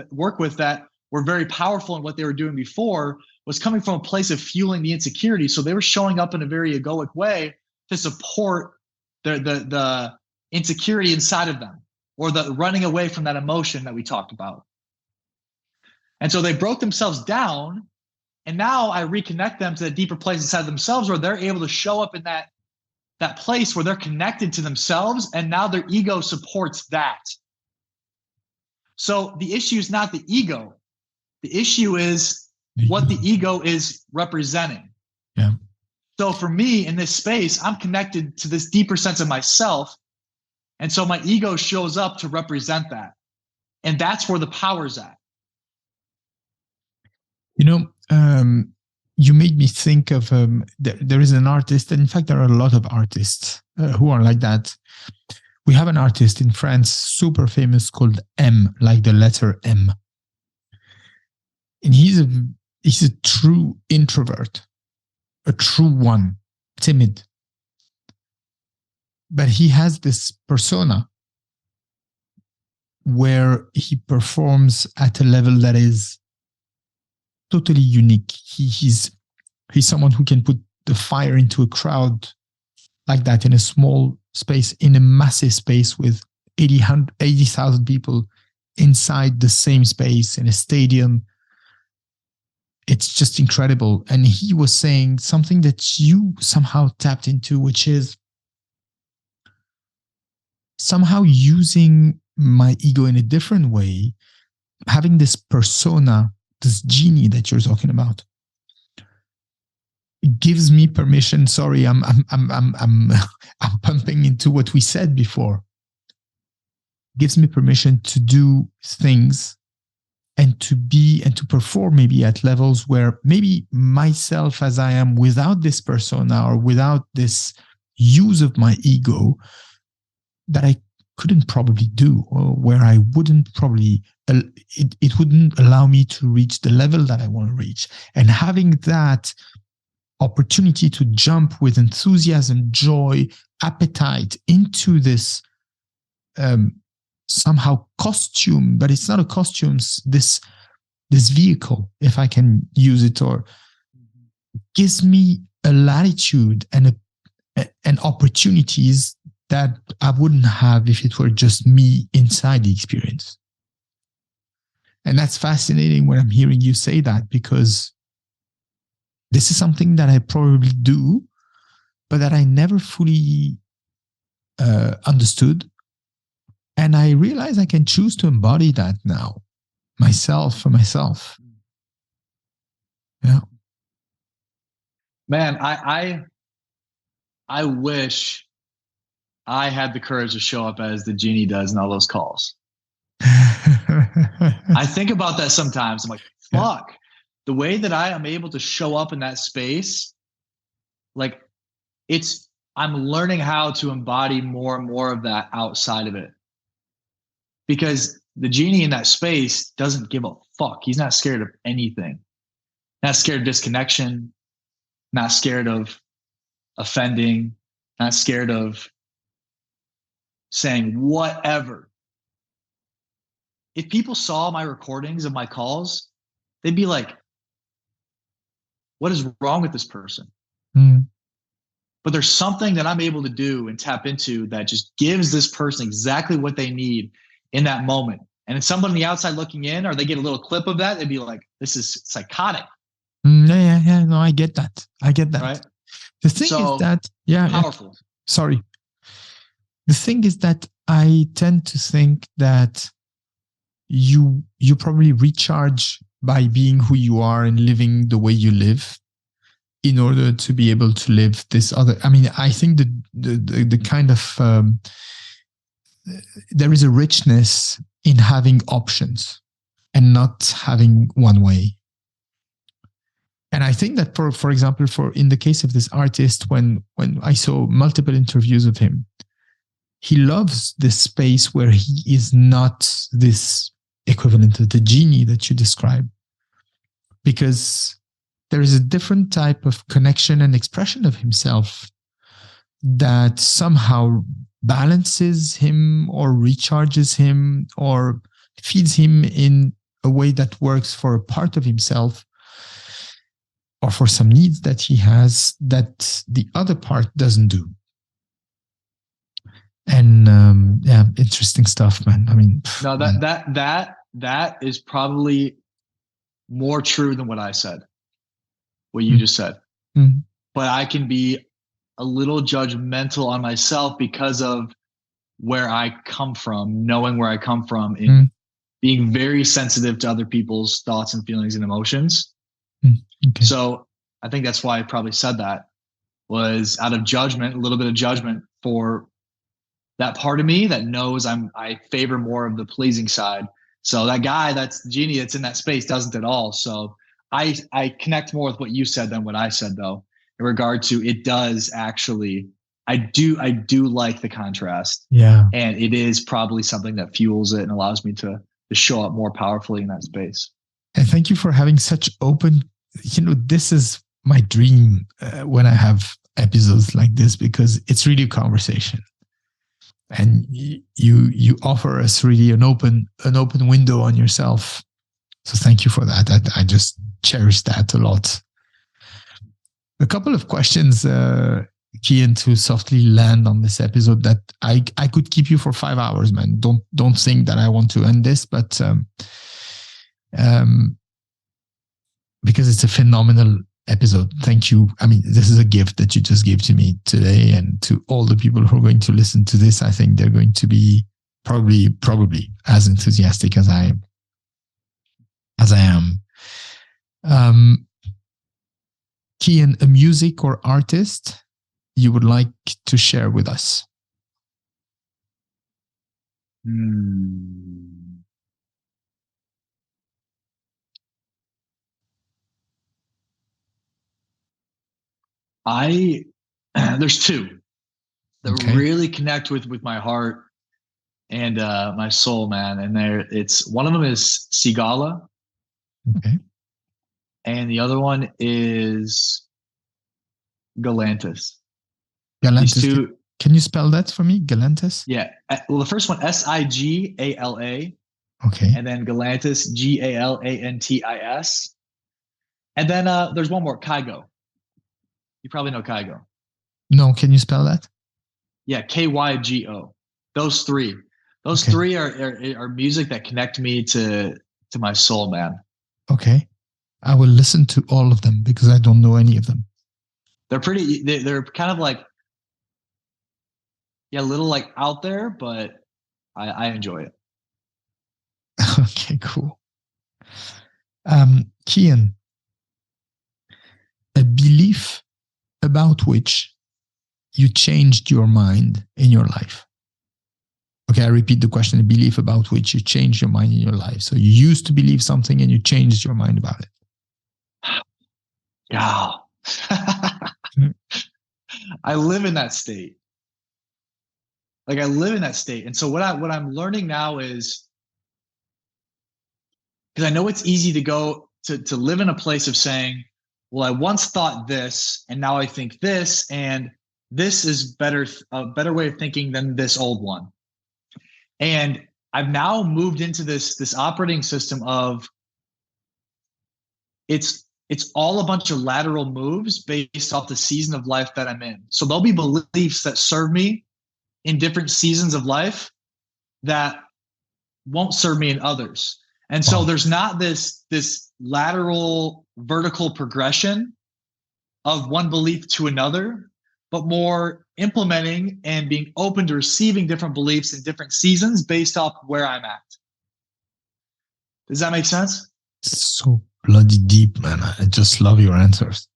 Speaker 1: that were very powerful in what they were doing before was coming from a place of fueling the insecurity. So they were showing up in a very egoic way to support the insecurity inside of them, or the running away from that emotion that we talked about. And so they broke themselves down, and now I reconnect them to the deeper place inside themselves, where they're able to show up in that place where they're connected to themselves, and now their ego supports that. So the issue is not the ego. The issue is what the ego is representing.
Speaker 2: Yeah.
Speaker 1: So for me in this space, I'm connected to this deeper sense of myself. And so my ego shows up to represent that. And that's where the power's at.
Speaker 2: You know, you made me think of, there is an artist, and in fact, there are a lot of artists who are like that. We have an artist in France, super famous, called M, like the letter M. And he's a true introvert, a true one, timid. But he has this persona where he performs at a level that is totally unique. He's someone who can put the fire into a crowd like that, in a small space, in a massive space with 80,000 people inside the same space in a stadium. It's just incredible. And he was saying something that you somehow tapped into, which is somehow using my ego in a different way, having this persona, this genie that you're talking about, gives me permission. Sorry, I'm pumping into what we said before. Gives me permission to do things and to be and to perform maybe at levels where maybe myself as I am without this persona or without this use of my ego that I couldn't probably do, or where I wouldn't probably, it wouldn't allow me to reach the level that I want to reach. And having that opportunity to jump with enthusiasm, joy, appetite into this somehow costume, but it's not a costume, this vehicle, if I can use it, or gives me a latitude and opportunities that I wouldn't have if it were just me inside the experience. And that's fascinating when I'm hearing you say that, because this is something that I probably do, but that I never fully understood. And I realize I can choose to embody that now, for myself. Yeah.
Speaker 1: Man, I wish I had the courage to show up as the genie does in all those calls. I think about that sometimes. I'm like, fuck, the way that I am able to show up in that space, like I'm learning how to embody more and more of that outside of it. Because the genie in that space doesn't give a fuck. He's not scared of anything. Not scared of disconnection, not scared of offending, not scared of saying whatever. If people saw my recordings of my calls, they'd be like, what is wrong with this person? But there's something that I'm able to do and tap into that just gives this person exactly what they need in that moment. And if someone on the outside looking in, or they get a little clip of that, they'd be like, this is psychotic.
Speaker 2: Yeah. No, I get that.
Speaker 1: Right?
Speaker 2: The thing is that,
Speaker 1: powerful.
Speaker 2: Sorry. The thing is that I tend to think that you probably recharge by being who you are and living the way you live in order to be able to live this other. I mean, I think the kind of, there is a richness in having options and not having one way. And I think that for example, in the case of this artist, when I saw multiple interviews of him, he loves this space where he is not this equivalent of the genie that you describe, because there is a different type of connection and expression of himself that somehow balances him or recharges him or feeds him in a way that works for a part of himself or for some needs that he has that the other part doesn't do. And interesting stuff, man. I mean,
Speaker 1: no, that is probably more true than what I said, what you just said. But I can be a little judgmental on myself because of where I come from, knowing where I come from, and being very sensitive to other people's thoughts and feelings and emotions. Okay. So I think that's why I probably said that, was out of judgment, a little bit of judgment for that part of me that knows I favor more of the pleasing side. So that guy, that's the genie that's in that space, doesn't at all. So I connect more with what you said than what I said, though, in regard to it does actually, I do like the contrast.
Speaker 2: Yeah.
Speaker 1: And it is probably something that fuels it and allows me to show up more powerfully in that space.
Speaker 2: And thank you for having such open, this is my dream when I have episodes like this, because it's really a conversation. And you offer us really an open window on yourself. So thank you for that. I just cherish that a lot. A couple of questions, Keyen, to softly land on this episode that I could keep you for 5 hours, man. Don't think that I want to end this, but because it's a phenomenal episode. Thank you. I mean, this is a gift that you just gave to me today, and to all the people who are going to listen to this. I think they're going to be probably as enthusiastic as I am. Keyen, a music or artist you would like to share with us?
Speaker 1: There's two that really connect with my heart and my soul, man. And it's one of them is Sigala.
Speaker 2: Okay.
Speaker 1: And the other one is Galantis.
Speaker 2: Galantis.
Speaker 1: These two,
Speaker 2: can you spell that for me? Galantis?
Speaker 1: Yeah. Well, the first one, Sigala.
Speaker 2: Okay.
Speaker 1: And then Galantis, Galantis. And then there's one more, Kygo. You probably know Kygo.
Speaker 2: No, can you spell that?
Speaker 1: Yeah, Kygo. Those three. Those three are music that connect me to my soul, man.
Speaker 2: Okay. I will listen to all of them because I don't know any of them.
Speaker 1: They're they're kind of like, a little like out there, but I enjoy it.
Speaker 2: Okay, cool. Keyen, a belief about which you changed your mind in your life. Okay, I repeat the question, a belief about which you changed your mind in your life. So you used to believe something and you changed your mind about it.
Speaker 1: Yeah. I live in that state. Like I live in that state. And so what I'm learning now is, because I know it's easy to go to live in a place of saying, well, I once thought this and now I think this, and this is a better way of thinking than this old one. And I've now moved into this operating system of it's all a bunch of lateral moves based off the season of life that I'm in. So there'll be beliefs that serve me in different seasons of life that won't serve me in others. And so there's not this lateral vertical progression of one belief to another, but more implementing and being open to receiving different beliefs in different seasons based off where I'm at. Does that make sense?
Speaker 2: So bloody deep, man. I just love your answers.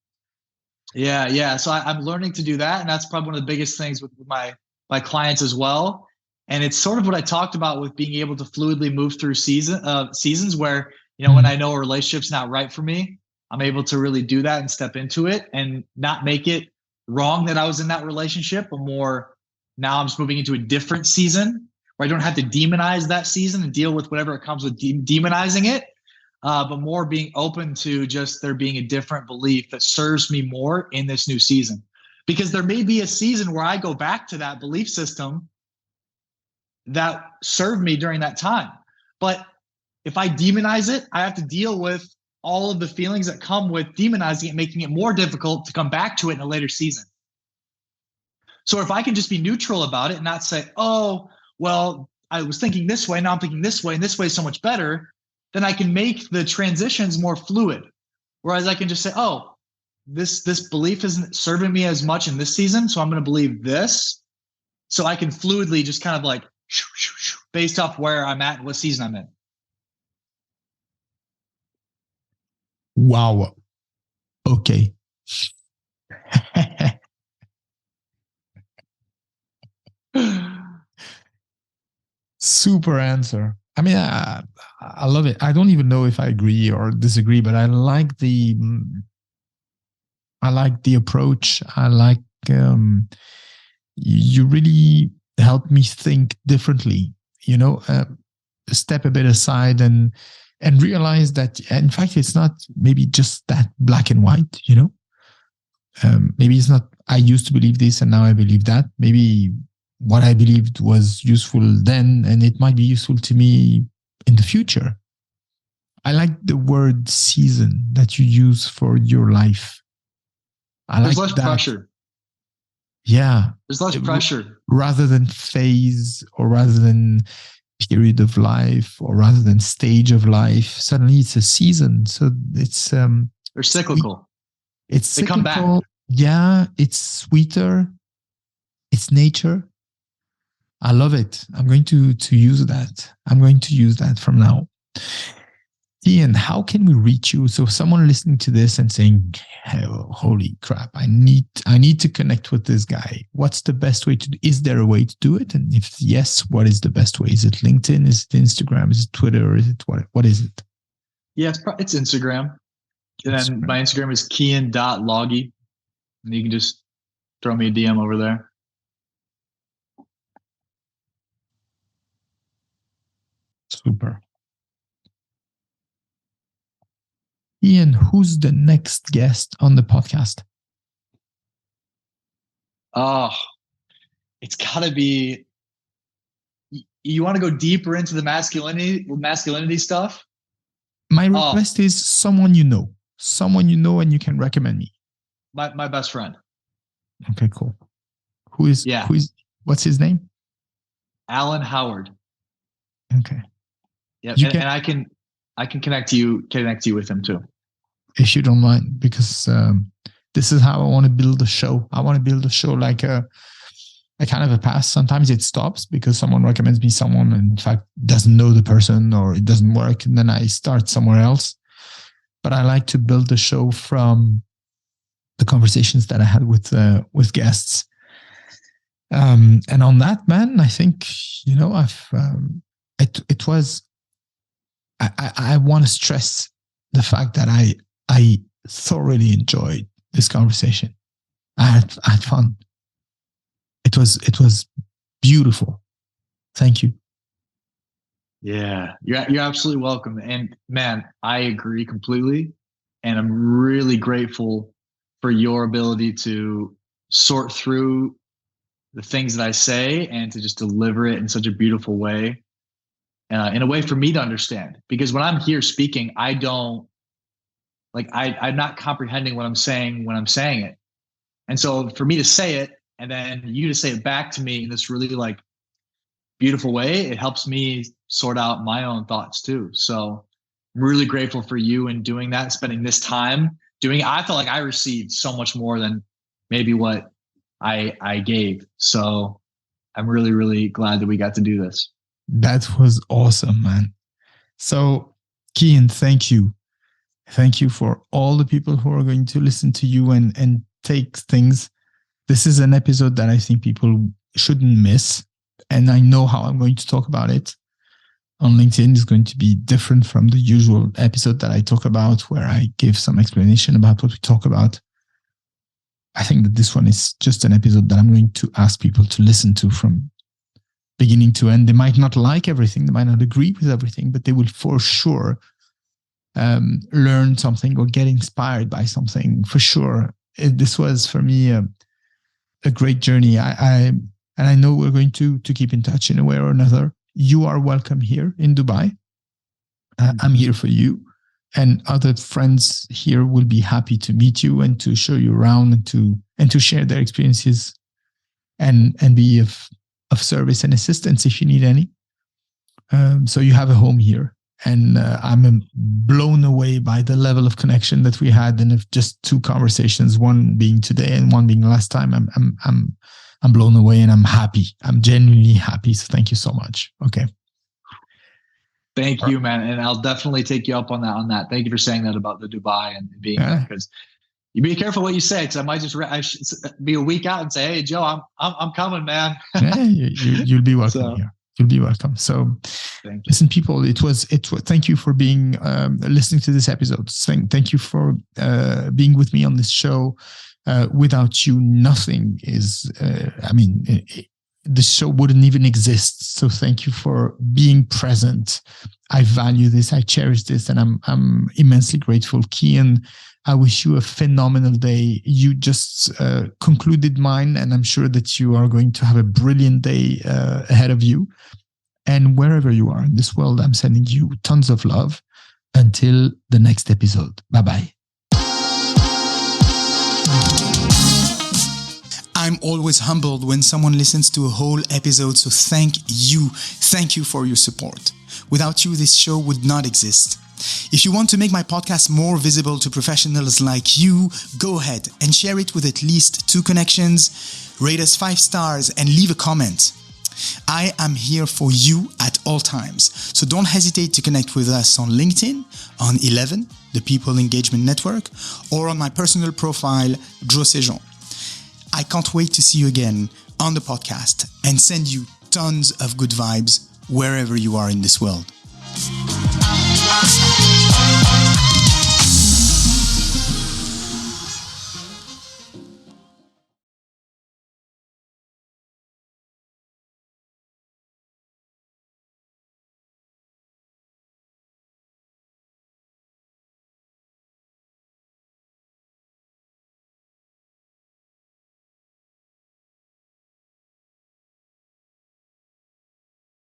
Speaker 1: Yeah. So I'm learning to do that. And that's probably one of the biggest things with my clients as well. And it's sort of what I talked about with being able to fluidly move through seasons where, when I know a relationship's not right for me, I'm able to really do that and step into it and not make it wrong that I was in that relationship, but more now I'm just moving into a different season where I don't have to demonize that season and deal with whatever it comes with demonizing it, but more being open to just there being a different belief that serves me more in this new season. Because there may be a season where I go back to that belief system that served me during that time. But if I demonize it, I have to deal with all of the feelings that come with demonizing it, making it more difficult to come back to it in a later season. So if I can just be neutral about it and not say, oh, well, I was thinking this way, now I'm thinking this way, and this way is so much better, then I can make the transitions more fluid. Whereas I can just say, oh, this belief isn't serving me as much in this season, so I'm going to believe this. So I can fluidly just kind of like based off where I'm at and what season I'm in.
Speaker 2: Wow. Okay. Super answer. I mean, I love it. I don't even know if I agree or disagree, but I like the approach. I like you really help me think differently. Step a bit aside and realize that in fact it's not maybe just that black and white. Maybe it's not. I used to believe this and now I believe that. Maybe what I believed was useful then, and it might be useful to me in the future. I like the word season that you use for your life.
Speaker 1: There's less pressure.
Speaker 2: Yeah.
Speaker 1: There's less pressure.
Speaker 2: Rather than phase or rather than period of life or rather than stage of life, suddenly it's a season. So it's
Speaker 1: they're cyclical.
Speaker 2: It's cyclical.
Speaker 1: They come back.
Speaker 2: Yeah, it's sweeter. It's nature. I love it. I'm going to use that. I'm going to use that from now. Keyen, how can we reach you? So someone listening to this and saying, holy crap, I need to connect with this guy. What's the best way is there a way to do it? And if yes, what is the best way? Is it LinkedIn? Is it Instagram? Is it Twitter? Is it what is it?
Speaker 1: Yeah, it's Instagram. And then my Instagram is Keyen.Lage. And you can just throw me a DM over there.
Speaker 2: Super. Keyen, who's the next guest on the podcast?
Speaker 1: Oh, it's got to be. You want to go deeper into the masculinity stuff?
Speaker 2: My request is someone you know, and you can recommend me.
Speaker 1: My best friend.
Speaker 2: Okay, cool. Who is? What's his name?
Speaker 1: Alan Howard.
Speaker 2: Okay.
Speaker 1: Yeah, and I can connect you with him too.
Speaker 2: If you don't mind, because this is how I want to build a show. I want to build a show like a kind of a pass. Sometimes it stops because someone recommends me someone and in fact doesn't know the person or it doesn't work. And then I start somewhere else. But I like to build the show from the conversations that I had with guests. And on that, man, I think, I want to stress the fact that I thoroughly enjoyed this conversation. I had fun. It was beautiful. Thank you.
Speaker 1: Yeah, you're absolutely welcome. And man, I agree completely. And I'm really grateful for your ability to sort through the things that I say and to just deliver it in such a beautiful way, in a way for me to understand. Because when I'm here speaking, I don't I'm not comprehending what I'm saying when I'm saying it. And so for me to say it and then you to say it back to me in this really beautiful way, it helps me sort out my own thoughts too. So I'm really grateful for you in doing that, spending this time doing it. I felt like I received so much more than maybe what I gave. So I'm really, really glad that we got to do this.
Speaker 2: That was awesome, man. So Keyen, thank you. Thank you for all the people who are going to listen to you and take things. This is an episode that I think people shouldn't miss. And I know how I'm going to talk about it. On LinkedIn is going to be different from the usual episode that I talk about, where I give some explanation about what we talk about. I think that this one is just an episode that I'm going to ask people to listen to from beginning to end. They might not like everything, they might not agree with everything, but they will for sure learn something or get inspired by something for sure. This was for me a great journey. And I know we're going to keep in touch in a way or another. You are welcome here in Dubai. I'm here for you, and other friends here will be happy to meet you and to show you around and to share their experiences and be of service and assistance if you need any. So you have a home here. And I'm blown away by the level of connection that we had, and of just 2 conversations, one being today and one being last time. I'm blown away and I'm happy. I'm genuinely happy. So thank you so much. Okay.
Speaker 1: Thank you, man. And I'll definitely take you up on that. Thank you for saying that about the Dubai and being there, because you be careful what you say, because I might just be a week out and say, "Hey, Joe, I'm coming, man."
Speaker 2: Yeah, you'll be welcome here. You'll be welcome. So listen, people, it was, thank you for being, listening to this episode. Thank you for being with me on this show. Without you, nothing is, the show wouldn't even exist. So thank you for being present. I value this. I cherish this. And I'm immensely grateful. Keyen, I wish you a phenomenal day. You just concluded mine, and I'm sure that you are going to have a brilliant day ahead of you. And wherever you are in this world, I'm sending you tons of love. Until the next episode. Bye-bye. I'm always humbled when someone listens to a whole episode, so thank you. Thank you for your support. Without you, this show would not exist. If you want to make my podcast more visible to professionals like you, go ahead and share it with at least 2 connections, rate us 5 stars, and leave a comment. I am here for you at all times. So don't hesitate to connect with us on LinkedIn, on 11, the People Engagement Network, or on my personal profile, Joe Sejon. I can't wait to see you again on the podcast and send you tons of good vibes wherever you are in this world.